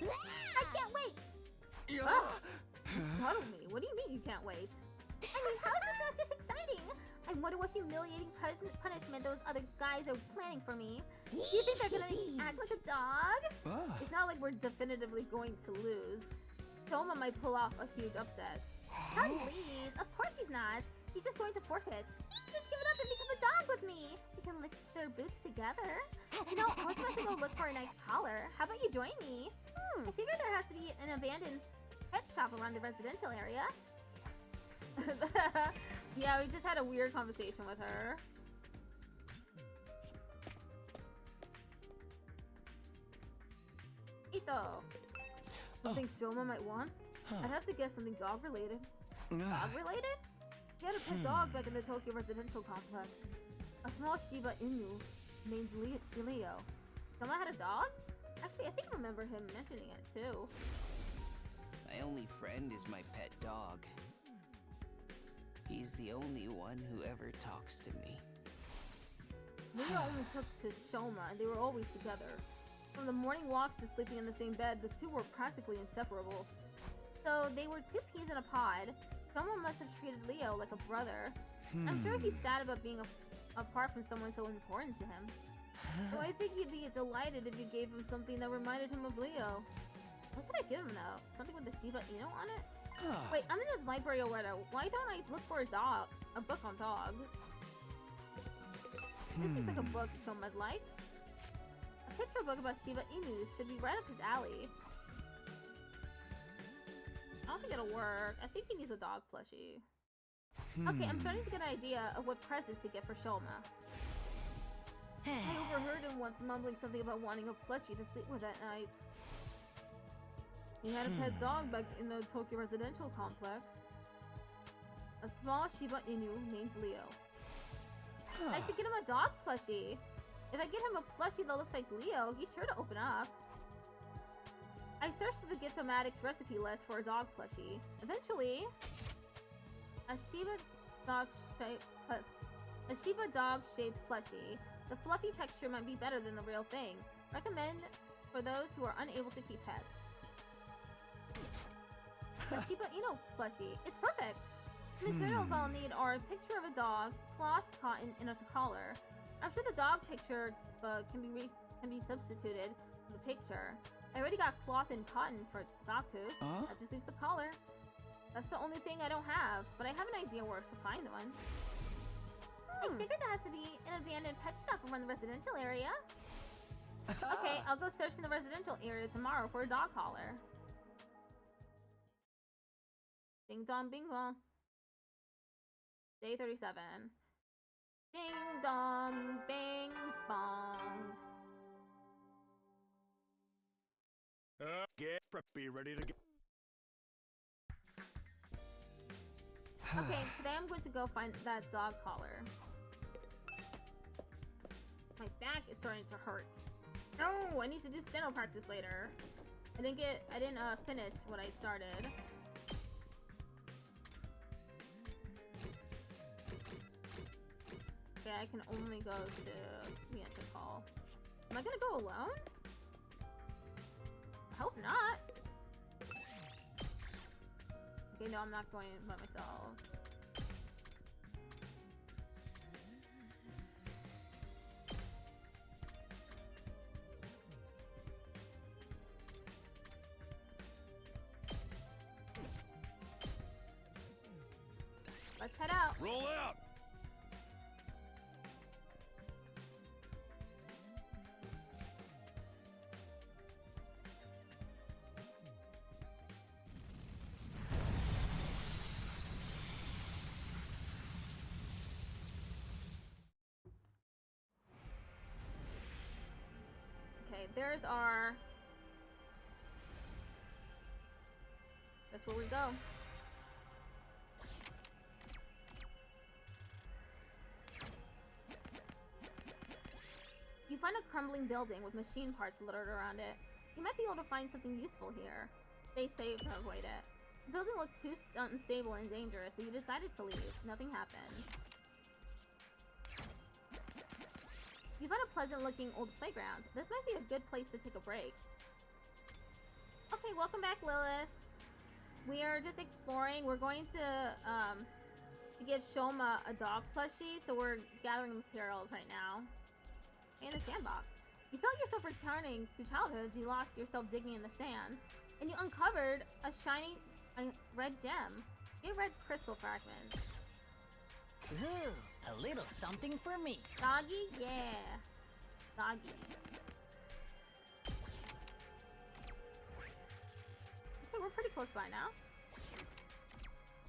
I can't wait! Ah! Startled me. What do you mean you can't wait? I mean, how is this not just exciting? I wonder what humiliating punishment those other guys are planning for me. Do you think they're gonna make me act like a dog? It's not like we're definitively going to lose. Shoma might pull off a huge upset. Please, of course he's not. He's just going to forfeit. Just give it up and become a dog with me. We can lick their boots together. You know, I was about to go look for a nice collar. How about you join me? I figure there has to be an abandoned pet shop around the residential area. Yeah, we just had a weird conversation with her. Ito! Something Shoma might want? I'd have to guess something dog related. Dog related? He had a pet dog back in the Tokyo residential complex. A small Shiba Inu named Leo. Shoma had a dog? Actually, I think I remember him mentioning it too. My only friend is my pet dog. He's the only one who ever talks to me. Leo only took to Shoma, and they were always together. From the morning walks to sleeping in the same bed, the two were practically inseparable. So they were two peas in a pod. Shoma must have treated Leo like a brother. I'm sure he's sad about being apart from someone so important to him. So I think he'd be delighted if you gave him something that reminded him of Leo. What could I give him though? Something with the Shiba Inu on it? Wait, I'm in the library already. Why don't I look for a book on dogs? This seems like a book Shoma'd like. A picture book about Shiba Inu should be right up his alley. I don't think it'll work. I think he needs a dog plushie. Okay, I'm starting to get an idea of what presents to get for Shoma. I overheard him once mumbling something about wanting a plushie to sleep with at night. He had a pet dog back in the Tokyo residential complex. A small Shiba Inu named Leo. I should get him a dog plushie. If I get him a plushie that looks like Leo, he's sure to open up. I searched the Giftomatics recipe list for a dog plushie. Eventually, a Shiba dog shaped plushie. The fluffy texture might be better than the real thing. Recommend for those who are unable to keep pets. A Shiba Inu plushie. It's perfect. The materials I'll need are a picture of a dog, cloth, cotton, and a collar. I'm sure the dog picture can be substituted for the picture. I already got cloth and cotton for Gaku. That just leaves the collar. That's the only thing I don't have, but I have an idea where to find one. I figured there has to be an abandoned pet shop around the residential area. Okay, I'll go search in the residential area tomorrow for a dog collar. Ding dong, bing bong. Day 37. Ding dong, bing bong. Get preppy, ready to get. Okay, today I'm going to go find that dog collar. My back is starting to hurt. No, I need to do steno practice later. I didn't finish what I started. Okay, I can only go to the entrance hall. Am I gonna go alone? Hope not. Okay, no, I'm not going by myself. Let's head out. Roll out! Okay, there's our... That's where we go. You find a crumbling building with machine parts littered around it. You might be able to find something useful here. Stay safe to avoid it. The building looked too unstable and dangerous, so you decided to leave. Nothing happened. You find a pleasant-looking old playground. This might be a good place to take a break. Okay, welcome back, Lilith. We are just exploring. We're going to give Shoma a dog plushie, so we're gathering materials right now. In a sandbox. You felt yourself returning to childhood as you lost yourself digging in the sand, and you uncovered a shiny red gem. A red crystal fragment. Ooh, a little something for me. Doggy? Yeah. Doggy. Okay, we're pretty close by now.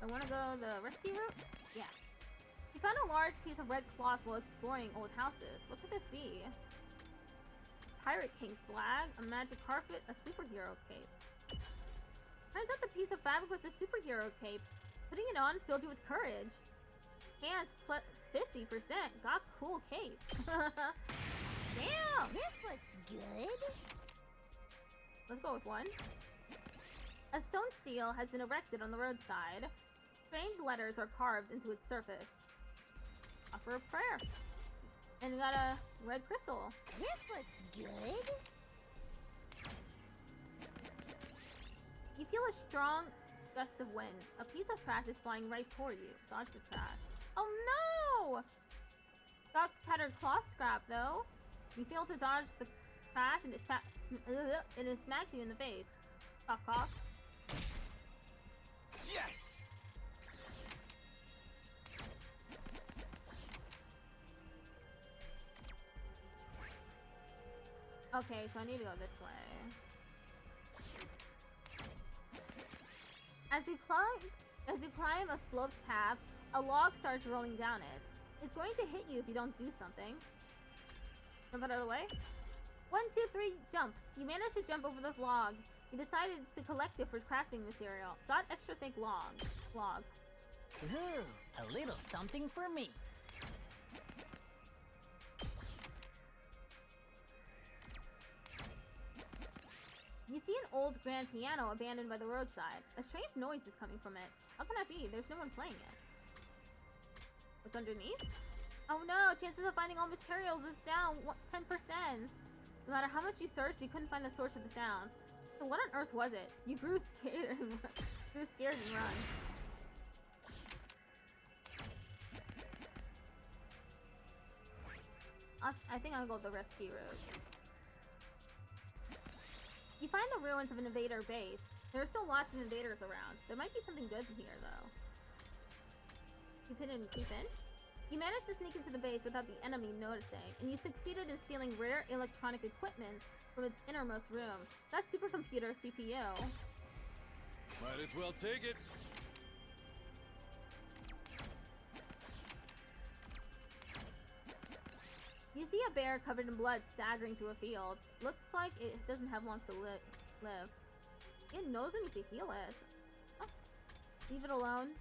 I want to go the rescue route? Yeah. You found a large piece of red cloth while exploring old houses. What could this be? Pirate King's flag, a magic carpet, a superhero cape. Turns out the piece of fabric was a superhero cape. Putting it on filled you with courage. Hands plus 50%. Got cool cape. Damn! This looks good. Let's go with one. A stone seal has been erected on the roadside. Strange letters are carved into its surface. Offer a prayer. And you got a red crystal. This looks good. You feel a strong gust of wind. A piece of trash is flying right toward you. Dodge the trash. Oh no! Got tattered cloth scrap though. You fail to dodge the trash and it smacks you in the face. Cough, cough. Yes! Okay, so I need to go this way. As you climb a sloped path, a log starts rolling down it. It's going to hit you if you don't do something. Jump out of the way. 1, 2, 3, jump. You manage to jump over the log. You decided to collect it for crafting material. Got extra thick log. Ooh, a little something for me. You see an old grand piano abandoned by the roadside. A strange noise is coming from it. How can that be? There's no one playing it. What's underneath? Oh no, chances of finding all materials is down 10%. No matter how much you searched, you couldn't find the source of the sound. So what on earth was it? You grew scared and run. I think I'll go the rescue route. You find the ruins of an invader base. There are still lots of invaders around. There might be something good here, though. Keep in and creep in. You managed to sneak into the base without the enemy noticing, and you succeeded in stealing rare electronic equipment from its innermost room. That supercomputer CPU. Might as well take it. You see a bear covered in blood staggering through a field. Looks like it doesn't have long to live. It knows we need to heal it. Oh. Leave it alone.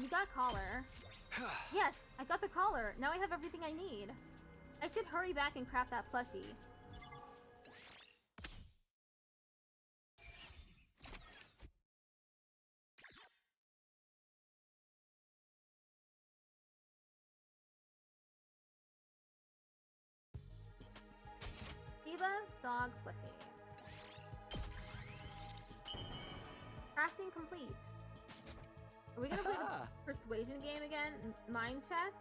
You got collar. Yes, I got the collar. Now I have everything I need. I should hurry back and craft that plushie. dog plushie. Crafting complete. Are we gonna play the persuasion game again? Mind chess?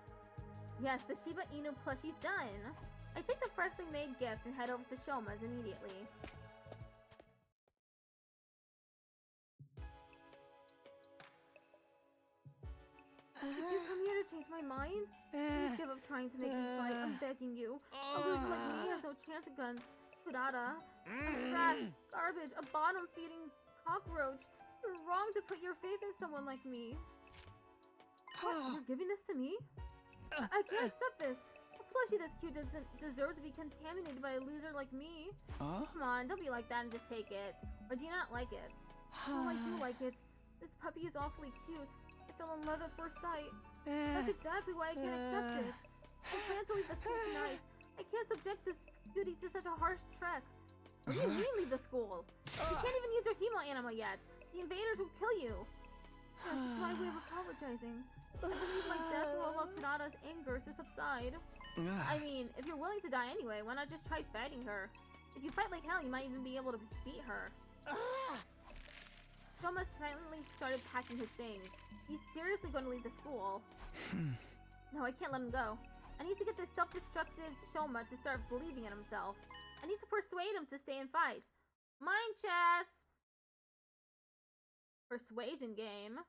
Yes, the Shiba Inu plushie's done. I take the freshly made gift and head over to Shoma's immediately. Did you come here to change my mind? Please give up trying to make me fight. I'm begging you. A loser like me has no chance against Kurata. I'm trash, garbage, a bottom-feeding cockroach. You're wrong to put your faith in someone like me. What? You're giving this to me? I can't accept this. A plushie this cute doesn't deserve to be contaminated by a loser like me. Come on, don't be like that and just take it. Or do you not like it? Oh, I do like it. This puppy is awfully cute. I fell in love at first sight. That's exactly why I can't accept it. I plan to leave the school tonight. I can't subject this beauty to such a harsh trek. What do you mean leave the school? You can't even use your hemo animal yet. The invaders will kill you. That's my way of apologizing. I believe my death will allow Kurata's anger to subside. I mean, if you're willing to die anyway, why not just try fighting her? If you fight like hell, you might even be able to beat her. Shoma silently started packing his things. He's seriously going to leave the school. No, I can't let him go. I need to get this self-destructive Shoma to start believing in himself. I need to persuade him to stay and fight. Mind chess! Persuasion game.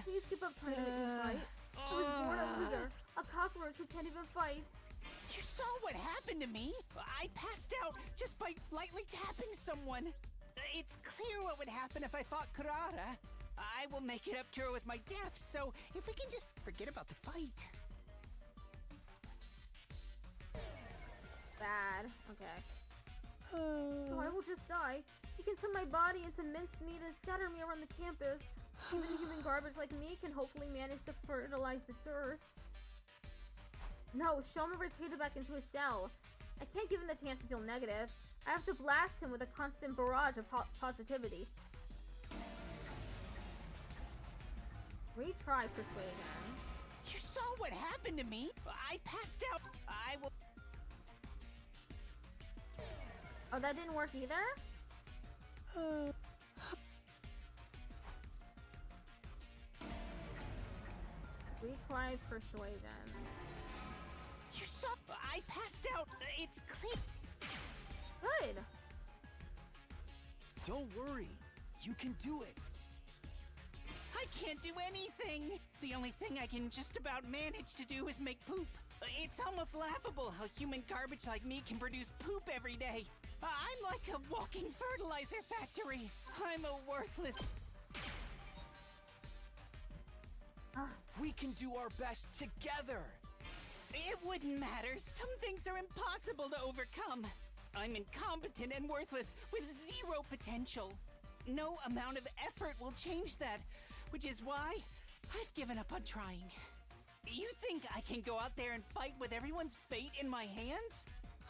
Please keep up trying to make me fight. I was born a loser, a cockroach who can't even fight. You saw what happened to me? I passed out just by lightly tapping someone. It's clear what would happen if I fought Kurata. I will make it up to her with my death, so if we can just forget about the fight. Bad. Okay. So I will just die. You can turn my body into minced meat and scatter me around the campus. Even human garbage like me can hopefully manage to fertilize this earth. No, Shoma retreated back into his shell. I can't give him the chance to feel negative. I have to blast him with a constant barrage of positivity. Retry persuade him. You saw what happened to me? I passed out. I will... Oh, that didn't work either? Retry persuasion. You saw... I passed out. It's clear. Good. Don't worry. You can do it. I can't do anything. The only thing I can just about manage to do is make poop. It's almost laughable how human garbage like me can produce poop every day. I'm like a walking fertilizer factory. I'm a worthless... We can do our best together. It wouldn't matter. Some things are impossible to overcome. I'm incompetent and worthless with zero potential. No amount of effort will change that, which is why I've given up on trying. You think I can go out there and fight with everyone's fate in my hands?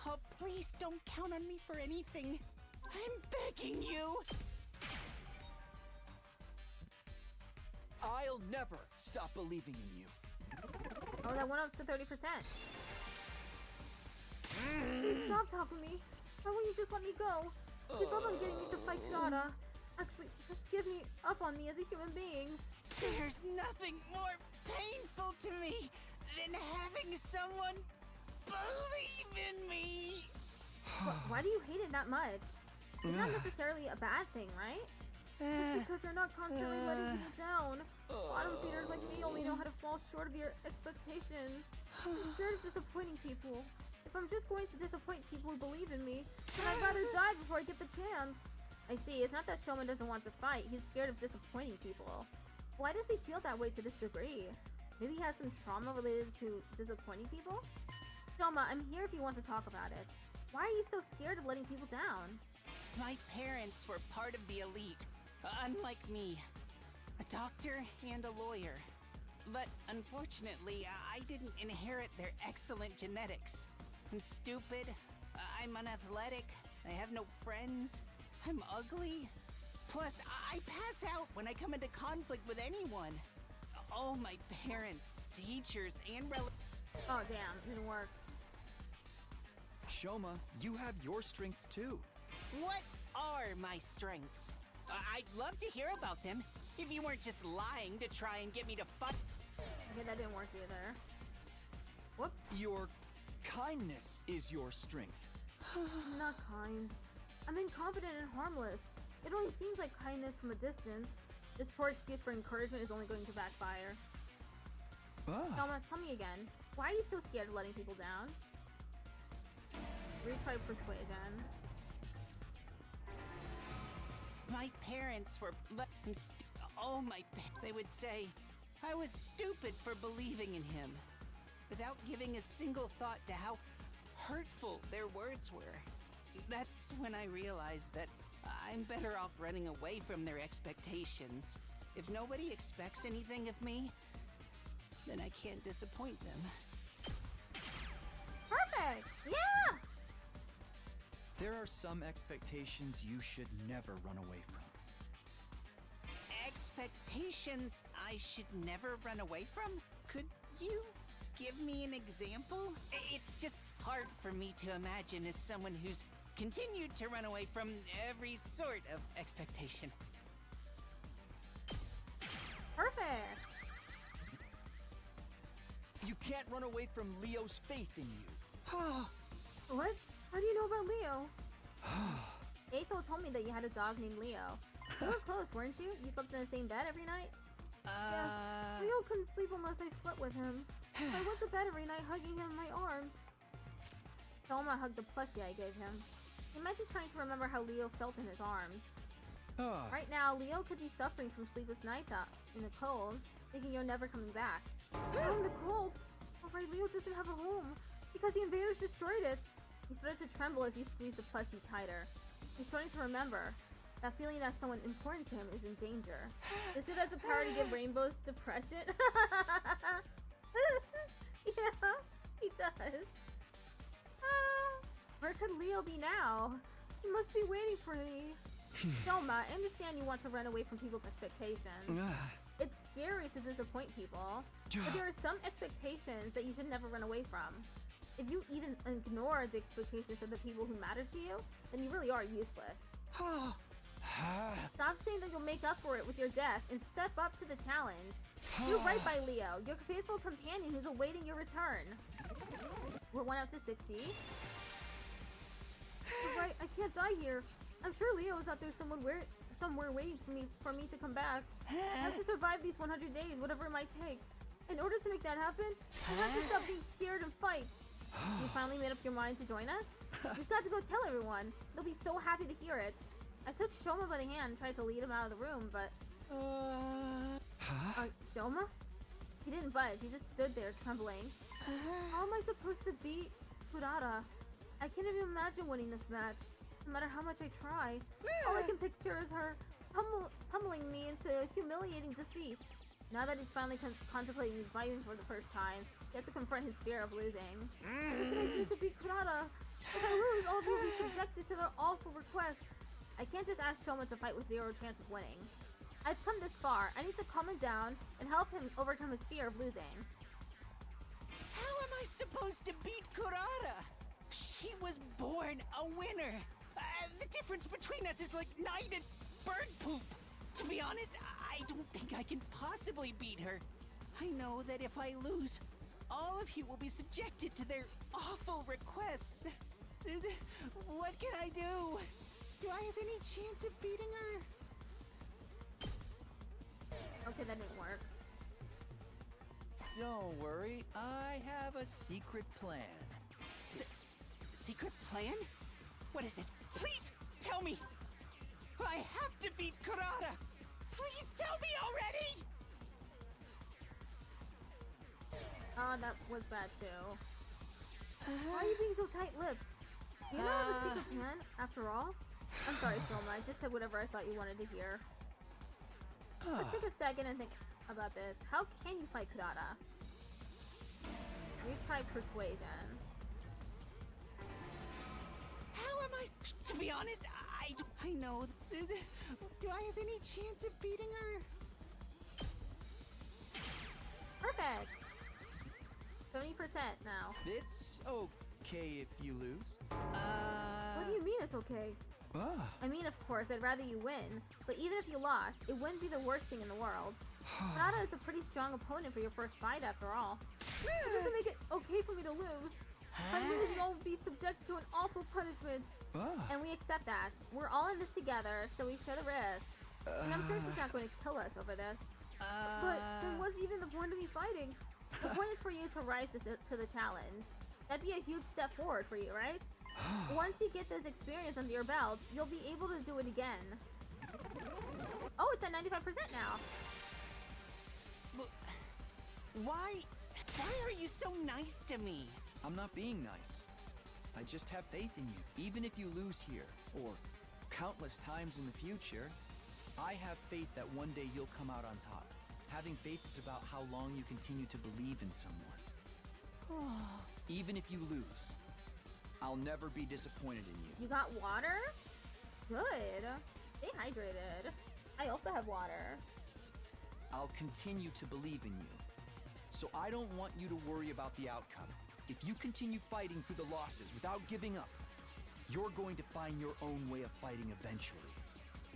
Oh, please don't count on me for anything. I'm begging you. I'll never stop believing in you. Oh, that went up to 30%. Please stop talking to me. Why won't you just let me go? Give up on getting me to fight Kurata. Actually, just give me up on me as a human being. There's nothing more painful to me than having someone believe in me. Why do you hate it that much? It's not necessarily a bad thing, right? It's because they're not constantly letting people down. Bottom feeders like me only know how to fall short of your expectations. I'm scared of disappointing people. If I'm just going to disappoint people who believe in me, then I'd rather die before I get the chance. I see, it's not that Shoma doesn't want to fight, he's scared of disappointing people. Why does he feel that way to this degree? Maybe he has some trauma related to disappointing people? Shoma, I'm here if you want to talk about it. Why are you so scared of letting people down? My parents were part of the elite, unlike me. A doctor and a lawyer. But unfortunately, I didn't inherit their excellent genetics. I'm stupid, I'm unathletic, I have no friends, I'm ugly. Plus, I pass out when I come into conflict with anyone. All my parents, teachers, and Oh damn, didn't work. Shoma, you have your strengths too. What are my strengths? I'd love to hear about them. If you weren't just lying to try and get me to fight. Okay, that didn't work either. Whoops. Your kindness is your strength. I'm not kind. I'm incompetent and harmless. It only seems like kindness from a distance. This poor excuse for encouragement is only going to backfire. Selma, tell me again. Why are you so scared of letting people down? Retry persuasion. My parents were they would say I was stupid for believing in him, without giving a single thought to how hurtful their words were. That's when I realized that I'm better off running away from their expectations. If nobody expects anything of me, then I can't disappoint them. Perfect! Yeah! There are some expectations you should never run away from. Expectations I should never run away from? Could you give me an example? It's just hard for me to imagine as someone who's continued to run away from every sort of expectation. Perfect! You can't run away from Leo's faith in you. What? How do you know about Leo? Aethel told me that you had a dog named Leo. You were close, weren't you? You slept in the same bed every night? Yes. Leo couldn't sleep unless I slept with him. I went to bed every night hugging him in my arms. Selma hugged the plushie I gave him. He might be trying to remember how Leo felt in his arms. Right now, Leo could be suffering from sleepless nights out in the cold, thinking you're never coming back. Oh, in the cold! Alright, Leo doesn't have a home, because the invaders destroyed it. He started to tremble as you squeezed the plushie tighter. He's starting to remember. That feeling that someone important to him is in danger. This dude has the power to give rainbows depression. Yeah, he does. Where could Leo be now? He must be waiting for me. Selma, I understand you want to run away from people's expectations. It's scary to disappoint people, but there are some expectations that you should never run away from. If you even ignore the expectations of the people who matter to you, then you really are useless. Stop saying that you'll make up for it with your death and step up to the challenge. Do right by Leo, your faithful companion who's awaiting your return. We're 1 out to 60. You're right, I can't die here. I'm sure Leo is out there somewhere waiting for me to come back. I have to survive these 100 days, whatever it might take. In order to make that happen, I have to stop being scared and fight. You finally made up your mind to join us? You've got to go tell everyone. They'll be so happy to hear it. I took Shoma by the hand and tried to lead him out of the room, but... Shoma? He didn't budge, he just stood there trembling. How am I supposed to beat Kurata? I can't even imagine winning this match. No matter how much I try, all I can picture is her pummeling me into humiliating defeat. Now that he's finally contemplating fighting for the first time, he has to confront his fear of losing. What can I do to beat Kurata? If I lose, all of you will be subjected to their awful requests. I can't just ask Shoma to fight with zero chance of winning. I've come this far. I need to calm him down and help him overcome his fear of losing. How am I supposed to beat Kurata? She was born a winner. The difference between us is like night and bird poop. To be honest, I don't think I can possibly beat her. I know that if I lose, all of you will be subjected to their awful requests. What can I do? Do I have any chance of beating her? Okay, that didn't work. Don't worry, I have a secret plan. Secret plan? What is it? Please tell me! I have to beat Kurata! Please tell me already! Oh, that was bad too. Why are you being so tight-lipped? You don't have a secret plan, after all? I'm sorry, Selma, I just said whatever I thought you wanted to hear. Let's take a second and think about this. How can you fight Kurata? Retry persuasion. How am I... To be honest, I know... Do I have any chance of beating her? Perfect! 70% now. It's okay if you lose. What do you mean it's okay? I mean, of course, I'd rather you win. But even if you lost, it wouldn't be the worst thing in the world. Nada is a pretty strong opponent for your first fight, after all. It doesn't make it okay for me to lose. I mean, you'll be subjected to an awful punishment. And we accept that. We're all in this together, so we share the risk. And I'm sure she's not going to kill us over this. But then what's even the point of me fighting? The point is for you to rise to the challenge. That'd be a huge step forward for you, right? Once you get this experience under your belt, you'll be able to do it again. Oh, it's at 95% now. Why are you so nice to me? I'm not being nice. I just have faith in you. Even if you lose here, or countless times in the future, I have faith that one day you'll come out on top. Having faith is about how long you continue to believe in someone. Even if you lose, I'll never be disappointed in you. You got water? Good. Stay hydrated. I also have water. I'll continue to believe in you. So I don't want you to worry about the outcome. If you continue fighting through the losses without giving up, you're going to find your own way of fighting eventually.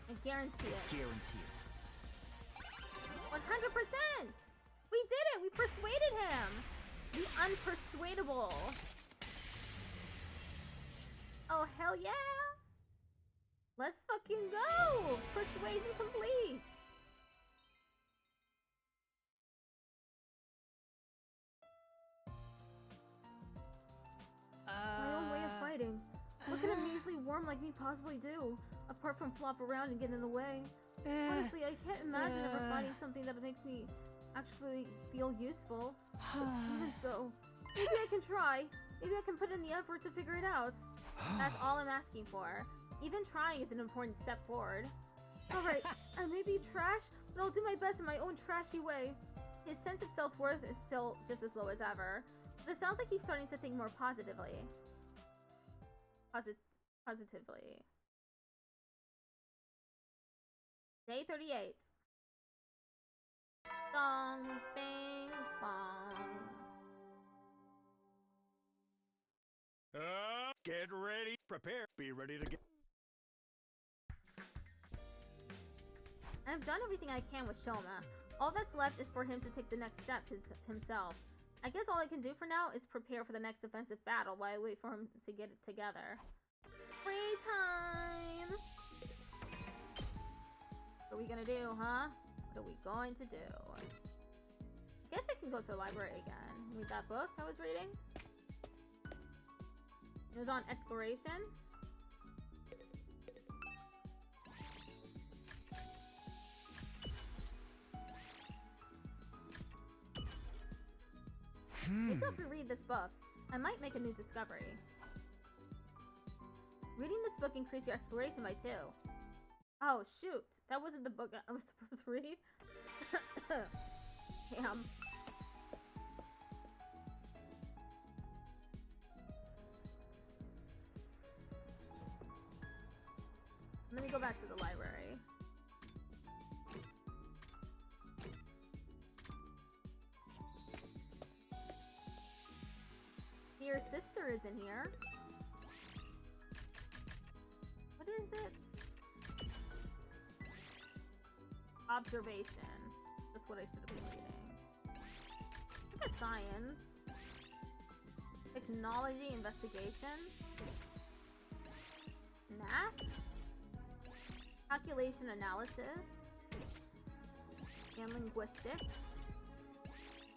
I guarantee it. Guarantee it. 100%! We did it! We persuaded him! The unpersuadable. Oh, hell yeah! Let's fucking go! Persuasion complete! My own way of fighting. What can a measly worm like me possibly do, apart from flop around and get in the way? Honestly, I can't imagine ever finding something that makes me actually feel useful. But even so, maybe I can try. Maybe I can put in the effort to figure it out. That's all I'm asking for. Even trying is an important step forward. Alright, I may be trash, but I'll do my best in my own trashy way. His sense of self-worth is still just as low as ever. But it sounds like he's starting to think more positively. Positively. Day 38. Dong, bing, bong. Get ready, prepare, be ready to get. I've done everything I can with Shoma. All that's left is for him to take the next step himself. I guess all I can do for now is prepare for the next offensive battle while I wait for him to get it together. Free time! What are we gonna do, huh? What are we going to do? I guess I can go to the library again. Read that book I was reading. It was on exploration. Maybe if we read this book, I might make a new discovery. Reading this book increases your exploration by 2. Oh shoot, that wasn't the book I was supposed to read. Damn. Let me go back to the library. Your sister is in here. What is it? Observation. That's what I should have been reading. Look at science. Technology investigation. Math. Calculation analysis. And linguistics.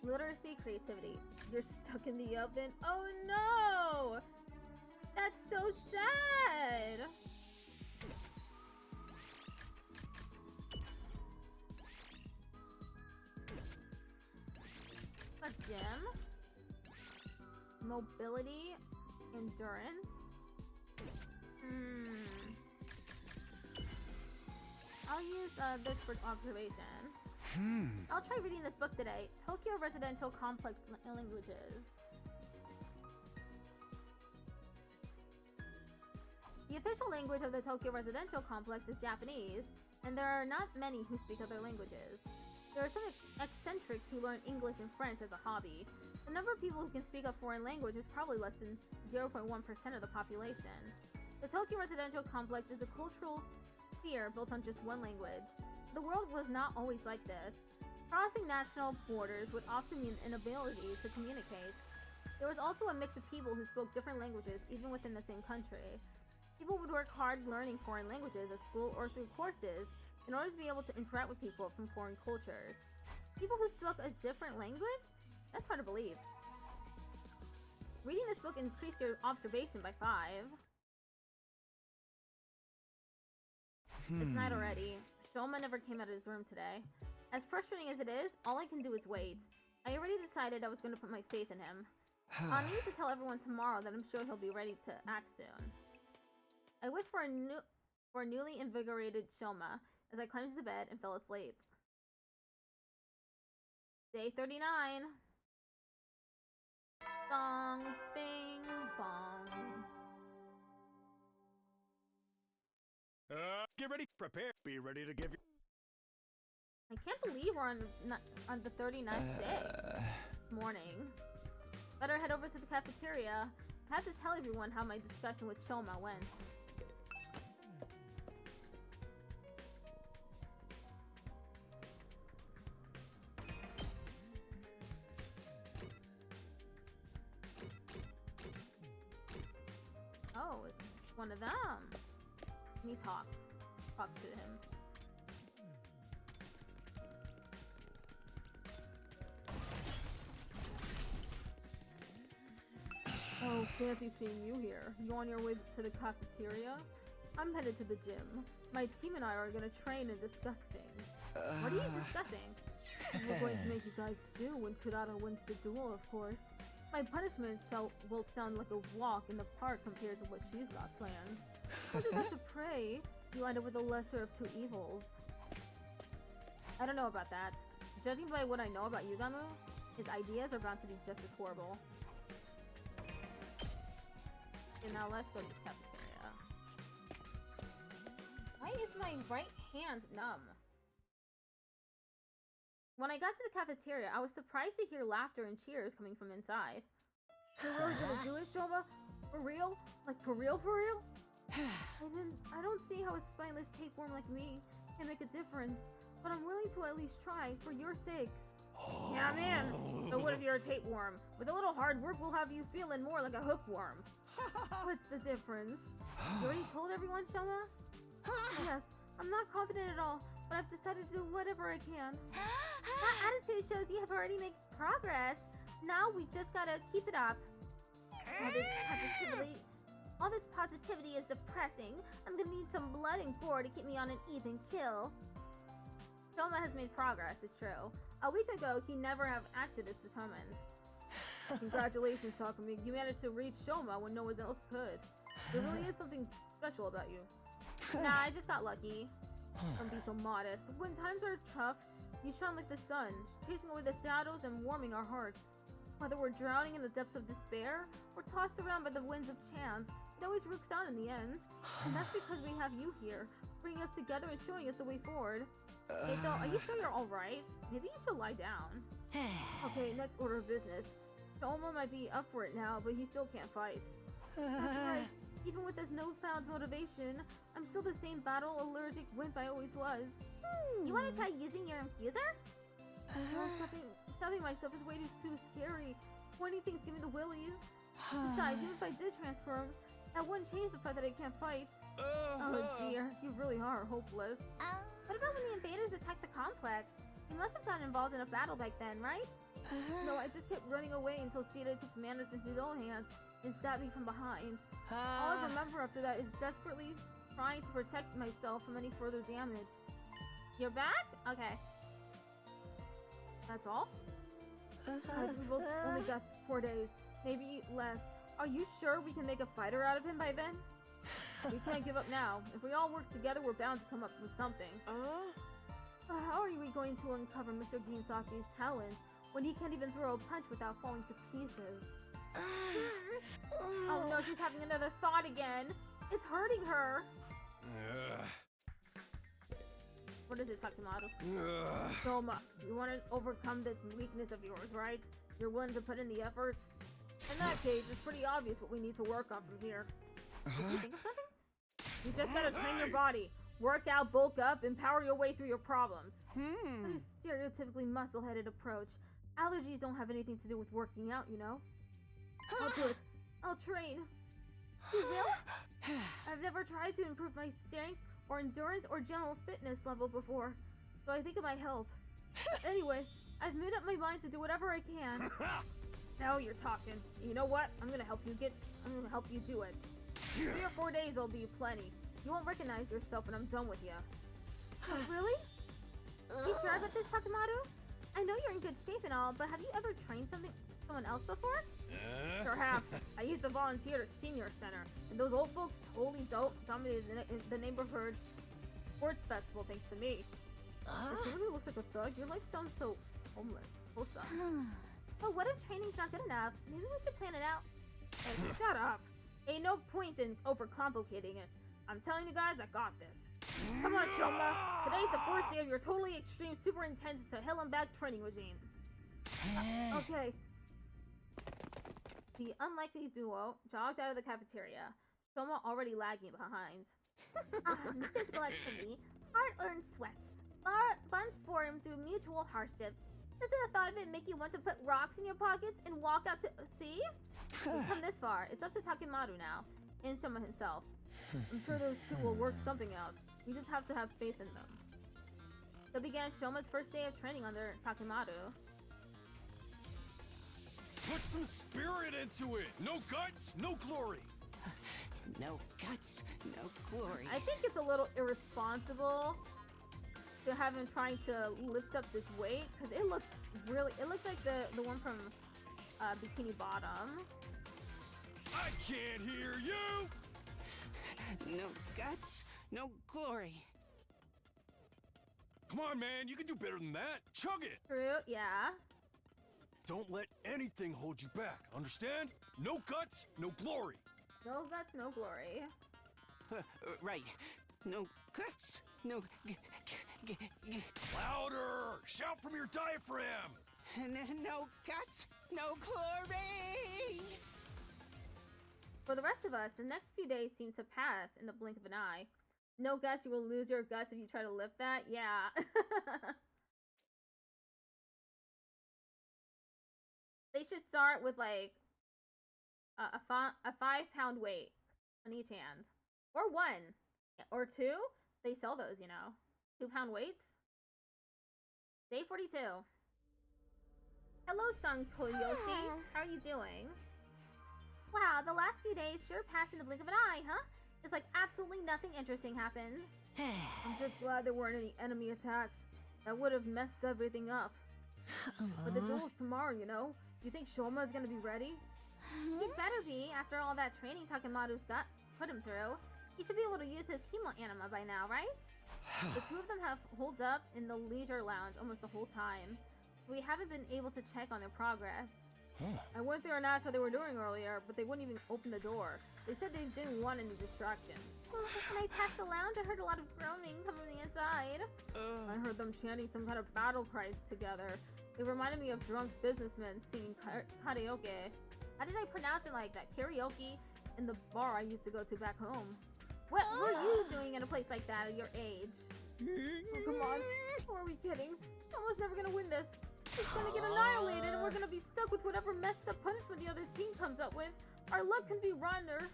Literacy, creativity. You're stuck in the oven. Oh no! That's so sad! A gym. Mobility. Endurance. I'll use this for observation. I'll try reading this book today. Tokyo Residential Complex Languages. The official language of the Tokyo Residential Complex is Japanese, and there are not many who speak other languages. There are some eccentrics who learn English and French as a hobby. The number of people who can speak a foreign language is probably less than 0.1% of the population. The Tokyo residential complex is a cultural sphere built on just one language. The world was not always like this. Crossing national borders would often mean inability to communicate. There was also a mix of people who spoke different languages even within the same country. People would work hard learning foreign languages at school or through courses in order to be able to interact with people from foreign cultures. People who spoke a different language? That's hard to believe. Reading this book increased your observation by 5. It's night already. Shoma never came out of his room today. As frustrating as it is, all I can do is wait. I already decided I was going to put my faith in him. I'll need to tell everyone tomorrow that I'm sure he'll be ready to act soon. I wished for a newly invigorated Shoma as I climbed into bed and fell asleep. Day 39. Bong, bing, bong. Get ready, prepare, be ready to give you. I can't believe we're on the 39th day. Morning. Better head over to the cafeteria. I have to tell everyone how my discussion with Shoma went. Oh, it's one of them. Let me talk to him. Oh, fancy seeing you here. You on your way to the cafeteria? I'm headed to the gym. My team and I are gonna train and discuss things. What are you discussing? We're going to make you guys do when Kurata wins the duel, of course. My punishment will sound like a walk in the park compared to what she's got planned. I just have to pray you end up with the lesser of two evils. I don't know about that. Judging by what I know about Yugamu, his ideas are bound to be just as horrible. Okay, now let's go to the cafeteria. Why is my right hand numb? When I got to the cafeteria, I was surprised to hear laughter and cheers coming from inside. You're really gonna do it, Shoma? For real? Like for real, for real? I don't see how a spineless tapeworm like me can make a difference, but I'm willing to at least try for your sakes. Yeah, man. So what if you're a tapeworm? With a little hard work, we'll have you feeling more like a hookworm. What's the difference? You already told everyone, Shoma? Yes, I'm not confident at all, but I've decided to do whatever I can. That attitude shows you have already made progress. Now we just gotta keep it up. All this positivity is depressing. I'm gonna need some blood and gore to keep me on an even kill. Shoma has made progress, it's true. A week ago, he never have acted as determined. Congratulations, Takumi. You managed to reach Shoma when no one else could. There really is something special about you. Nah, I just got lucky. Don't be so modest. When times are tough, you shine like the sun, chasing away the shadows and warming our hearts. Whether we're drowning in the depths of despair, or tossed around by the winds of chance, it always works out in the end. And that's because we have you here, bringing us together and showing us the way forward. Eito, are you sure you're alright? Maybe you should lie down. Okay, next order of business. Shoma might be up for it now, but he still can't fight. That's right. Even with this newfound motivation, I'm still the same battle-allergic wimp I always was. You want to try using your infuser? Stopping myself is way too scary. Pointing things give me the willies. Besides, even if I did transform, that wouldn't change the fact that I can't fight. Oh dear, you really are hopeless. What about when the invaders attacked the complex? You must have gotten involved in a battle back then, right? No, I just kept running away until Sita took matters into his own hands and stabbed me from behind. All I remember after that is desperately trying to protect myself from any further damage. You're back? Okay. That's all? Guys, we both only got 4 days, maybe less. Are you sure we can make a fighter out of him by then? We can't give up now. If we all work together, we're bound to come up with something. How are we going to uncover Mr. Ginsaki's talent when he can't even throw a punch without falling to pieces? Oh no, she's having another thought again. It's hurting her. What is it, Takimaru? Shoma, you want to overcome this weakness of yours, right? You're willing to put in the effort? In that case, it's pretty obvious what we need to work on from here. Did you think of something? You just gotta train your body. Work out, bulk up, and power your way through your problems. What a stereotypically muscle-headed approach. Allergies don't have anything to do with working out, you know? I'll do it. I'll train. You will? I've never tried to improve my strength or endurance or general fitness level before, so I think it might help. But anyway, I've made up my mind to do whatever I can. Now you're talking. You know what? I'm gonna help you do it. 3 or 4 days will be plenty. You won't recognize yourself when I'm done with you. Oh, really? You sure about this, Takimaru? I know you're in good shape and all, but have you ever trained someone else before? Sure have. I used to volunteer at a senior center, and those old folks totally dominated the neighborhood sports festival thanks to me. As someone who looks like a thug, your life sounds so homeless. But what if training's not good enough? Maybe we should plan it out. Hey, shut up. Ain't no point in overcomplicating it. I'm telling you guys, I got this. Come on, Shoma. Today's the first day of your totally extreme, super intense to hell and back training regime. Okay. The unlikely duo jogged out of the cafeteria, Shoma already lagging behind. Physical activity, hard-earned sweat, bonds formed through mutual hardship. Doesn't the thought of it make you want to put rocks in your pockets and walk out to sea? We've come this far. It's up to Takimaru now, and Shoma himself. I'm sure those two will work something out. We just have to have faith in them. So began Shoma's first day of training under Takimaru. Put some spirit into it. No guts, no glory. No guts, no glory. I think it's a little irresponsible to have him trying to lift up this weight, because it looks like the one from Bikini Bottom. I can't hear you. No guts, no glory. Come on, man, you can do better than that. Chug it. True, yeah. Don't let anything hold you back, understand? No guts, no glory. No guts, no glory. Right. No guts, no Louder! Shout from your diaphragm! no guts, no glory! For the rest of us, the next few days seem to pass in the blink of an eye. No guts, you will lose your guts if you try to lift that? Yeah. They should start with like a 5-pound weight on each hand. Or 1. Or 2. They sell those, you know. 2-pound weights. Day 42. Hello, Son Koyoshi. How are you doing? Wow, the last few days sure passed in the blink of an eye, huh? It's like absolutely nothing interesting happened. I'm just glad there weren't any enemy attacks. That would have messed everything up. But the duel's tomorrow, you know? You think Shoma's gonna be ready? He better be, after all that training Takimaru's got put him through. He should be able to use his Hemo Anima by now, right? The two of them have holed up in the leisure lounge almost the whole time. We haven't been able to check on their progress. I went there and asked how they were doing earlier, but they wouldn't even open the door. They said they didn't want any distractions. Well, when I passed the lounge, I heard a lot of groaning coming from the inside. I heard them chanting some kind of battle cry together. They reminded me of drunk businessmen singing karaoke. How did I pronounce it like that? Karaoke in the bar I used to go to back home. What were you doing in a place like that at your age? Oh, come on. Or are we kidding? Someone's never gonna win this. It's gonna get annihilated and we're gonna be stuck with whatever messed up punishment the other team comes up with. Our luck can be run or...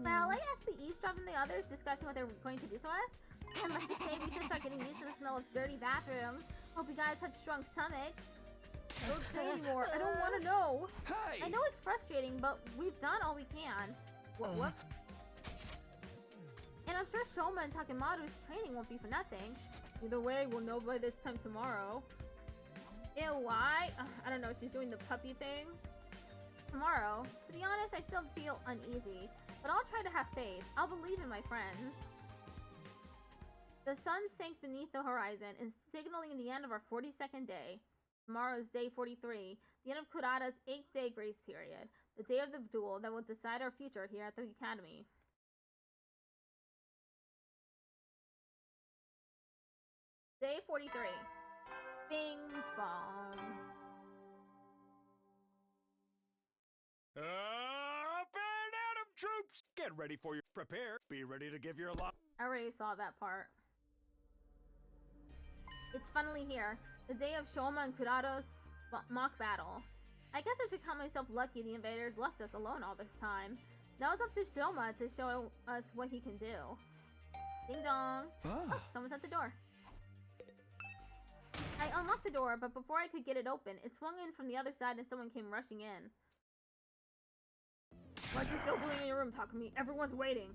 Well, I actually eavesdropped on the others discussing what they're going to do to us. And let's just say we should start getting used to the smell of dirty bathrooms. Hope you guys have strong stomachs. Don't say anymore. I don't want to know. Hey! I know it's frustrating, but we've done all we can. What? And I'm sure Shoma and Takimaru's training won't be for nothing. Either way, we'll know by this time tomorrow. Ew, why? I don't know, she's doing the puppy thing. Tomorrow, to be honest, I still feel uneasy, but I'll try to have faith. I'll believe in my friends. The sun sank beneath the horizon and signaling the end of our 42nd day. Tomorrow's day 43, the end of Kurata's 8-day grace period, the day of the duel that will decide our future here at the academy. Day 43. Bing bong. Up and at 'em, troops! Get ready for your prepare. Be ready to give your lot. I already saw that part. It's finally here. The day of Shoma and Kurado's mock battle. I guess I should count myself lucky the invaders left us alone all this time. Now it's up to Shoma to show us what he can do. Ding dong. Oh, someone's at the door. I unlocked the door, but before I could get it open, it swung in from the other side and someone came rushing in. What you still doing in your room, Takumi? Everyone's waiting.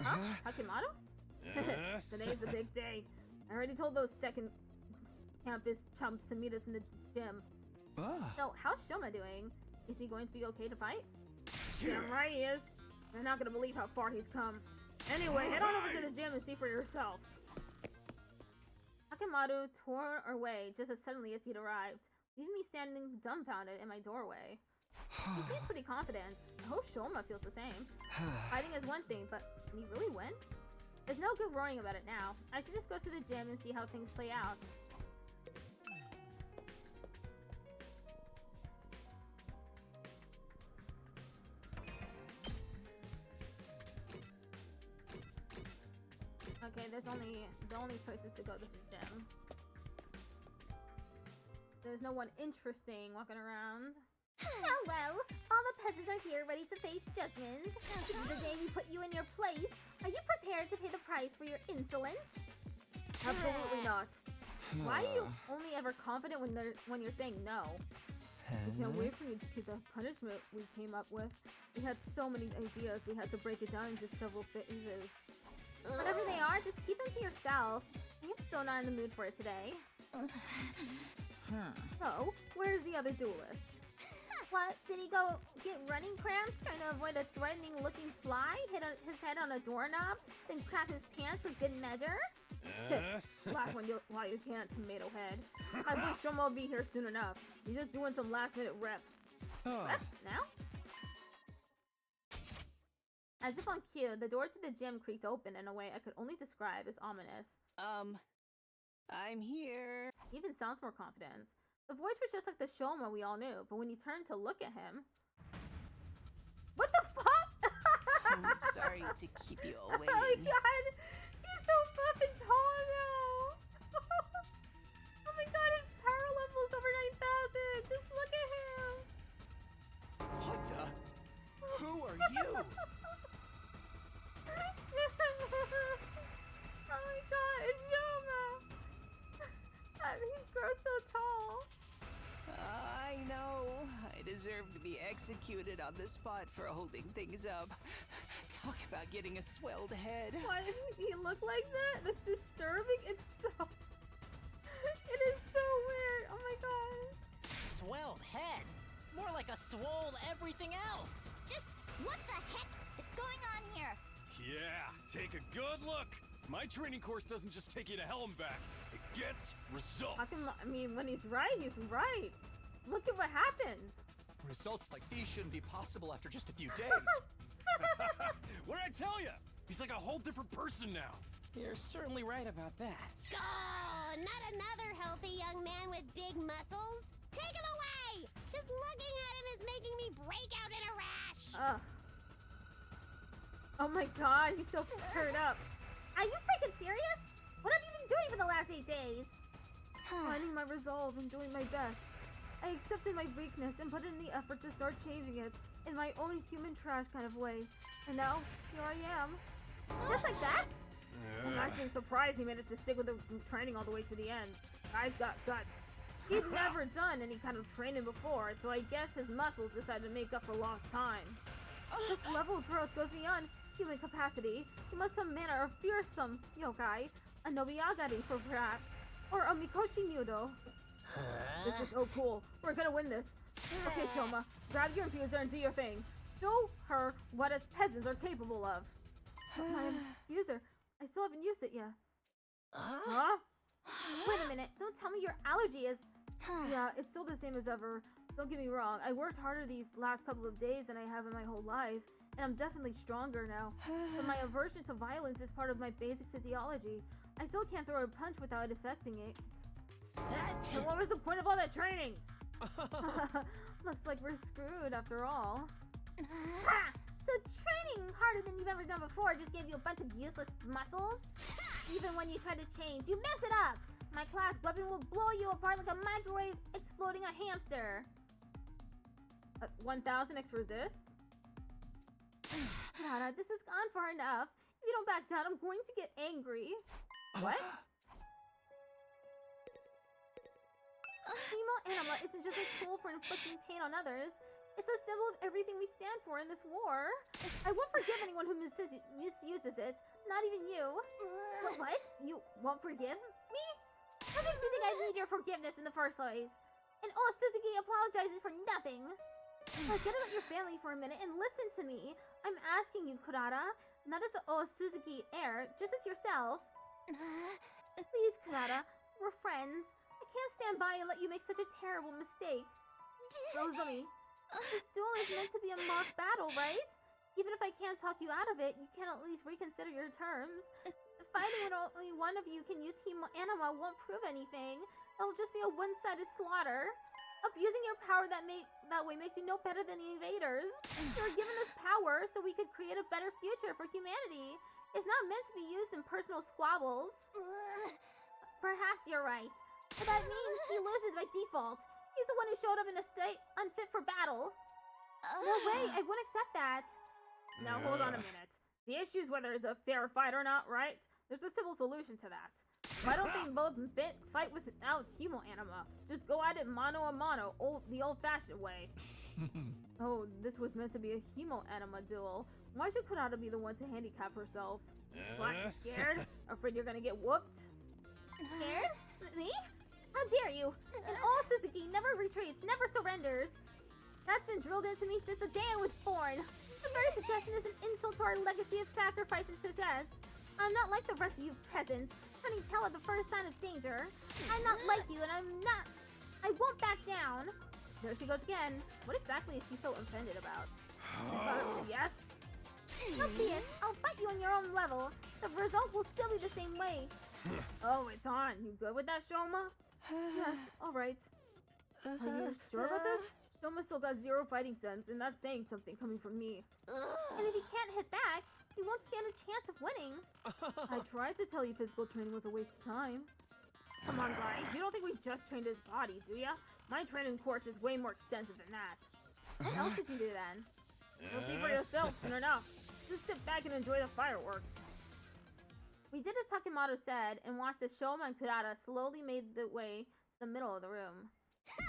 Huh? Hakimato? Today's the big day. I already told those second campus chumps to meet us in the gym. So, how's Shoma doing? Is he going to be okay to fight? Damn right he is. You're not gonna believe how far he's come. Anyway, head on over to the gym and see for yourself. Hakimaru tore away just as suddenly as he'd arrived, leaving me standing dumbfounded in my doorway. He seems pretty confident. I hope Shoma feels the same. Fighting is one thing, but can he really win? There's no good worrying about it now. I should just go to the gym and see how things play out. Okay, the only choice is to go to the gym. There's no one interesting walking around. Hello! All the peasants are here ready to face judgment. This is the day we put you in your place. Are you prepared to pay the price for your insolence? Absolutely not. Why are you only ever confident when you're saying no? We can't wait for you to see the punishment we came up with. We had so many ideas, we had to break it down into several phases. Whatever they are, just keep them to yourself. I am still not in the mood for it today. So, where's the other duelist? What? Did he go get running cramps trying to avoid a threatening-looking fly? Hit his head on a doorknob? Then crap his pants for good measure? Laugh while you can, tomato head. I wish Shoma will be here soon enough. He's just doing some last-minute reps. Reps? Now? As if on cue, the door to the gym creaked open in a way I could only describe as ominous. I'm here. He even sounds more confident. The voice was just like the Shoma we all knew, but when you turned to look at him... What the fuck?! I'm sorry to keep you away. Oh my god! He's so fucking tall now! Oh my god, his power level's over 9,000! Just look at him! What the? Who are you? Oh my god, it's Shoma! He grows so tall. I know. I deserve to be executed on the spot for holding things up. Talk about getting a swelled head. Why doesn't he look like that? That's disturbing. It's so... It is so weird. Oh my god. Swelled head? More like a swole everything else. Just what the heck is going on here? Yeah, take a good look. My training course doesn't just take you to hell and back. It gets results. I mean, when he's right, he's right. Look at what happened. Results like these shouldn't be possible after just a few days. What did I tell you? He's like a whole different person now. You're certainly right about that. Oh, not another healthy young man with big muscles. Take him away! Just looking at him is making me break out in a rash. Ugh. Oh my god, he's so stirred up. Are you freaking serious? What have you been doing for the last 8 days? Finding my resolve and doing my best. I accepted my weakness and put in the effort to start changing it in my own human trash kind of way. And now, here I am. Just like that? I'm actually surprised he managed to stick with the training all the way to the end. Guy's got guts. He's never done any kind of training before, so I guess his muscles decided to make up for lost time. This level of growth goes beyond human capacity. He must have manner of fearsome yokai, a Nobiagari for perhaps, or a Mikoshi Nudo. This is so cool. We're gonna win this. Okay, Shoma, grab your infuser and do your thing. Show her what us peasants are capable of. My infuser. I still haven't used it yet. Huh? Wait a minute. Don't tell me your allergy is... Yeah, it's still the same as ever. Don't get me wrong, I worked harder these last couple of days than I have in my whole life, and I'm definitely stronger now. But my aversion to violence is part of my basic physiology. I still can't throw a punch without affecting it. So what was the point of all that training? Looks like we're screwed after all. Ha! So training harder than you've ever done before just gave you a bunch of useless muscles? Even when you try to change, you mess it up! My class weapon will blow you apart like a microwave exploding a hamster. 1000x resist? Nana, this has gone far enough. If you don't back down, I'm going to get angry. What? Hemo anima isn't just a tool for inflicting pain on others. It's a symbol of everything we stand for in this war. I won't forgive anyone who misuses it. Not even you. What? You won't forgive me? What makes you think I need your forgiveness in the first place? And oh, Suzuki apologizes for nothing. Forget about your family for a minute and listen to me. I'm asking you, Kurata, not as the Suzuki heir, just as yourself. Please, Kurata, we're friends. I can't stand by and let you make such a terrible mistake. Rosalie, this duel is meant to be a mock battle, right? Even if I can't talk you out of it, you can at least reconsider your terms. Fighting when only one of you can use hemo anima won't prove anything. It'll just be a one-sided slaughter. Abusing your power that way makes you no better than the invaders. You were given this power so we could create a better future for humanity. It's not meant to be used in personal squabbles. Perhaps you're right. But that means he loses by default. He's the one who showed up in a state unfit for battle. No way, I wouldn't accept that. Now hold on a minute. The issue is whether it's a fair fight or not, right? There's a simple solution to that. Why don't they both fight without hemo anima? Just go at it mano a mano, the old-fashioned way. Oh, this was meant to be a hemo anima duel. Why should Kurata be the one to handicap herself? What, you scared? Afraid you're gonna get whooped? Scared? Me? How dare you? And all Suzuki never retreats, never surrenders. That's been drilled into me since the day I was born. The very suggestion is an insult to our legacy of sacrifice and success. I'm not like the rest of you peasants, turning tail at the first sign of danger. I'm not like you, and I won't back down. There she goes again. What exactly is she so offended about? Yes? So be it. I'll fight you on your own level. The result will still be the same way. Oh, it's on. You good with that, Shoma? Yes, alright. Are you sure about this? Shoma still got 0 fighting sense, and that's saying something coming from me. And if he can't hit back, he won't stand a chance of winning. I tried to tell you physical training was a waste of time. Come on, guys. You don't think we just trained his body, do ya? My training course is way more extensive than that. What else did you do then? You'll see for yourself soon enough. Just sit back and enjoy the fireworks. We did as Takemoto said and watched as Shoma and Kurata slowly made the way to the middle of the room.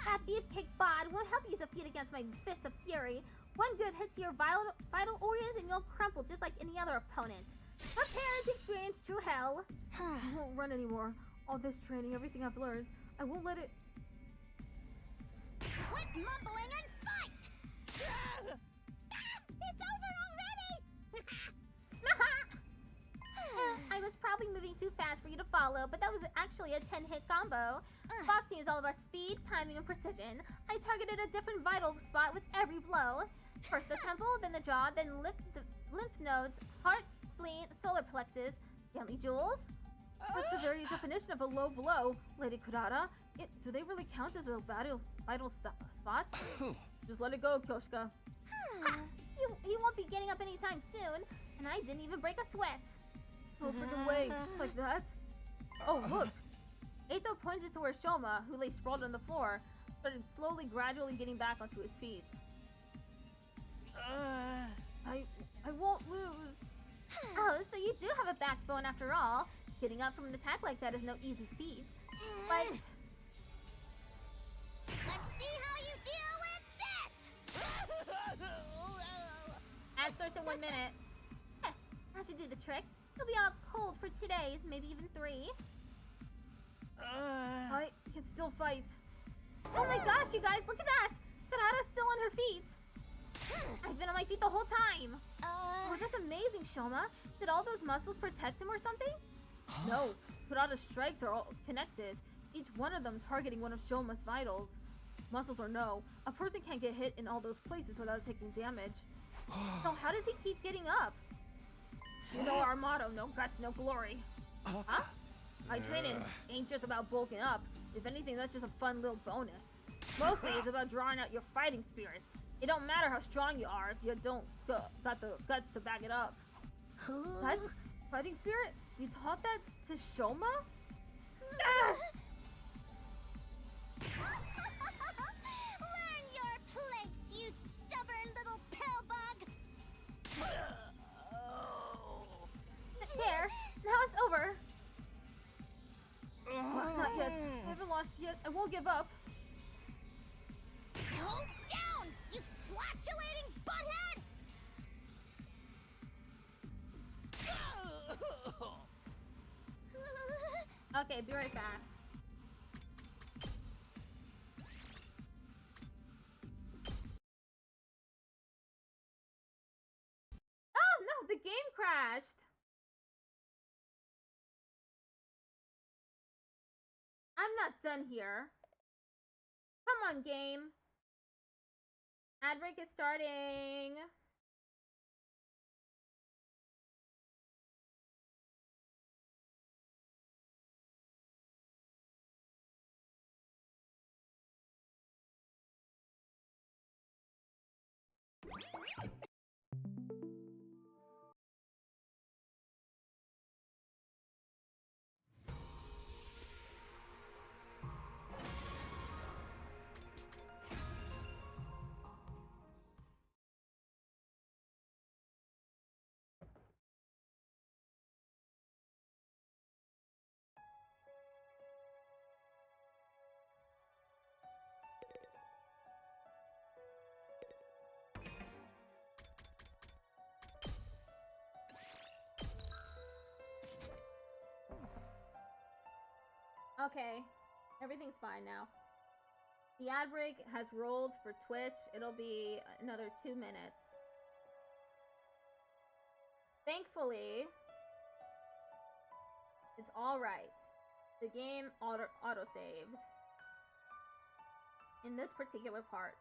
That beefcake bod won't help you defeat against my fist of fury. One good hit to your vital organs and you'll crumple just like any other opponent. Prepare to experience true hell. I won't run anymore. All this training, everything I've learned, I won't let it... Quit mumbling and fight! It's over already! I was probably moving too fast for you to follow, but that was actually a 10-hit combo. Boxing is all about speed, timing, and precision. I targeted a different vital spot with every blow. First the temple, then the jaw, then lymph nodes, heart, spleen, solar plexus. Family jewels? What's the very definition of a low blow, Lady Kurata? Do they really count as a vital spot? Just let it go, Kyoshika. He won't be getting up anytime soon, and I didn't even break a sweat. Oh, freaking way. Like that? Oh, look! Eito pointed to where Shoma, who lay sprawled on the floor, started slowly, gradually getting back onto his feet. I won't lose. Oh, so you do have a backbone after all. Getting up from an attack like that is no easy feat. But... Let's see how you deal with this! Add starts in 1 minute. That should do the trick. He'll be out cold for 2 days, maybe even 3. I can still fight. Oh my gosh, you guys, look at that! Kurata's still on her feet. I've been on my feet the whole time. Oh, that's amazing, Shoma. Did all those muscles protect him or something? No, Kurata's strikes are all connected. each one of them targeting one of Shoma's vitals. Muscles or no, a person can't get hit in all those places without taking damage. So how does he keep getting up? You know our motto, no guts, no glory. Huh? My training ain't just about bulking up. If anything, that's just a fun little bonus. Mostly, it's about drawing out your fighting spirit. It don't matter how strong you are if you don't got the guts to back it up. Guts? Fighting spirit? You taught that to Shoma? Learn your place, you stubborn little pillbug! There, now it's over. Not yet. I haven't lost yet. I won't give up. Go down, you flatulating butthead! Okay, be right back. Oh no, the game crashed. I'm not done here. Come on, game. Ad break is starting. Okay, everything's fine now. The ad break has rolled for Twitch. It'll be another 2 minutes. Thankfully, it's alright. The game auto-saved in this particular part.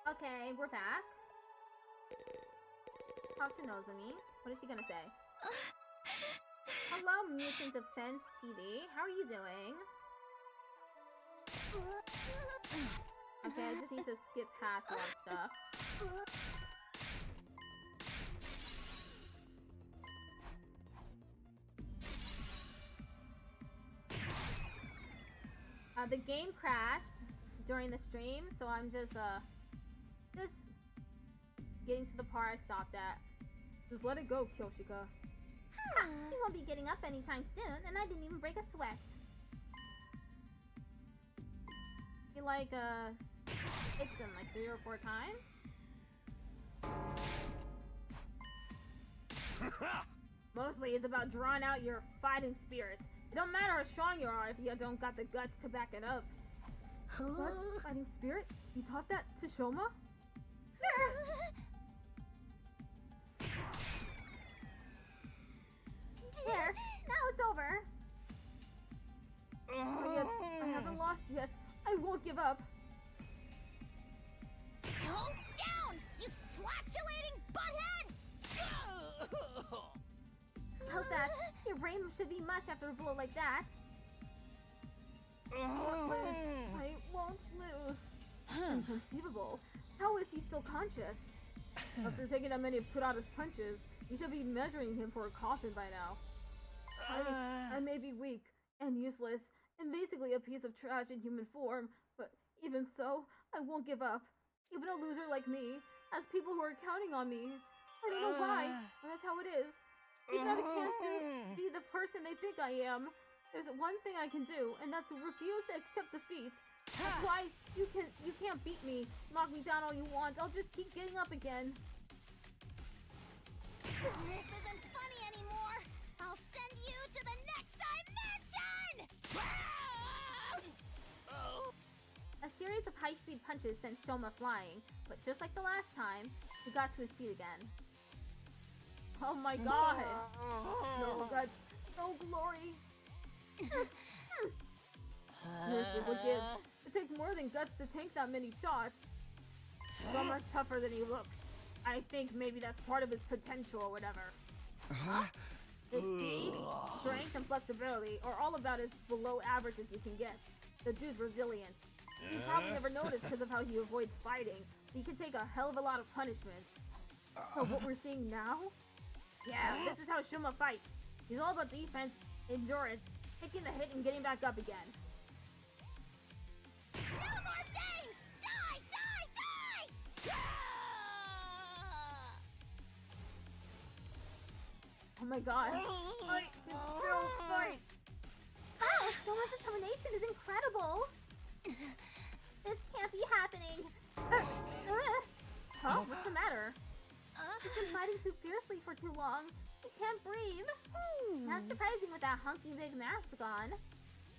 Okay, we're back. Talk to Nozomi. What is she gonna say? Hello, Mutant Defense TV. How are you doing? Okay, I just need to skip past a lot of stuff. The game crashed during the stream, so I'm just getting to the part I stopped at. Just let it go, Kyoshika. Ha! You won't be getting up anytime soon, and I didn't even break a sweat. You like, hits him like 3 or 4 times? Mostly it's about drawing out your fighting spirit. It don't matter how strong you are if you don't got the guts to back it up. What? Fighting spirit? You taught that to Shoma? There, now it's over. Not yet. I haven't lost yet. I won't give up. Calm down, you flatulating butthead! How's that? Your brain should be mush after a blow like that. I won't lose. Inconceivable. How is he still conscious? After taking that many Kurata's punches, you should be measuring him for a coffin by now. I may be weak and useless and basically a piece of trash in human form, but even so, I won't give up. Even a loser like me has people who are counting on me. I don't know why, but that's how it is. Even if I can't be the person they think I am, there's one thing I can do, and that's refuse to accept defeat. That's why you can't beat me. Knock me down all you want. I'll just keep getting up again. This isn't funny anymore! I'll send you to the next dimension! A series of high-speed punches sent Shoma flying, but just like the last time, he got to his feet again. Oh my god! No guts, no glory! Mercy will give. It takes more than guts to tank that many shots. Shoma's tougher than he looks. I think maybe that's part of his potential or whatever. His speed, strength, and flexibility are all about as below average as you can get. The dude's resilience. You probably never noticed because of how he avoids fighting. He can take a hell of a lot of punishment. So what we're seeing now? Yeah, this is how Shoma fights. He's all about defense, endurance, taking the hit and getting back up again. No more things! Die! Die! Die! Oh my god. Fight! Can still fight! Wow, Shoma's determination is incredible. This can't be happening. Huh? What's the matter? He's been fighting too fiercely for too long. He can't breathe. Not surprising with that hunky big mask on.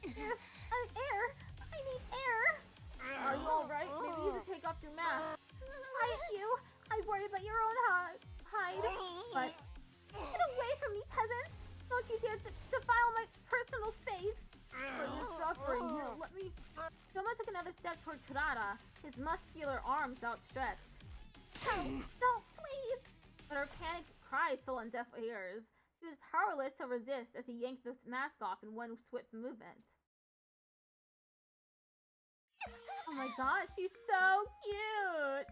Air! I need air! Are you alright? Maybe you should take off your mask. Quiet you! I worry about your own hide. But Get away from me, peasant! Don't you dare defile my personal space! but you're suffering. Here, let me. Shoma took another step toward Kurata, his muscular arms outstretched. Don't, please! But her panicked cries fell on deaf ears. She was powerless to resist as he yanked the mask off in one swift movement. Oh my god, she's so cute!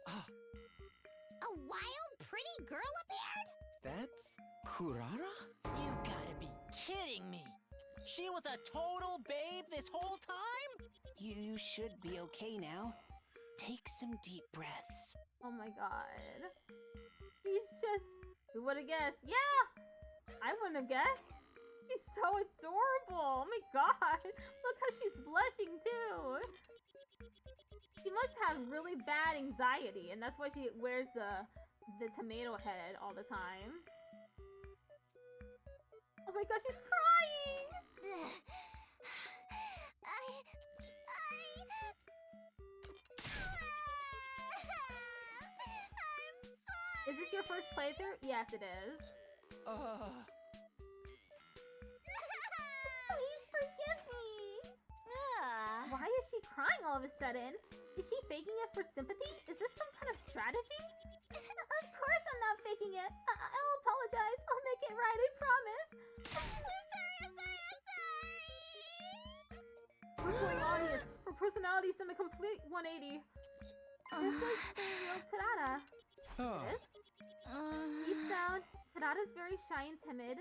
A wild, pretty girl appeared? That's Kurara? You gotta be kidding me. She was a total babe this whole time? You should be okay now. Take some deep breaths. Oh my god. She's just... Who would have guessed? Yeah! I wouldn't have guessed. She's so adorable. Oh my god. Look how she's blushing too. She must have really bad anxiety, and that's why she wears the tomato head all the time. Oh my gosh, she's crying! Is this your first playthrough? Yes, it is. Please forgive me! Why is she crying all of a sudden? Is she faking it for sympathy? Is this some kind of strategy? Of course I'm not faking it! I'll apologize. I'll make it right, I promise! I'm sorry! What's going on here? Her personality's done a complete 180. This is the real Kurata. This? Deep down, Kurata's very shy and timid.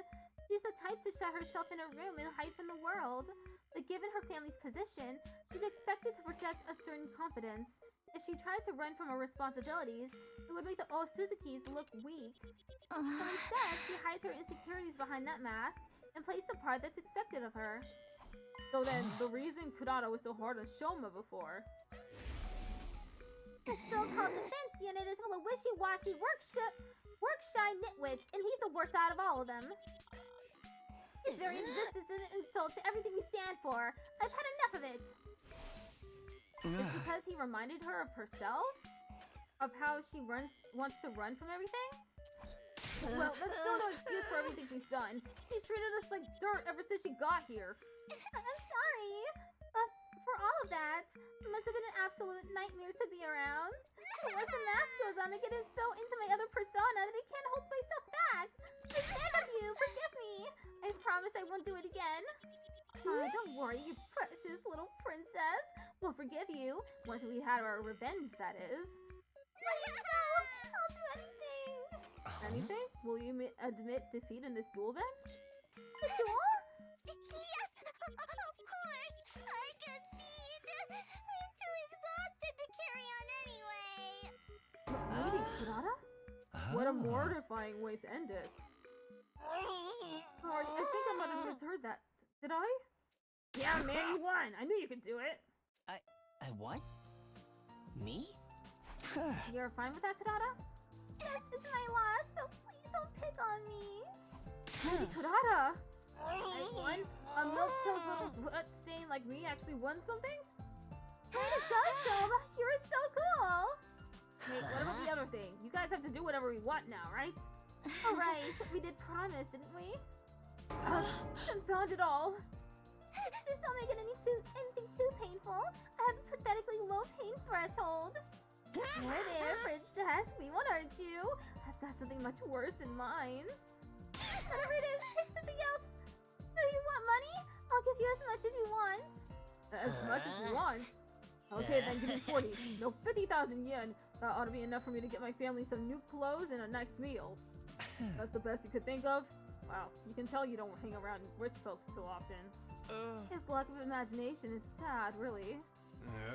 She's the type to shut herself in a room and hide from the world. But given her family's position, she's expected to project a certain confidence. If she tries to run from her responsibilities, it would make the Osuzukis look weak. So instead, she hides her insecurities behind that mask and plays the part that's expected of her. So then, the reason Kurata was so hard on Shoma before. The so-called defense unit is full of wishy-washy work-shy nitwits, and he's the worst out of all of them. His very existence is an insult to everything we stand for. I've had enough of it. It's because he reminded her of herself? Of how she wants to run from everything? Well, that's still no excuse for everything she's done. She's treated us like dirt ever since she got here. I'm sorry, but for all of that, it must have been an absolute nightmare to be around. Once the mask goes on, I get so into my other persona that I can't hold myself back. I beg of you, forgive me. I promise I won't do it again. Don't worry, you precious little princess. We'll forgive you once we have our revenge, that is. Please, no, I'll do anything. Anything? Will you admit defeat in this duel then? The duel? Yes, of course. I concede. I'm too exhausted to carry on anyway. Lady Kurata? What a mortifying way to end it. Sorry, I think I might have misheard that. Did I? Yeah, man, you won. I knew you could do it. I what? Me? You're fine with that, Kurata? Yes, it's my loss, so please don't pick on me. Lady Kurata! I won? A milk-toast little sweat stain like me actually won something? Way to go, Shoma! You're so cool! Wait, what about the other thing? You guys have to do whatever we want now, right? Alright, we did promise, didn't we? Confound it all. Just don't make it anything too painful. I have a pathetically low pain threshold. There, princess. We won't hurt you. I've got something much worse in mind. Whatever it is, pick something else. Do you want money? I'll give you as much as you want. As much as you want? Okay, then give me 40. No, 50,000 yen. That ought to be enough for me to get my family some new clothes and a nice meal. That's the best you could think of? Wow, you can tell you don't hang around rich folks too often. His lack of imagination is sad, really.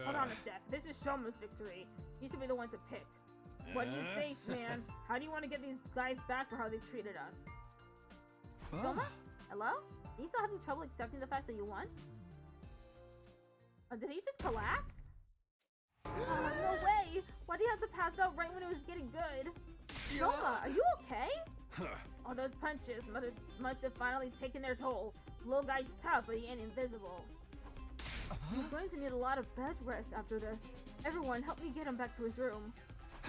Hold on a sec. This is Shoma's victory. You should be the one to pick. What do you think, man? How do you want to get these guys back for how they treated us? Shoma? Hello? Are you still having trouble accepting the fact that you won? Did he just collapse? No way! Why do you have to pass out right when it was getting good? Shoma, are you okay? All those punches must have finally taken their toll. Little guy's tough, but he ain't invisible. He's going to need a lot of bed rest after this. Everyone, help me get him back to his room.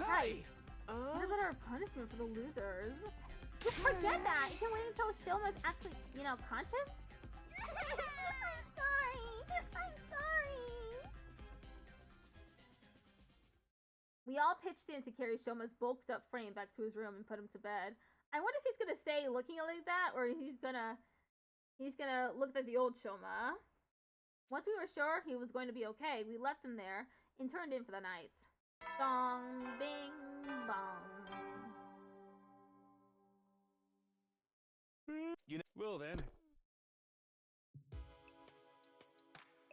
Right. What about our punishment for the losers? Just forget that. You can wait until Shoma's actually, conscious. I'm sorry. I'm sorry. We all pitched in to carry Shoma's bulked up frame back to his room and put him to bed. I wonder if he's gonna stay looking like that, or he's gonna look like the old Shoma. Once we were sure he was going to be okay, we left him there and turned in for the night. Dong, bing, bong. Well then.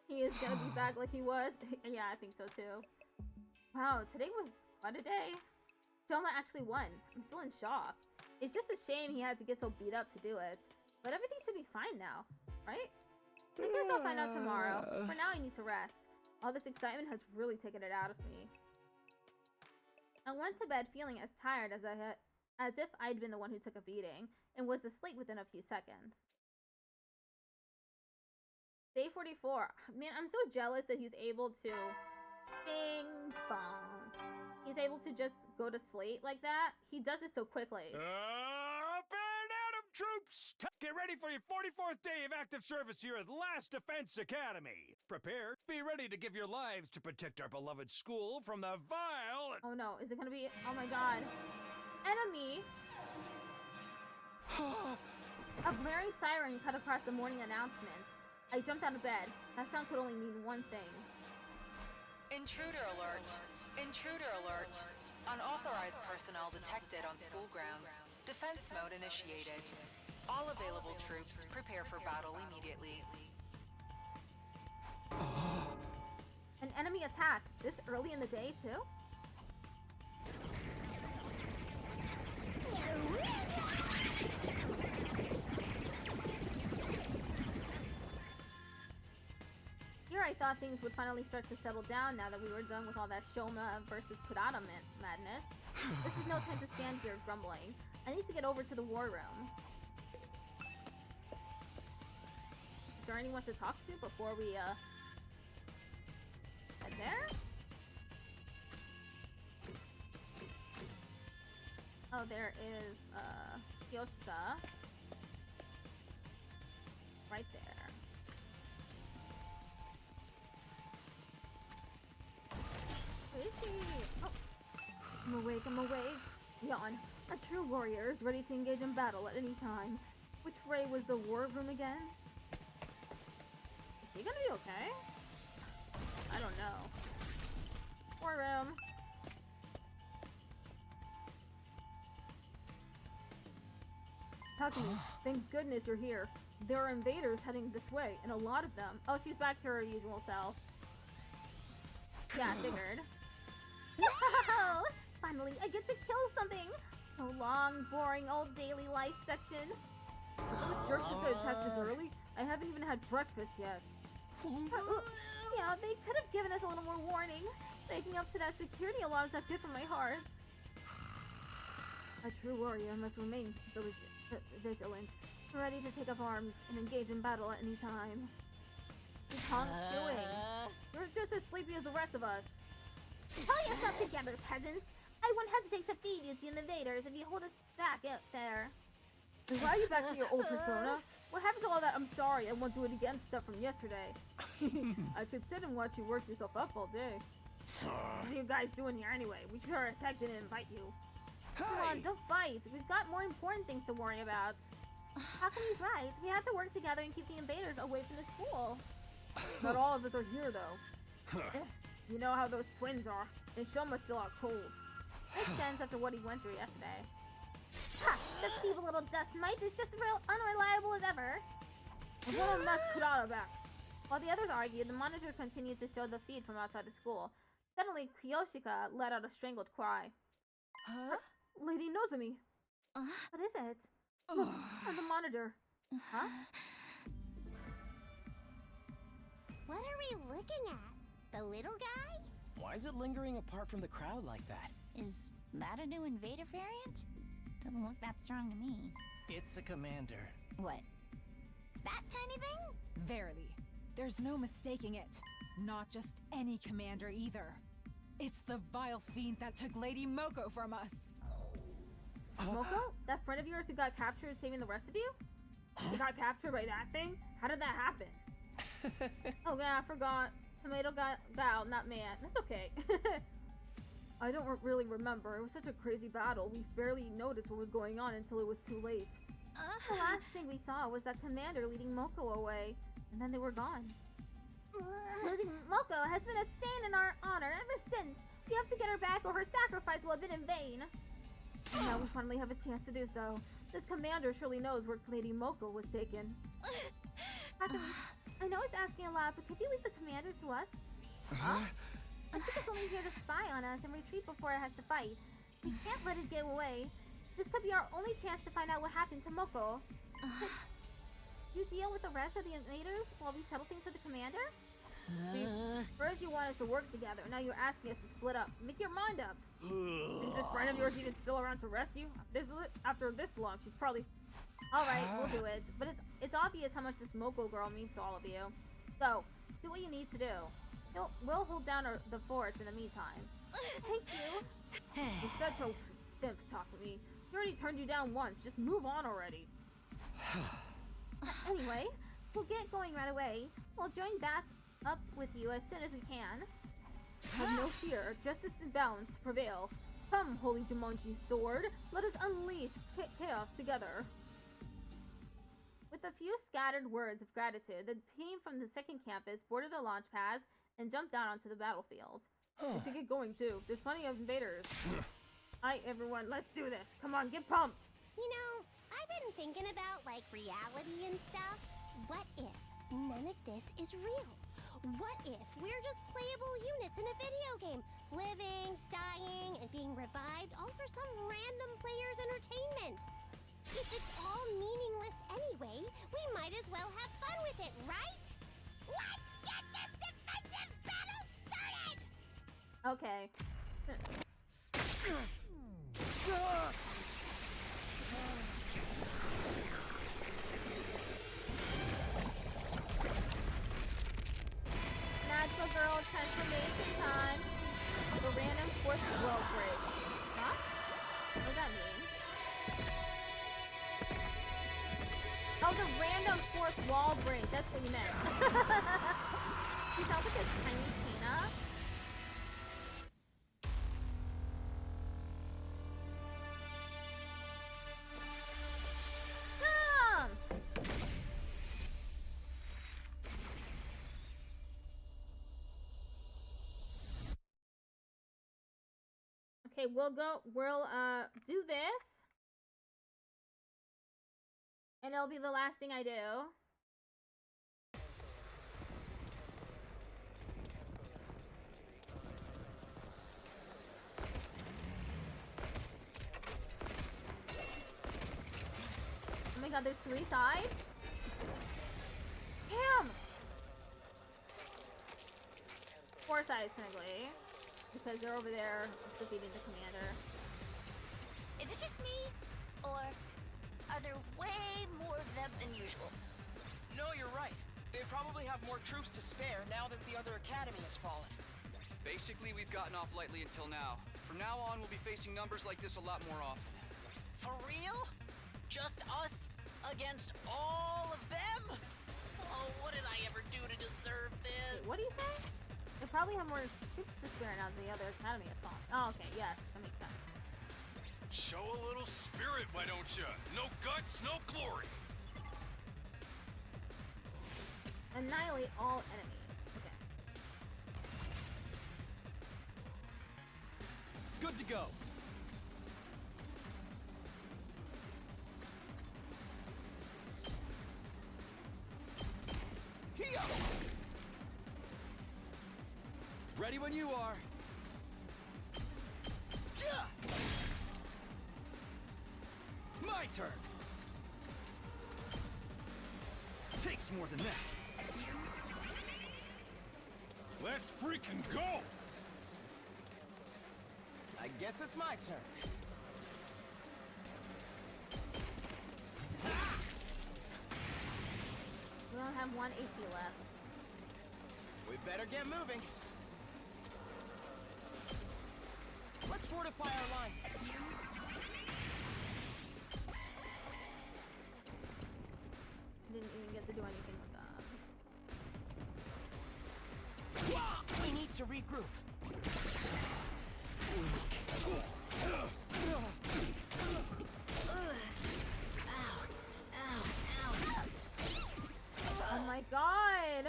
He is gonna be back like he was. Yeah, I think so too. Wow, today was quite a day. Shoma actually won. I'm still in shock. It's just a shame he had to get so beat up to do it. But everything should be fine now, right? I guess I'll find out tomorrow. For now, I need to rest. All this excitement has really taken it out of me. I went to bed feeling as tired as if I'd been the one who took a beating, and was asleep within a few seconds. Day 44. Man, I'm so jealous that he's able to... Bing bong. He's able to just go to sleep like that. He does it so quickly. Troops, get ready for your 44th day of active service here at Last Defense Academy. Prepare, be ready to give your lives to protect our beloved school from the vile... Oh no, is it gonna be... Oh my god. Enemy! A blaring siren cut across the morning announcement. I jumped out of bed. That sound could only mean one thing. Intruder alert. Intruder alert. Unauthorized personnel detected on school grounds. Defense mode initiated. All available troops, prepare for battle immediately. An enemy attack this early in the day, too? Here I thought things would finally start to settle down now that we were done with all that Shoma versus Kurata madness. This is no time to stand here grumbling. I need to get over to the war room. Is there anyone to talk to before we, head there? Oh, there is, Yoshika. Right there. Where is she? Oh. I'm awake. Yawn. A true warrior is ready to engage in battle at any time. Which Ray was the war room again? Is she gonna be okay? I don't know. War room. Takumi, thank goodness you're here. There are invaders heading this way, and a lot of them. Oh, she's back to her usual self. Yeah, I figured. Whoa! Finally, I get to kill something! No long, boring old daily life section. Those jerks are gonna attack this early? I haven't even had breakfast yet. Yeah, they could have given us a little more warning. Waking up to that security alarm is not good for my heart. A true warrior must remain vigilant, ready to take up arms and engage in battle at any time. What's Honk doing? You're just as sleepy as the rest of us. Pull yourself together, peasants! I won't hesitate to feed you to the invaders if you hold us back out there. And why are you back to your old persona? What happened to all that "I'm sorry, I won't do it again" stuff from yesterday? I could sit and watch you work yourself up all day. What are you guys doing here anyway? We sure as heck didn't invite you. Come on, don't fight. We've got more important things to worry about. Hakumi's right. We have to work together and keep the invaders away from the school. Not all of us are here, though. You know how those twins are. And Shoma's still out cold. Makes sense after what he went through yesterday. Ha! The feeble little dust mite is just as unreliable as ever. I want to knock Kurata back. While the others argued, the monitor continued to show the feed from outside the school. Suddenly, Kiyoshika let out a strangled cry. Huh? Lady Nozomi! What is it? Look, on the monitor. Huh? What are we looking at? The little guy? Why is it lingering apart from the crowd like that? Is that a new invader variant? Doesn't look that strong to me. It's a commander. What? That tiny thing? Verily. There's no mistaking it. Not just any commander either. It's the vile fiend that took Lady Moko from us. Moko? That friend of yours who got captured saving the rest of you? You got captured by that thing? How did that happen? Oh yeah, I forgot. Tomato got Val, not man. That's okay. I don't really remember. It was such a crazy battle. We barely noticed what was going on until it was too late. The last thing we saw was that commander leading Moko away, and then they were gone. Losing Moko has been a stain in our honor ever since. We have to get her back or her sacrifice will have been in vain. And now we finally have a chance to do so. This commander surely knows where Lady Moko was taken. Hakumi, I know it's asking a lot, but could you leave the commander to us? Huh? I think it's only here to spy on us and retreat before it has to fight. We can't let it get away. This could be our only chance to find out what happened to Moko. You deal with the rest of the invaders while we settle things with the commander? First you want us to work together, now you're asking us to split up. Make your mind up. Is this friend of yours even still around to rescue? After this long, she's probably... Alright, we'll do it. But it's obvious how much this Moko girl means to all of you. So, do what you need to do. We'll hold down the forts in the meantime. Thank you. You're such a simp, Takumi. We already turned you down once. Just move on already. Anyway, we'll get going right away. We'll join back up with you as soon as we can. Have no fear. Justice and balance prevail. Come, Holy Jumonji Sword. Let us unleash chaos together. With a few scattered words of gratitude, the team from the second campus boarded the launch pads and jumped out onto the battlefield. We should get going too. There's plenty of invaders. Alright everyone, let's do this. Come on, get pumped. You know, I've been thinking about, like, reality and stuff. What if none of this is real? What if we're just playable units in a video game, living, dying, and being revived all for some random player's entertainment? If it's all meaningless anyway, we might as well have fun with it, right? Let's get this defensive battle started! Okay. Natural girl transformation time. The random force world break. Huh? What does that mean? Oh, the random fourth wall break. That's what you meant. She sounds like a tiny Tina. Okay, we'll do this. And it'll be the last thing I do. Oh my god, there's 3 sides? Damn! 4 sides, technically. Because they're over there defeating the commander. Is it just me? Or are there way more of them than usual? No, you're right. They probably have more troops to spare now that the other academy has fallen. Basically, we've gotten off lightly until now. From now on, we'll be facing numbers like this a lot more often. For real? Just us against all of them? Oh, what did I ever do to deserve this? Wait, what do you say? They probably have more troops to spare now than the other academy has fallen. Oh, okay, yes, that makes sense. Show a little spirit, why don't you? No guts, no glory. Annihilate all enemies. Okay. Good to go. Here. Ready when you are. Yeah. My turn. Takes more than that. Let's freaking go! I guess it's my turn. We only have 1 AP left. We better get moving. Let's fortify our line. Didn't even get to do anything with that. We need to regroup. Oh my god!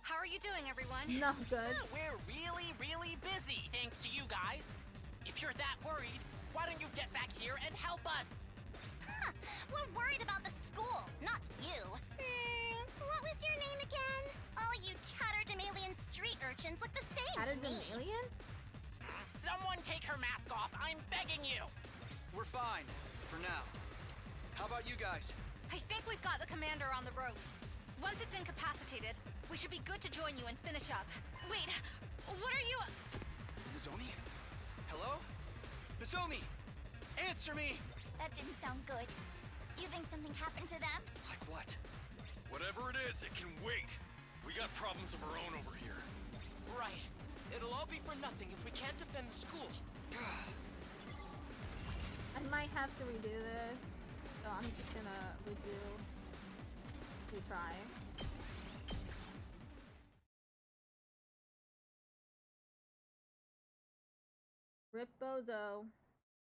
How are you doing, everyone? Not good. We're really, really busy, thanks to you guys. If you're that worried, why don't you get back here and help us? We're worried about the school, not you. What was your name again? All you tatterdemalion street urchins look the same to me. Tatterdemalion? Someone take her mask off, I'm begging you. We're fine, for now. How about you guys? I think we've got the commander on the ropes. Once it's incapacitated, we should be good to join you and finish up. Wait, what are you... Nozomi? Hello? Nozomi! Answer me! That didn't sound good. You think something happened to them? Like what? Whatever it is, it can wait. We got problems of our own over here. Right. It'll all be for nothing if we can't defend the school. I might have to redo this. So I'm just gonna retry. Rip Bozo.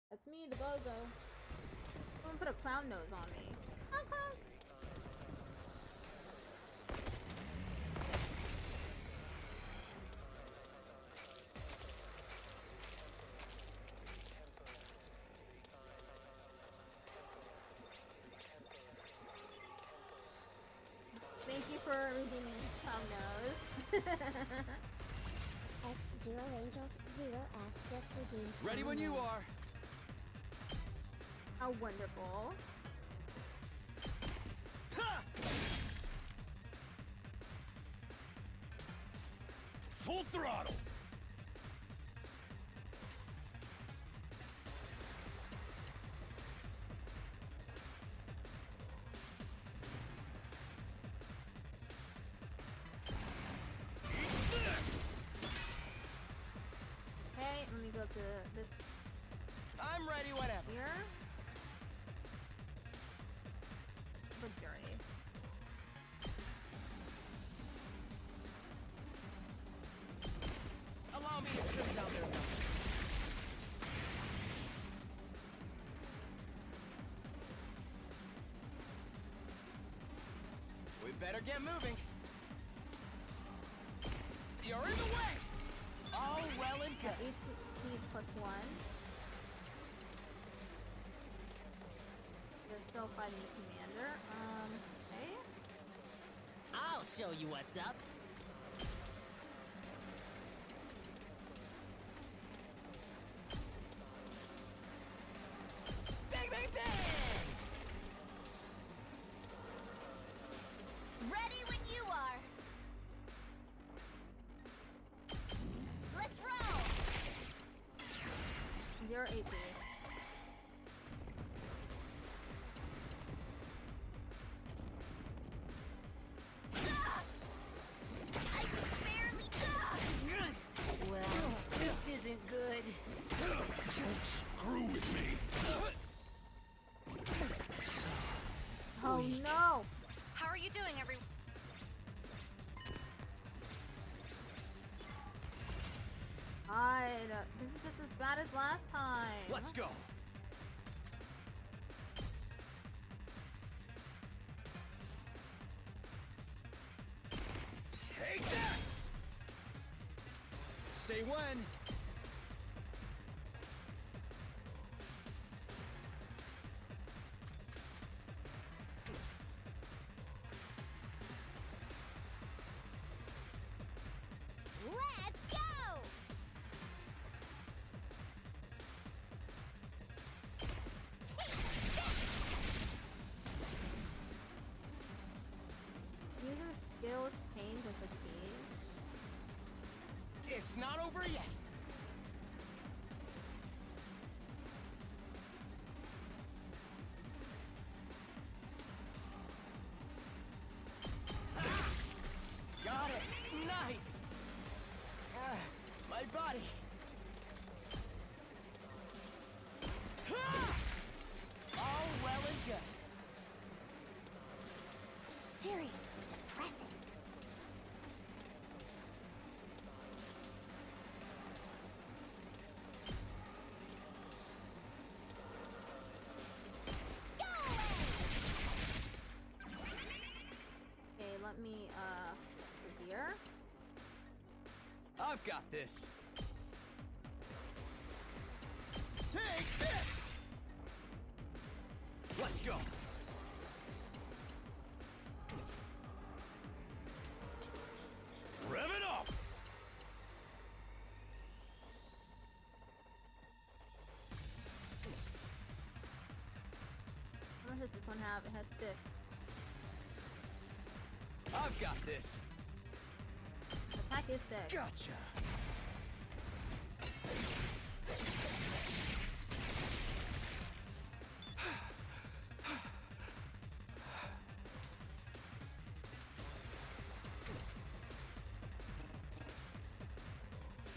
That's me, the Bozo. Someone put a clown nose on me. Okay. X Zero Angels 0X just redeemed. Ready when you are. How wonderful. Ha! Full throttle. Okay, let me go to this I'm ready whenever. here. But dirty. Allow me to trim down their numbers. We better get moving. You're in the way! All well and good. HP plus 1. They're still fighting the commander. Okay. I'll show you what's up. Bang, bang, bang! Ready when you are. Let's roll. 0 AP. I barely. Well, this isn't good. Don't screw with me. Oh no! How are you doing, everyone? God, this is just as bad as last time. Let's go. Take that! Say when. Let's go. User skills change with the key. It's not over yet. Got it. Nice. My body. All well and good. Seriously depressing. Okay, let me, here. I've got this. Take this! Let's go. Rev it up. How much does this one have? It has 6. I've got this. Attack is 6. Gotcha.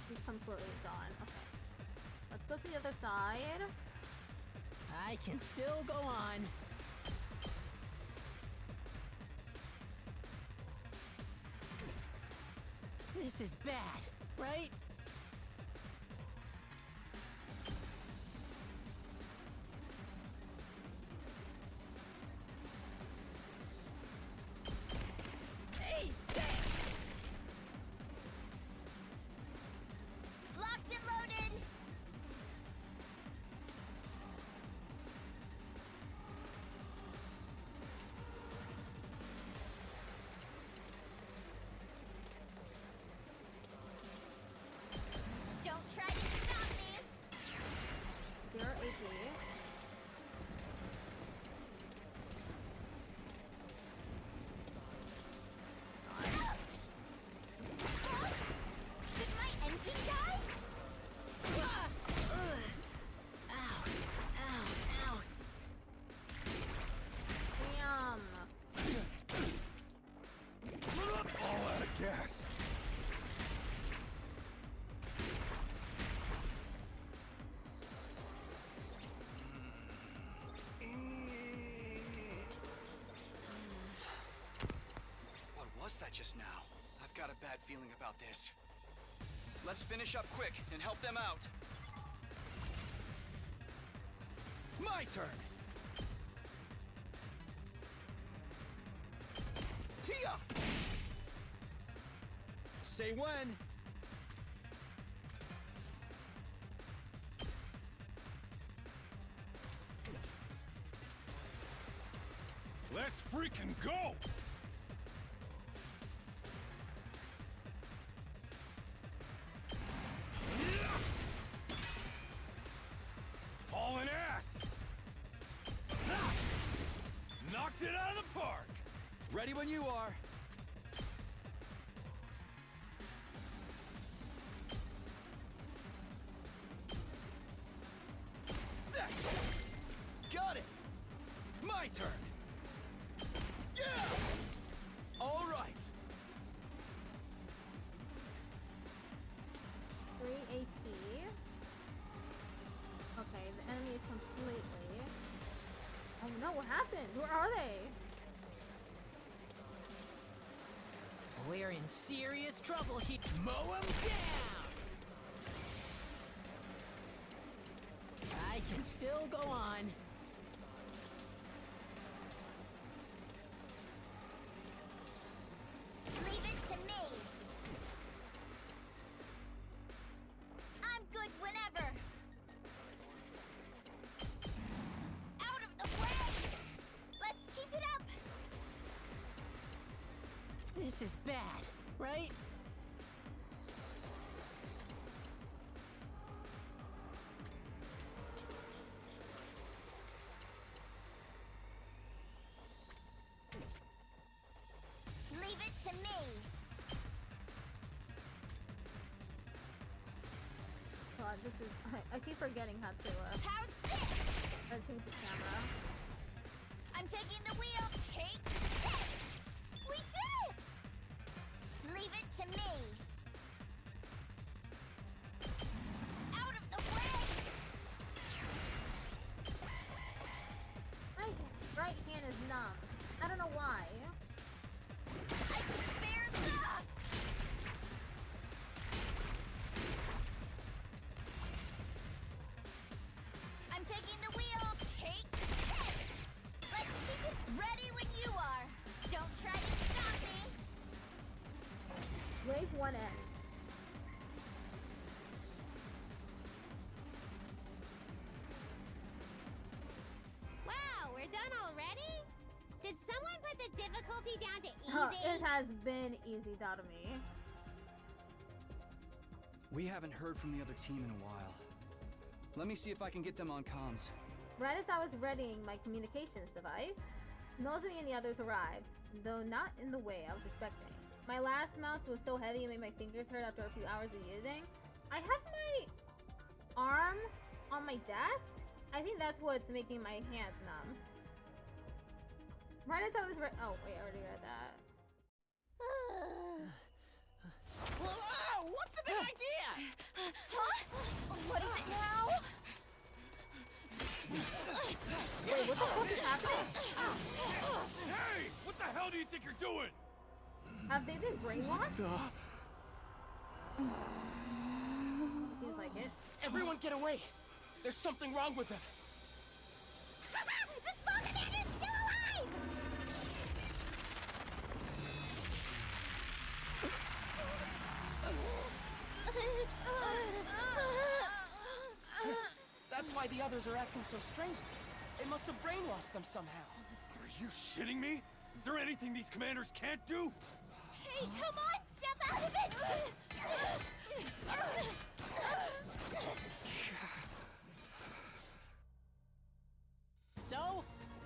He's completely gone. Okay. Let's go to the other side. I can still go on. This is bad, right? Hey, locked and loaded. ass! What was that just now? I've got a bad feeling about this. Let's finish up quick and help them out. My turn! Here! Say when. Let's freaking go! Hauling ass! Knocked it out of the park! Ready when you are. That's it! Got it! My turn! Yeah! All right! 3 AP. Okay, the enemy is completely... Oh no, what happened? Where are they? We're in serious trouble here. Mow 'em down! I can still go on. Leave it to me. I'm good whenever. Out of the way! Let's keep it up! This is bad, right? Leave it to me. God, this is... I keep forgetting how to How's this? change the camera. I'm taking the wheel. Take this! We did it! Leave it to me. Out of the way! My right hand is numb. I don't know why. I can bear the... I'm taking the wheel. Take this! Let's keep it ready when you are. Don't try to stop me. Wave 1 end. Wow, we're done already? Did someone put the difficulty down to It has been easy, Dotomy. We haven't heard from the other team in a while. Let me see if I can get them on comms. Right as I was readying my communications device, Nozomi and the others arrived, though not in the way I was expecting. My last mouse was so heavy it made my fingers hurt after a few hours of using. I have my arm on my desk. I think that's what's making my hands numb. Right as I was oh wait, I already read that. Whoa! What's the big idea? Huh? What is it now? Wait, what the fuck is happening? Hey! What the hell do you think you're doing? Have they been brainwashed? Seems like it. Everyone get away! There's something wrong with them. The small commander's still alive! That's why the others are acting so strangely. They must have brainwashed them somehow. Are you shitting me? Is there anything these commanders can't do? Hey, come on, step out of it! So,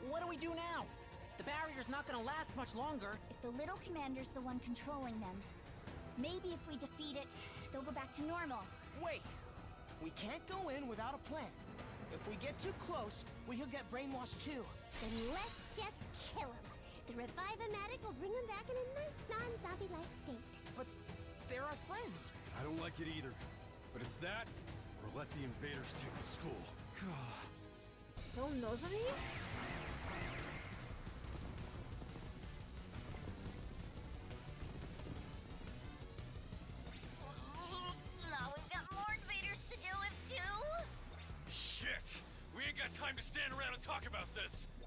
what do we do now? The barrier's not gonna last much longer. If the little commander's the one controlling them, maybe if we defeat it, they'll go back to normal. Wait! We can't go in without a plan. If we get too close, we'll get brainwashed too. Then let's just kill him. The revive-o-matic will bring him back in a nice non-zombie-like state. But our friends. I don't like it either. But it's that, or let the invaders take the school. No knows me? Now we've got more invaders to deal with too. Shit! We ain't got time to stand around and talk about this.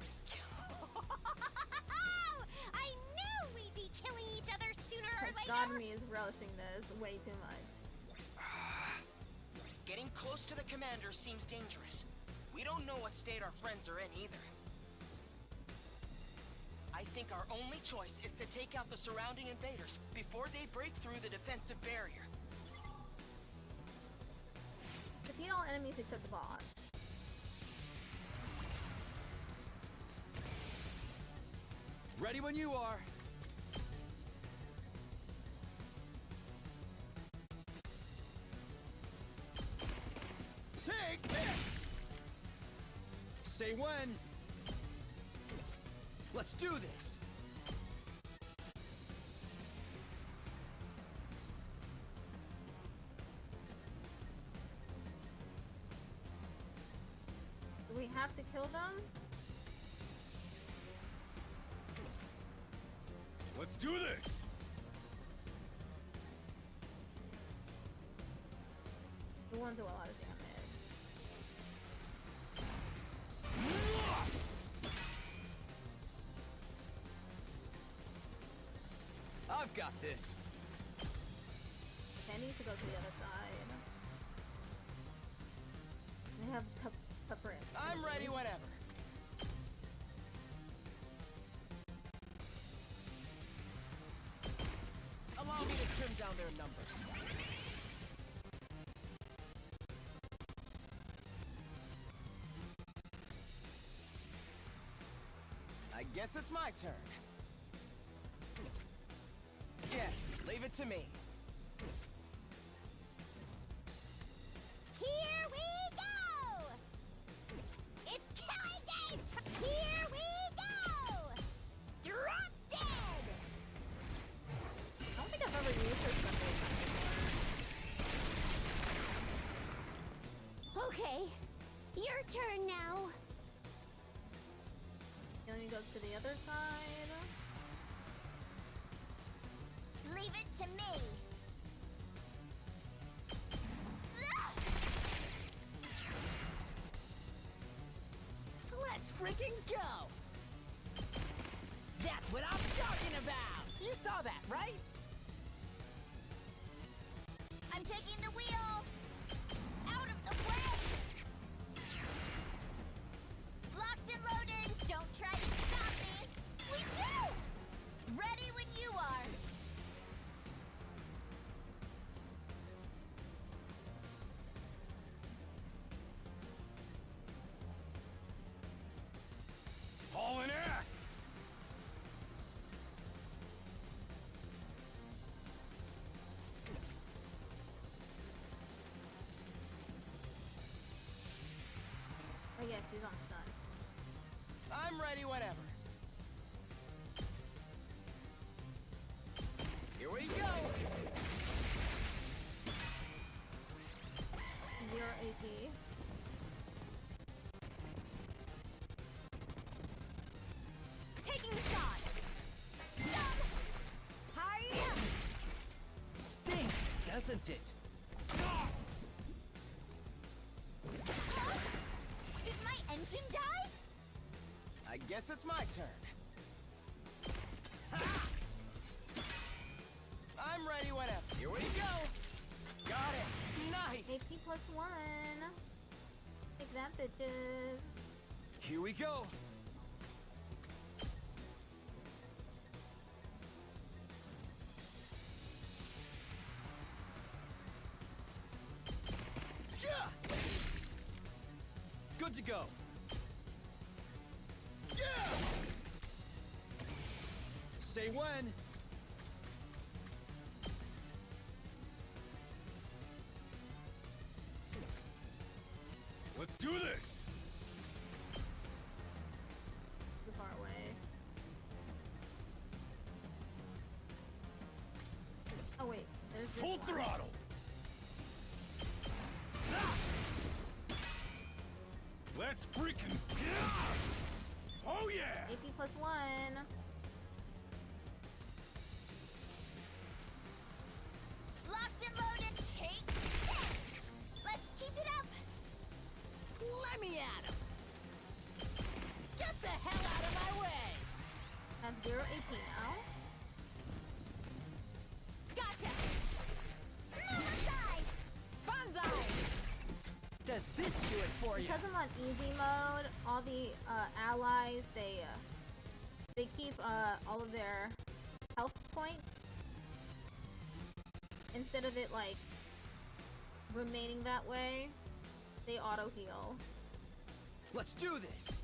I knew we'd be killing each other sooner or later. God, me is relishing this way too much. Getting close to the commander seems dangerous. We don't know what state our friends are in either. I think our only choice is to take out the surrounding invaders before they break through the defensive barrier. Defeat all enemies except the boss. Ready when you are. Take this! Say when. Let's do this. Do we have to kill them? Let's do this! We won't do a lot of damage. I've got this. I need to go to the other side. They have tougher. I'm ready whenever. Allow me to trim down their numbers. I guess it's my turn. Yes, leave it to me. Here we go! It's killing game! Here we go! Drop dead! I don't think I've ever used her stuff before. Okay, your turn now. Let me go to the other side. Leave it to me. Let's freaking go! That's what I'm talking about! You saw that, right? I'm taking the wheel. Out of the way. Locked and loaded. Don't try to stop me. We do! Ready when you are. Hauling ass! Oh yeah, she's on stun. I'm ready whenever. Here we go! 0 AP. Taking the shot. Stun. Hiya. Stinks, doesn't it? Huh? Did my engine die? I guess it's my turn. Ha! I'm ready whenever. Here we go! Got it! Nice! AP +1. Take that, bitches. Here we go! Yeah! Good to go! Yeah! Say when! Let's do this! Too far away. Oh wait, there's Full throttle. Let's freaking go! Oh yeah! AP plus 1. Locked and loaded, take this! Let's keep it up! Let me at him! Get the hell out of my way! Have 0 AP now. Gotcha! Move aside! Banzai! Does this do it for you? Because I'm on easy mode, all the allies, they keep all of their health points. Instead of it like remaining that way, they auto heal. Let's do this!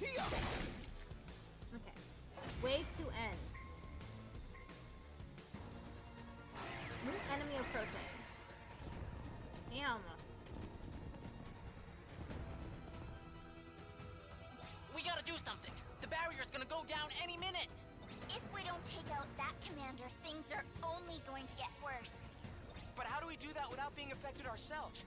Okay. Wave to end. New enemy approaching. Damn. We gotta do something. The barrier's gonna go down any minute. If we don't take out that commander, things are only going to get worse. But how do we do that without being affected ourselves?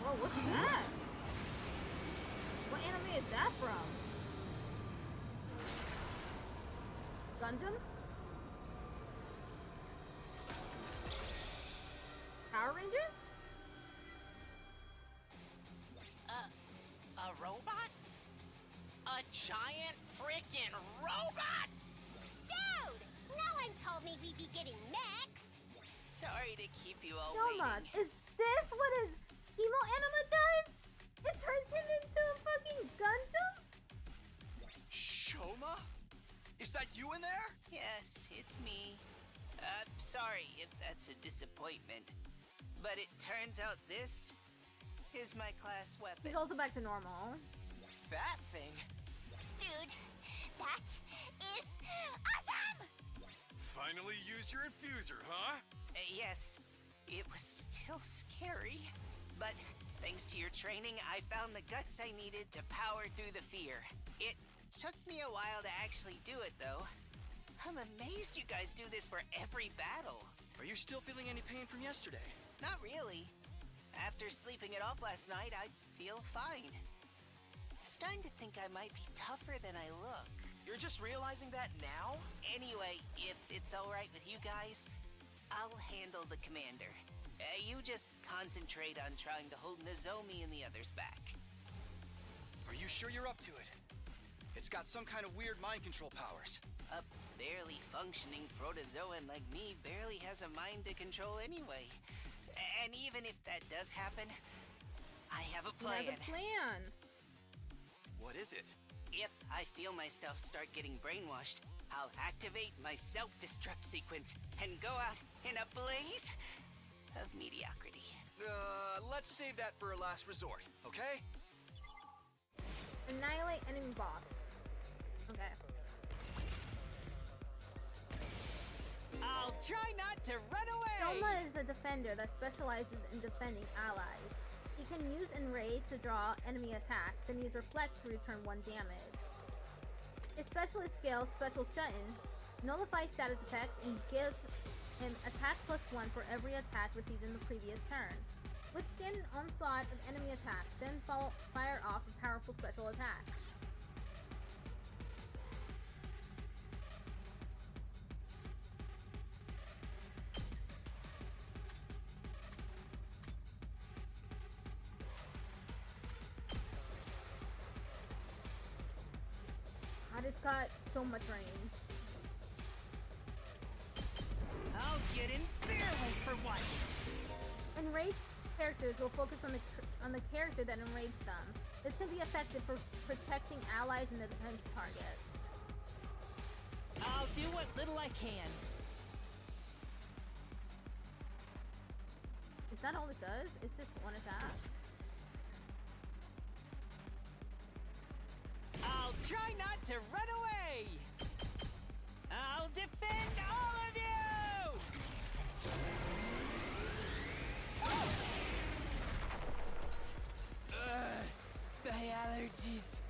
Whoa, what's that? What anime is that from? Gundam? Power Rangers? A robot? A giant freaking robot? Dude! No one told me we'd be getting mechs! Sorry to keep you all Soma, waiting. is this what his emo anima does? It turns him into a fucking Gundam? Shoma? Is that you in there? Yes, it's me. Sorry if that's a disappointment. But it turns out this is my class weapon. He's also back to normal. That thing? Dude, that is awesome! Finally use your infuser, huh? Yes, it was still scary. But thanks to your training, I found the guts I needed to power through the fear. It took me a while to actually do it, though. I'm amazed you guys do this for every battle. Are you still feeling any pain from yesterday? Not really. After sleeping it off last night, I feel fine. I'm starting to think I might be tougher than I look. You're just realizing that now? Anyway, if it's alright with you guys, I'll handle the commander. You just concentrate on trying to hold Nozomi and the others back. Are you sure you're up to it? It's got some kind of weird mind control powers. A barely functioning protozoan like me barely has a mind to control anyway. And even if that does happen, I have a plan. He has a plan. What is it? If I feel myself start getting brainwashed, I'll activate my self-destruct sequence and go out in a blaze of mediocrity. Let's save that for a last resort, okay? Annihilate enemy boss. Okay. I'll try not to run away! Soma is a defender that specializes in defending allies. He can use Enrage to draw enemy attacks, then use Reflect to return 1 damage. His specialist skill, Special Shut-In, nullifies status effects and gives him attack +1 for every attack received in the previous turn. Withstand an onslaught of enemy attacks, then fire off a powerful special attack. God, it's got so much range. I'll get in their way for once! Enraged characters will focus on the character that enraged them. This can be effective for protecting allies and the defense target. I'll do what little I can. Is that all it does? It's just one attack? I'll try not to run away! I'll defend all of you! jeez.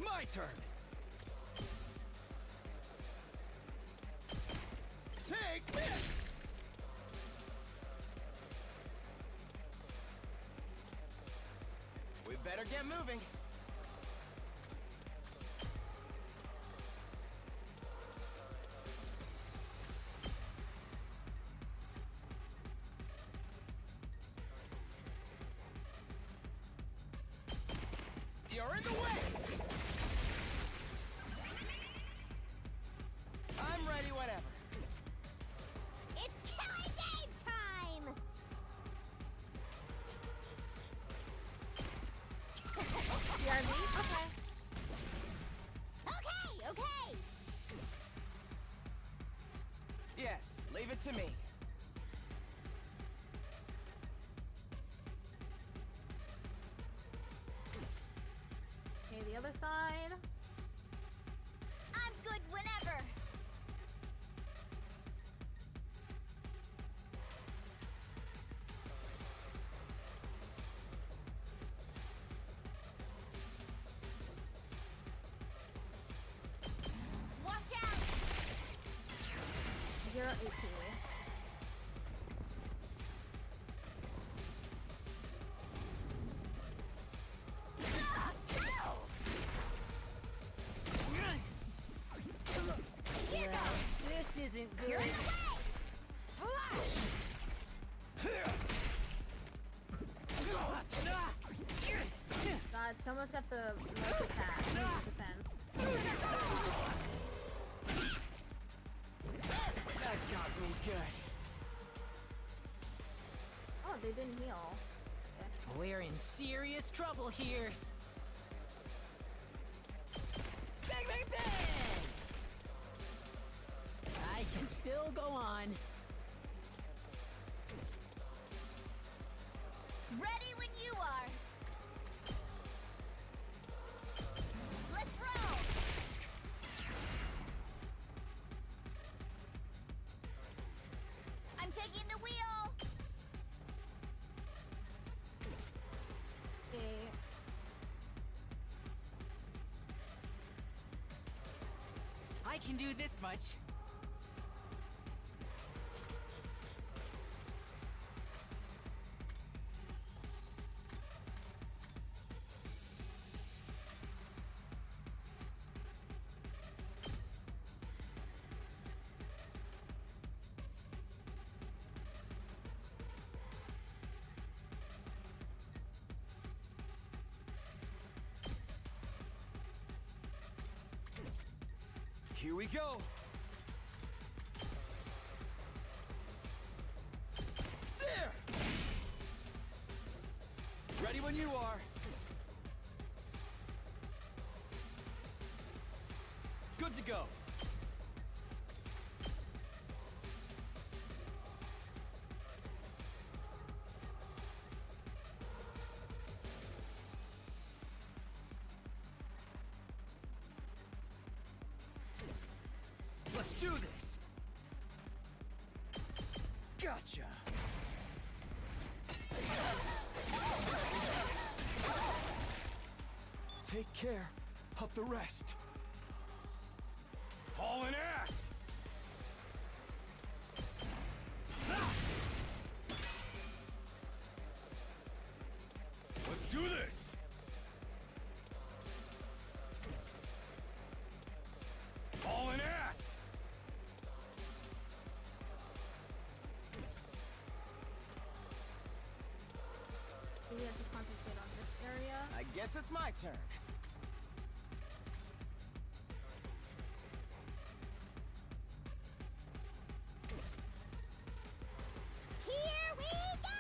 My turn. Take this! We better get moving. You're in the way! I'm ready whenever. It's killing game time! CRV? Okay. Okay! Yes, leave it to me. Okay, the other side. I'm good whenever! Watch out! 0 AP. Well, this isn't good. God, someone's got the most attack. Defense. That got me good. Oh, they didn't heal. Okay. We're in serious trouble here. Bang, bang, bang! I can still go on. Ready when you are! Let's roll! I'm taking the wheel! Okay. I can do this much. Here we go. There! Ready when you are. Good to go. Let's do this. Gotcha. Take care of the rest. Hauling ass! Let's do this! Hauling ass! We have to concentrate on this area. I guess it's my turn. Here we go!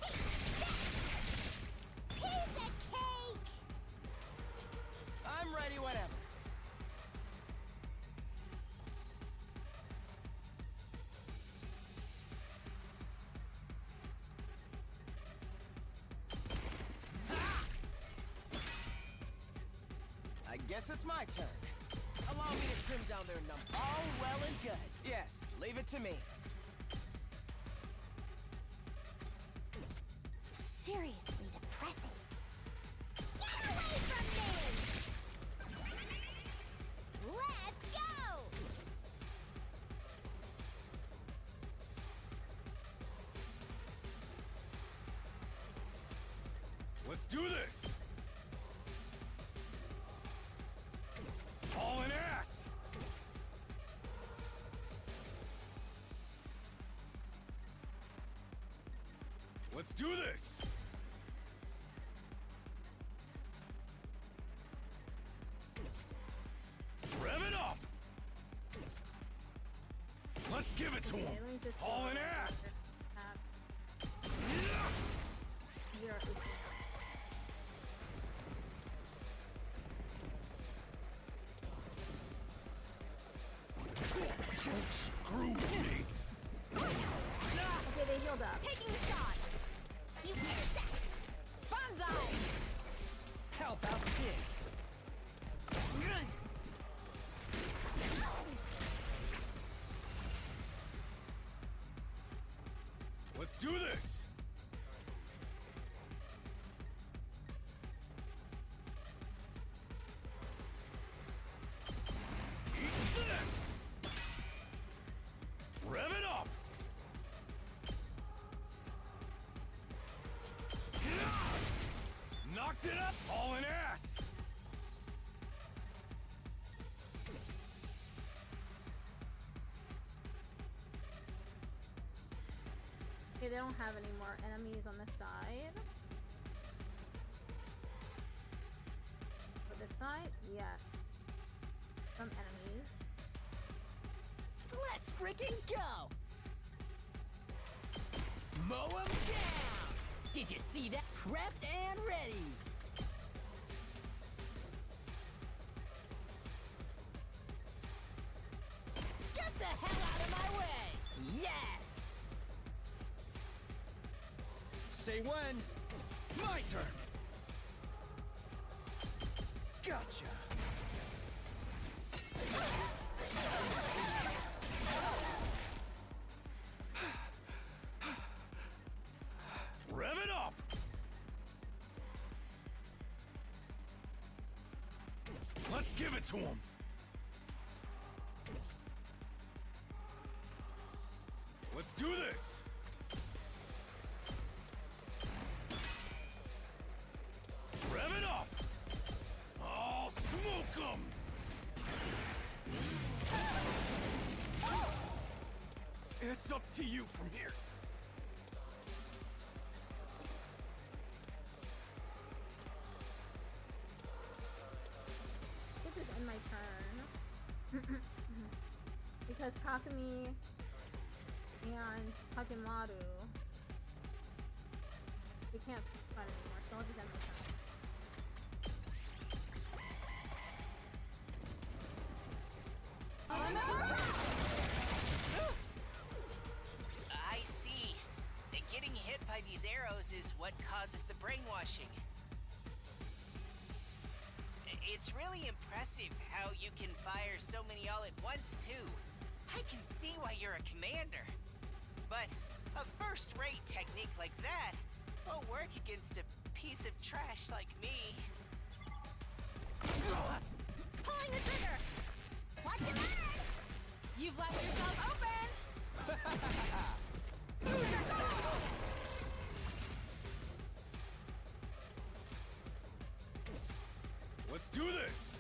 Take that! Piece of cake! I'm ready whenever. I guess it's my turn. Allow me to trim down their numbers. All well and good. Yes, leave it to me. Seriously, Let's do this! Hauling ass! Let's do this! Rev it up! Let's give it to him! Hauling ass! Don't screw with me! Okay, they healed up. Taking the shot! You intersect! Banzai! How about this? Let's do this! Eat this! Rev it up! Knocked it up! Hauling ass! Okay, they don't have any more enemies on this side. For this side, yes. Some enemies. Let's freaking go! Mow 'em down! Did you see that? Prepped and ready! Get the hell out of my way! Yes! Say when. My turn. Gotcha. Rev it up! Let's give it to him! Let's do this! Rev it up! I'll smoke 'em! It's up to you from here. This is in my turn. Because Takumi and Takemaru, we can't fight anymore, so I'll just end my turn. I see. Getting hit by these arrows is what causes the brainwashing. It's really impressive how you can fire so many all at once, too. I can see why you're a commander. But a first-rate technique like that won't work against a piece of trash like me. Pulling the trigger! Watch your back! You've left yourself open! Let's do this!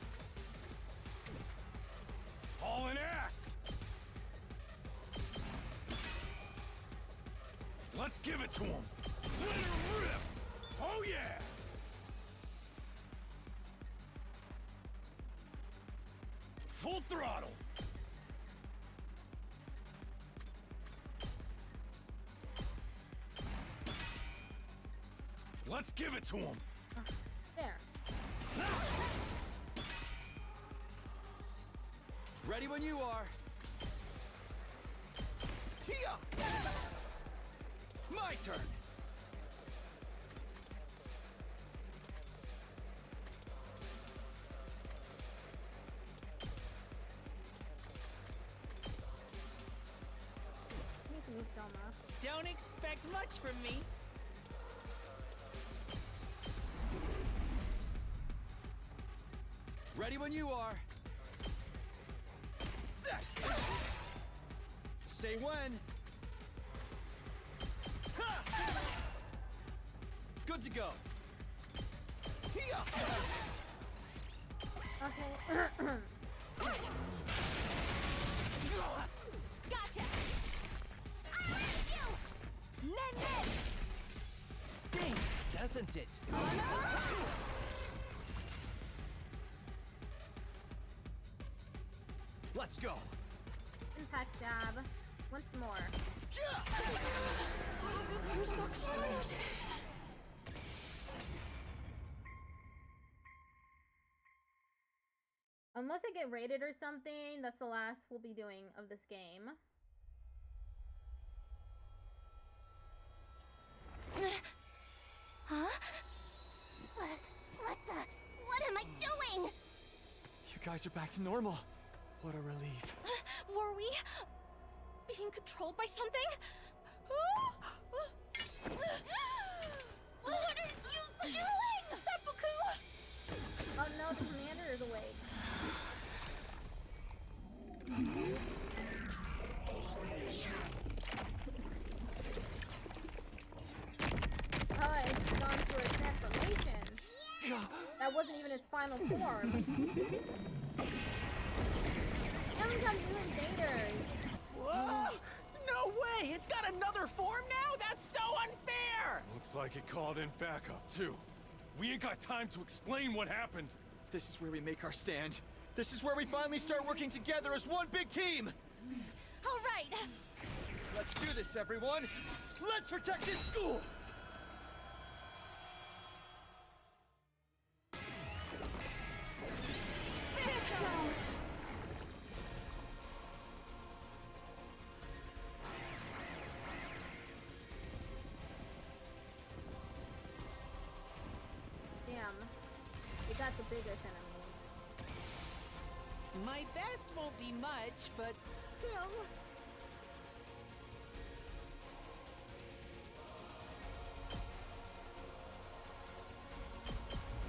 Hauling ass! Let's give it to him! Let her rip! Oh yeah! Full throttle! Let's give it to him! There. Ready when you are. Here. My turn. Need to move Selma. Don't expect much from me. Ready when you are. That's it. Say when. Ha! Good to go. Okay. Gotcha! I'll let you! Nen! Stinks, doesn't it? Let's go. Impact jab. Once more. You're so close! Unless I get raided or something, that's the last we'll be doing of this game. Huh? What the? What am I doing? You guys are back to normal. What a relief. Were we being controlled by something? What are you doing? Seppuku! Oh no, the commander is awake. Oh, it's gone through a transformation. That wasn't even its final form. Now we got new invaders. Whoa! No way! It's got another form now? That's so unfair! Looks like it called in backup, too. We ain't got time to explain what happened. This is where we make our stand. This is where we finally start working together as one big team! All right! Let's do this, everyone! Let's protect this school! Damn. We got the biggest enemy. My best won't be much, but still.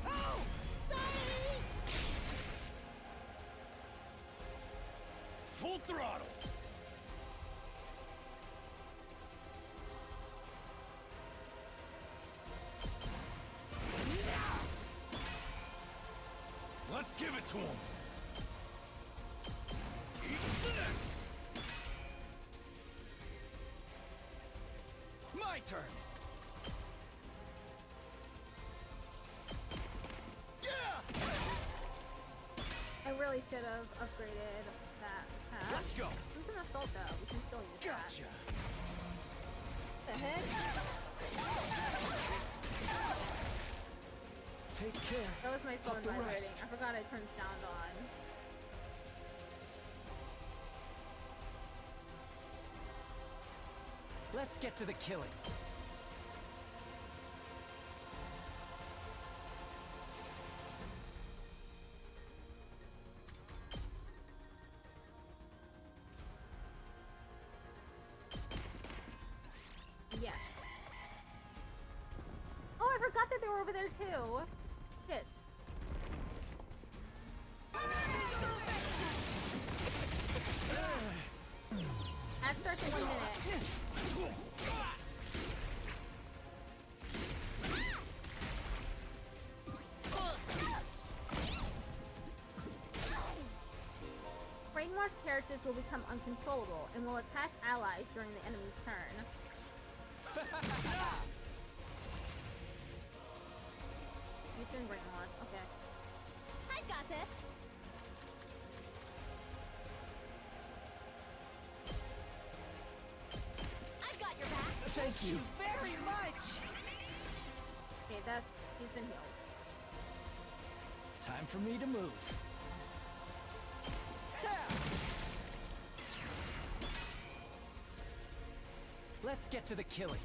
Oh! Sorry! Full throttle! Let's give it to him! Eat this! My turn! Yeah! I really should have upgraded that pack. Let's go! It's an assault though. We can still use Gotcha! that. The hit? Take care. That was my phone Of the vibrating. rest. I forgot I turned sound on. Let's get to the killing. Yes. Oh, I forgot that they were over there too. Shit. That starts in 1 minute. Brainwashed characters will become uncontrollable and will attack allies during the enemy's turn. You've been brainwashed. Okay. I've got this. I've got your back. Thank you. Very much! Okay, he's been healed. Time for me to move. Let's get to the killing.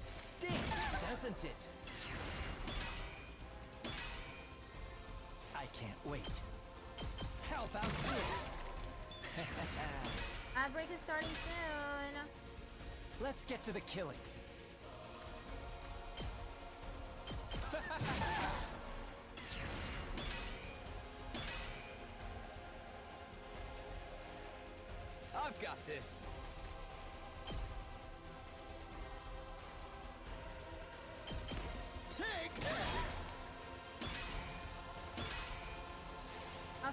Stinks, doesn't it? I can't wait. How about this? Ad break is starting soon. Let's get to the killing. I've got this. Take this!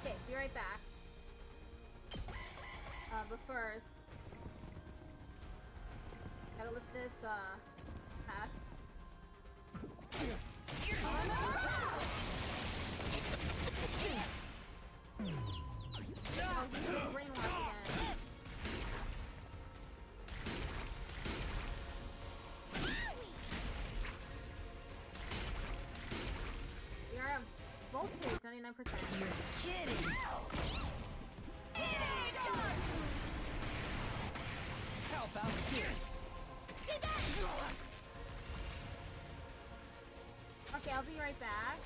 Okay, be right back. But first, gotta lift this, patch. Oh, he's getting brainwashed again. We are at voltage, 99%. You're kidding! How about this? Okay, I'll be right back.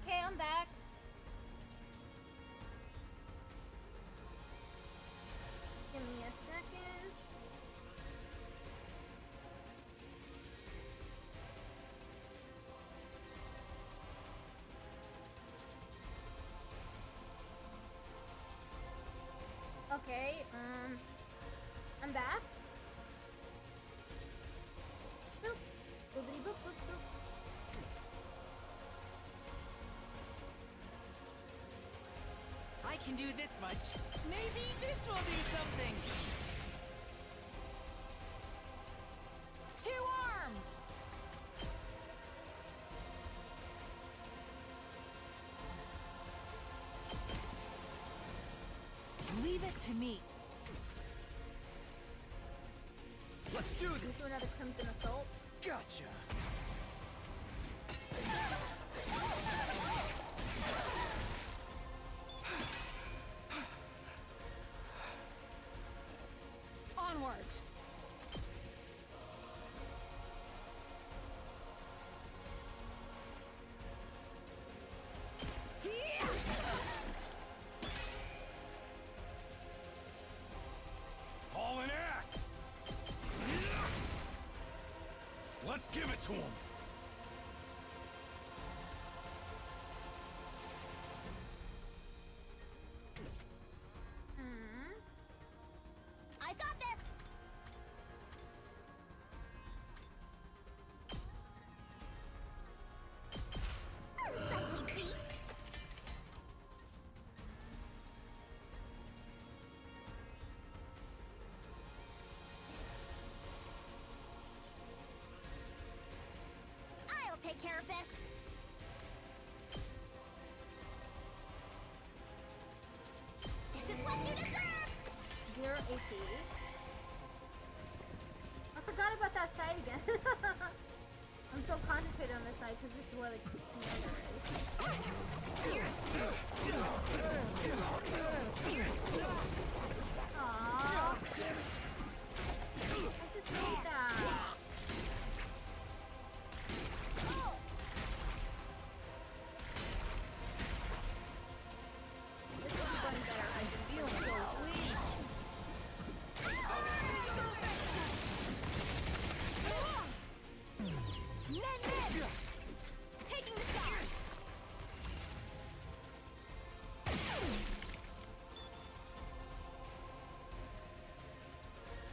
Okay, I'm back. Give me a second. Okay, I'm back. Boop. Boopity boop boop boop. I can do this much. Maybe this will do something. 2 arms! Leave it to me. Let's do Let's do this! another Crimson Assault. Gotcha! Onward. Let's give it to him! I got this! Unsightly beast! I'll take care of this! This is what you deserve! 0 AP. I forgot about that side again. I'm so concentrated on this side because this is where the commander is. Aww. I just need that. This is going better. I feel so weak. Taking the shot!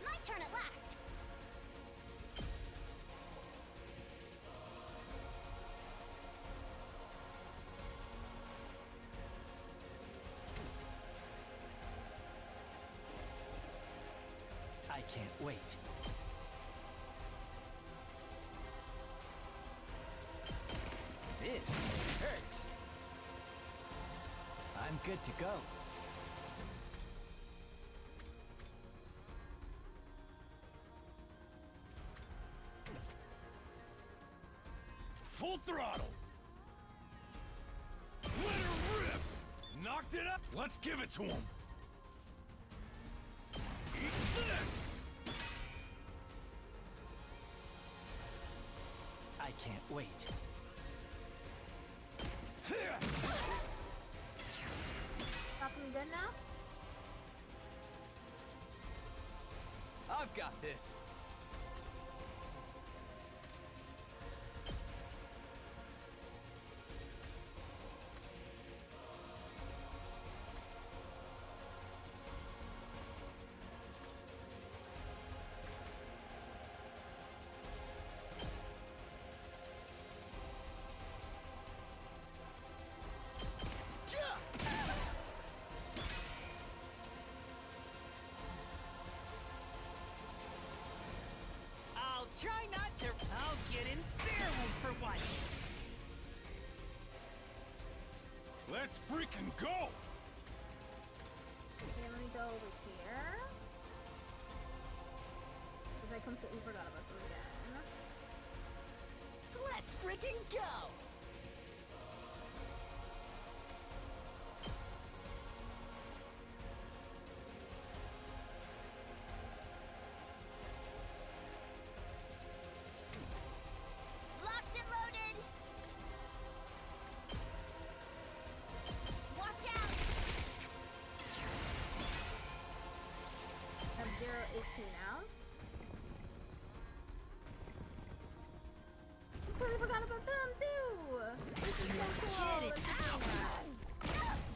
My turn at last! I can't wait. This hurts. I'm good to go. Full throttle! Let her rip! Knocked it up! Let's give it to him! Eat this! I can't wait. Stopping good now? I've got this. I'll try not to. I'll get in their way for once. Let's freaking go! Okay, let me go over here. Because I completely forgot about them again. Let's freaking go! Locked and loaded! Watch out! I have 0 AP now. Completely forgot about them too! This is so cool! Get it out! Hello, Cass!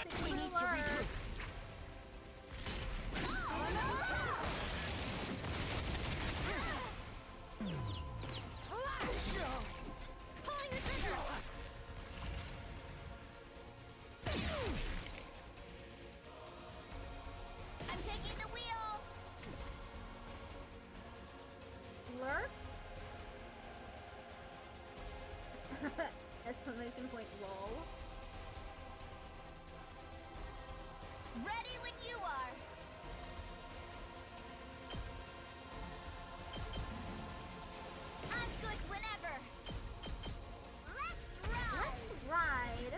It We will need to work. regroup. Pulling the trigger! I'm taking the wheel! Lurk? Exclamation point lol. Ready when you are! I'm good whenever! Let's ride! Let's ride.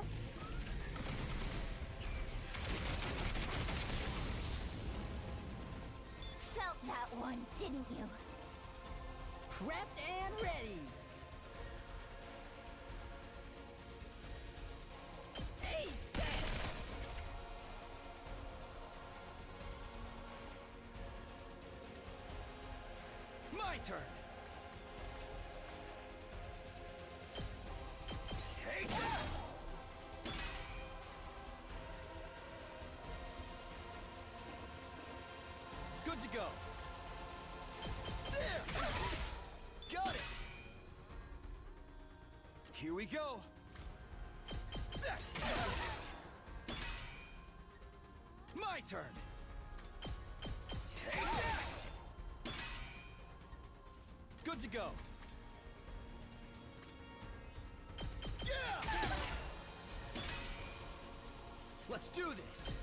Felt that one, didn't you? prepped and ready. Hey, My turn. Take that! Good to go. There! Got it! Here we go. That's my turn. Take that! Good to go. Yeah! Let's do this.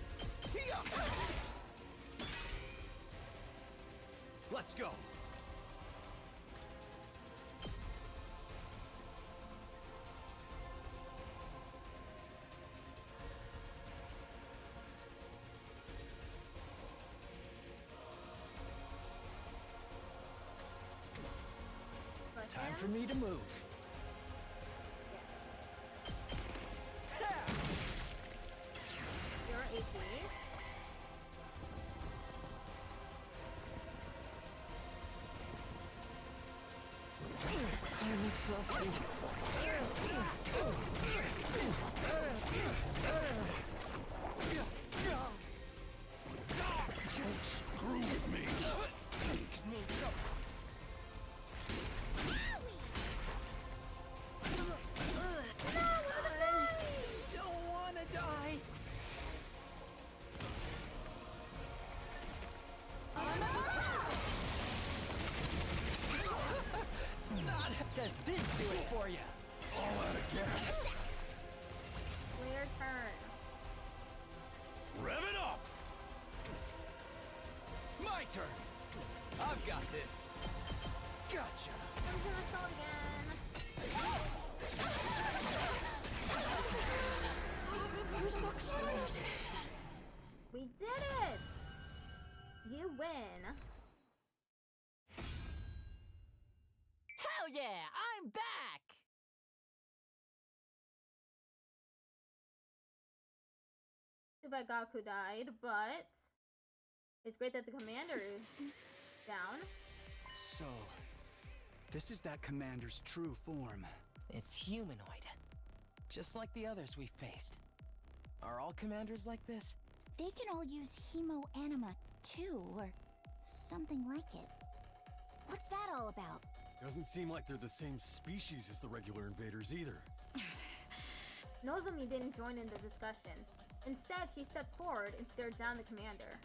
Here! Let's go. Time for me to move. Yes. You're AP. I'm exhausted. Don't screw with me. This could mean trouble. Does this do it for you? All out of gas. Clear turn. Rev it up. My turn. I've got this. Gotcha. I'm gonna stall again. You're so close. We did it! You win. Hell yeah, I'm back! Too bad Gaku died, but it's great that the commander is down. So, this is that commander's true form. It's humanoid. Just like the others we've faced. Are all commanders like this? They can all use hemo-anima too, or something like it. What's that all about? Doesn't seem like they're the same species as the regular invaders either. Nozomi didn't join in the discussion. Instead, she stepped forward and stared down the commander.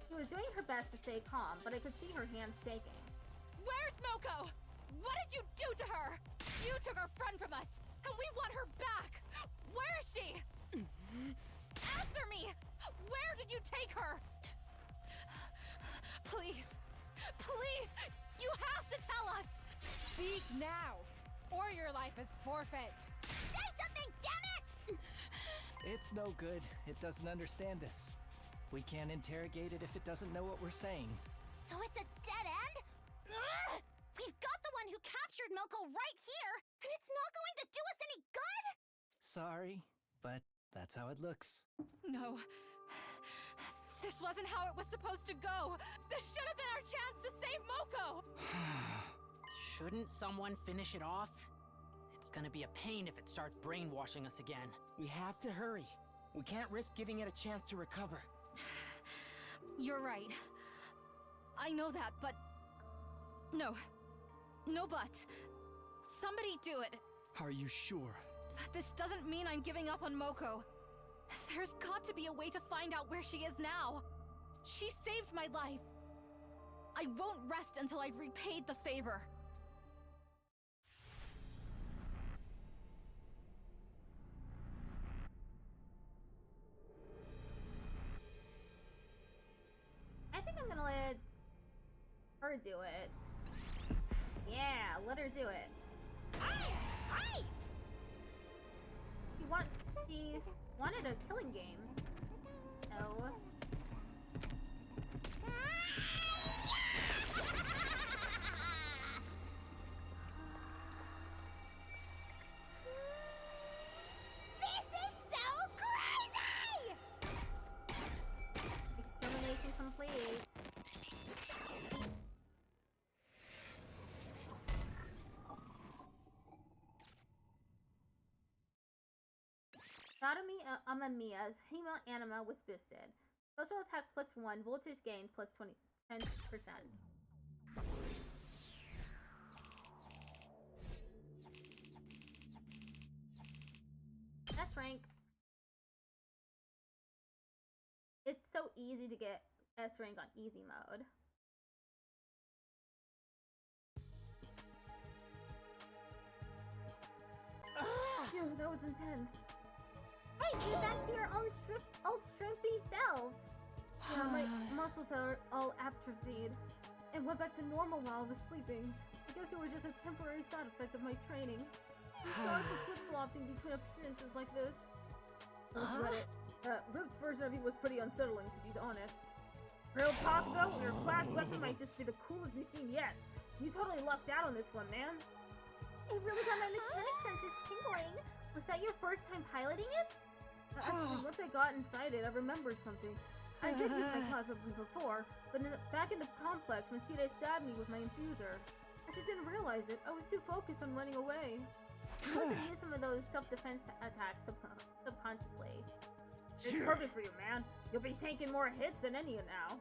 She was doing her best to stay calm, but I could see her hands shaking. Where's Moko? What did you do to her? You took our friend from us, and we want her back! Where is she? Answer me! Where did you take her? Please, please, you have to tell us! Speak now, or your life is forfeit. Say something, damn it! It's no good. It doesn't understand us. We can't interrogate it if it doesn't know what we're saying. So it's a dead end? Ugh! We've got the one who captured Milko right here, and it's not going to do us any good? Sorry, but that's how it looks. No. This wasn't how it was supposed to go. This should have been our chance to save Moko! Shouldn't someone finish it off? It's gonna be a pain if it starts brainwashing us again. We have to hurry. We can't risk giving it a chance to recover. You're right. I know that, but... No. No buts. Somebody do it. Are you sure? But this doesn't mean I'm giving up on Moko. There's got to be a way to find out where she is now. She saved my life. I won't rest until I've repaid the favor. I think I'm gonna let her do it. Yeah, let her do it. Hey! She wanted a killing game. Oh. Amamiya's Hema Anima was boosted. Special attack +1, voltage gain plus 10%. That's rank. It's so easy to get S rank on easy mode. Phew, that was intense. Hey, get back to your old strimpy self. Yeah, my muscles are all atrophied and went back to normal while I was sleeping. I guess it was just a temporary side effect of my training. I'm sorry for flip-flopping between appearances like this. Ripped version of you was pretty unsettling, to be honest. Real talk though, your class weapon might just be the coolest we've seen yet. You totally lucked out on this one, man. It really got my mechanic senses tingling. Was that your first time piloting it? Actually, once I got inside it, I remembered something. I did use my class weapon before, but back in the complex, Maside stabbed me with my infuser. I just didn't realize it. I was too focused on running away. I must have used some of those self-defense attacks subconsciously. It's perfect for you, man. You'll be taking more hits than any now.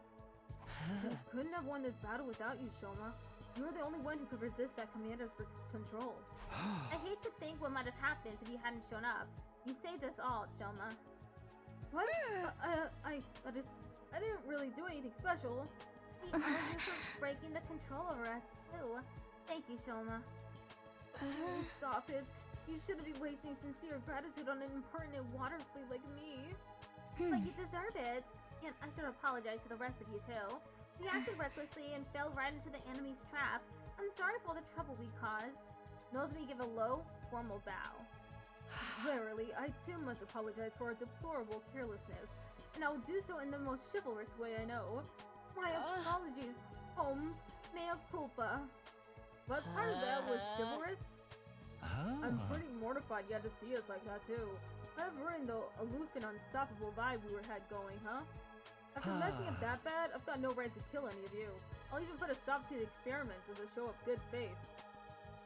I couldn't have won this battle without you, Shoma. You were the only one who could resist that commander's control. I hate to think what might have happened if you hadn't shown up. You saved us all, Shoma. What? I didn't really do anything special. We honor you for breaking the control over us, too. Thank you, Shoma. Please stop it. You shouldn't be wasting sincere gratitude on an impertinent water flea like me. But you deserve it. And I should apologize to the rest of you, too. We acted recklessly and fell right into the enemy's trap. I'm sorry for all the trouble we caused. Nozomi gave a low, formal bow. Verily, I too must apologize for our deplorable carelessness, and I will do so in the most chivalrous way I know. My apologies, Holmes. Mea culpa. What part of that was chivalrous? I'm pretty mortified you had to see us like that too. I've ruined the aloof and unstoppable vibe we had going, huh? After messing up that bad, I've got no right to kill any of you. I'll even put a stop to the experiments as a show of good faith.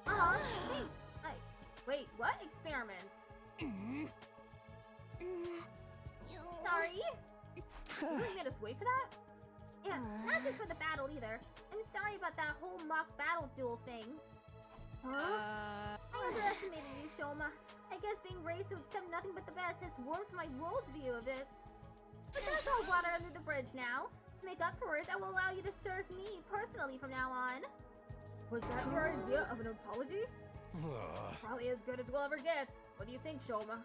Thanks. Wait, what experiments? Sorry? You really made us wait for that? Yeah, not just for the battle either. I'm sorry about that whole mock battle duel thing. I underestimated you, Shoma. I guess being raised to accept nothing but the best has warped my worldview a bit. But that's all water under the bridge now. To make up for it, I will allow you to serve me personally from now on. Was that your idea of an apology? Probably as good as we'll ever get. What do you think, Shoma?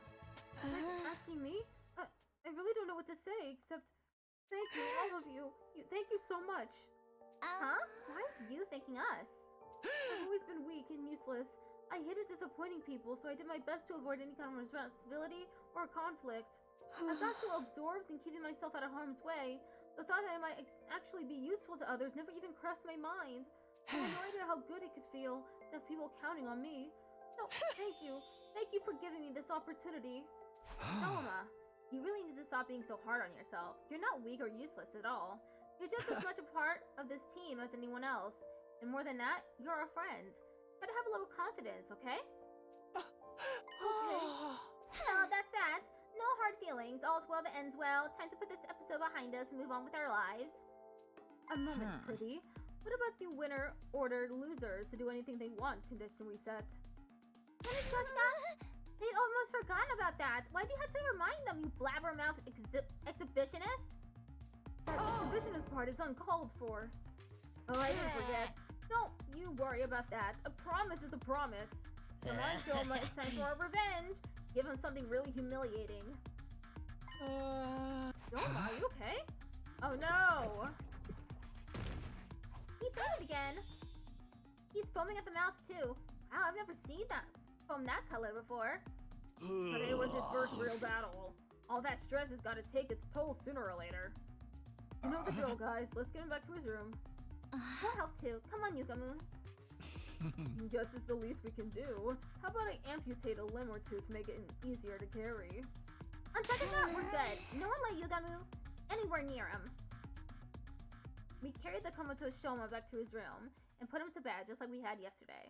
Asking me? I really don't know what to say, except thank you, all of you. Thank you so much. Why are you thanking us? I've always been weak and useless. I hated disappointing people, so I did my best to avoid any kind of responsibility or conflict. I got so absorbed in keeping myself out of harm's way, the thought that I might actually be useful to others never even crossed my mind. I had no idea how good it could feel to have people counting on me. So, thank you. Thank you for giving me this opportunity. Shoma, you really need to stop being so hard on yourself. You're not weak or useless at all. You're just as much a part of this team as anyone else. And more than that, you're a friend. Gotta have a little confidence, okay? Okay. So, that's that. No hard feelings. All's well that ends well. Time to put this episode behind us and move on with our lives. A moment, pretty. What about the winner ordered losers to do anything they want condition reset? Can I touch that? They'd almost forgotten about that. Why do you have to remind them, you blabbermouth exhibitionist? That exhibitionist part is uncalled for. Oh, I didn't forget. Don't you worry about that. A promise is a promise. Come on, Shoma, it's time for our revenge. Give him something really humiliating. Shoma, are you okay? Oh no! He did it again! He's foaming at the mouth too. Wow, I've never seen that foam that color before. Today was his first real battle. All that stress has got to take its toll sooner or later. You know the drill, guys. Let's get him back to his room. We'll help too. Come on, Yugamu. Guess it's the least we can do. How about I amputate a limb or two to make it easier to carry? On second thought, we're good. No one let Yugamu anywhere near him. We carried the comatose Shoma back to his room and put him to bed just like we had yesterday.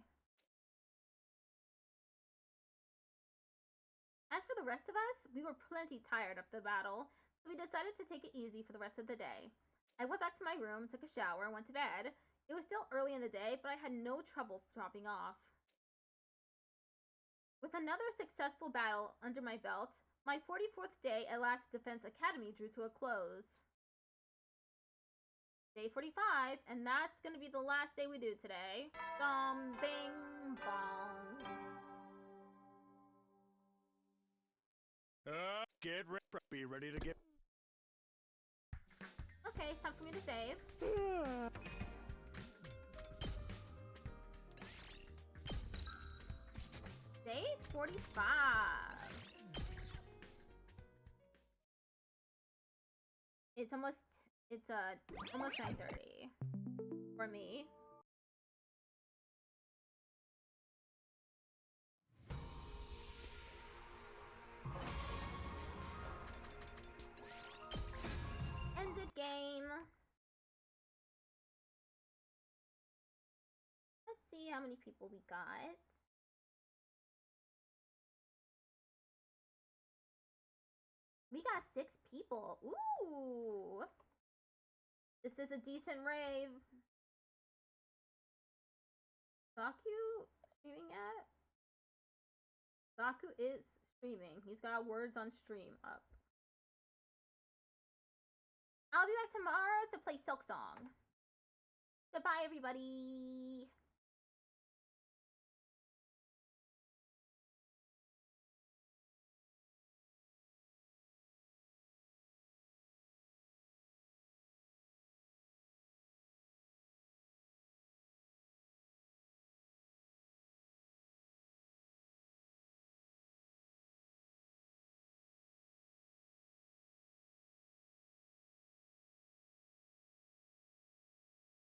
As for the rest of us, we were plenty tired after the battle, so we decided to take it easy for the rest of the day. I went back to my room, took a shower, and went to bed. It was still early in the day, but I had no trouble dropping off. With another successful battle under my belt, my 44th day at Last Defense Academy drew to a close. Day 45, and that's gonna be the last day we do today. Bing, bong. Be ready to get... Okay, it's time for me to save. Day 45. It's almost 9:30 for me. Ended game. Let's see how many people we got. We got 6 people. Ooh. This is a decent rave. Saku streaming yet? Saku is streaming. He's got words on stream up. I'll be back tomorrow to play Silk Song. Goodbye, everybody.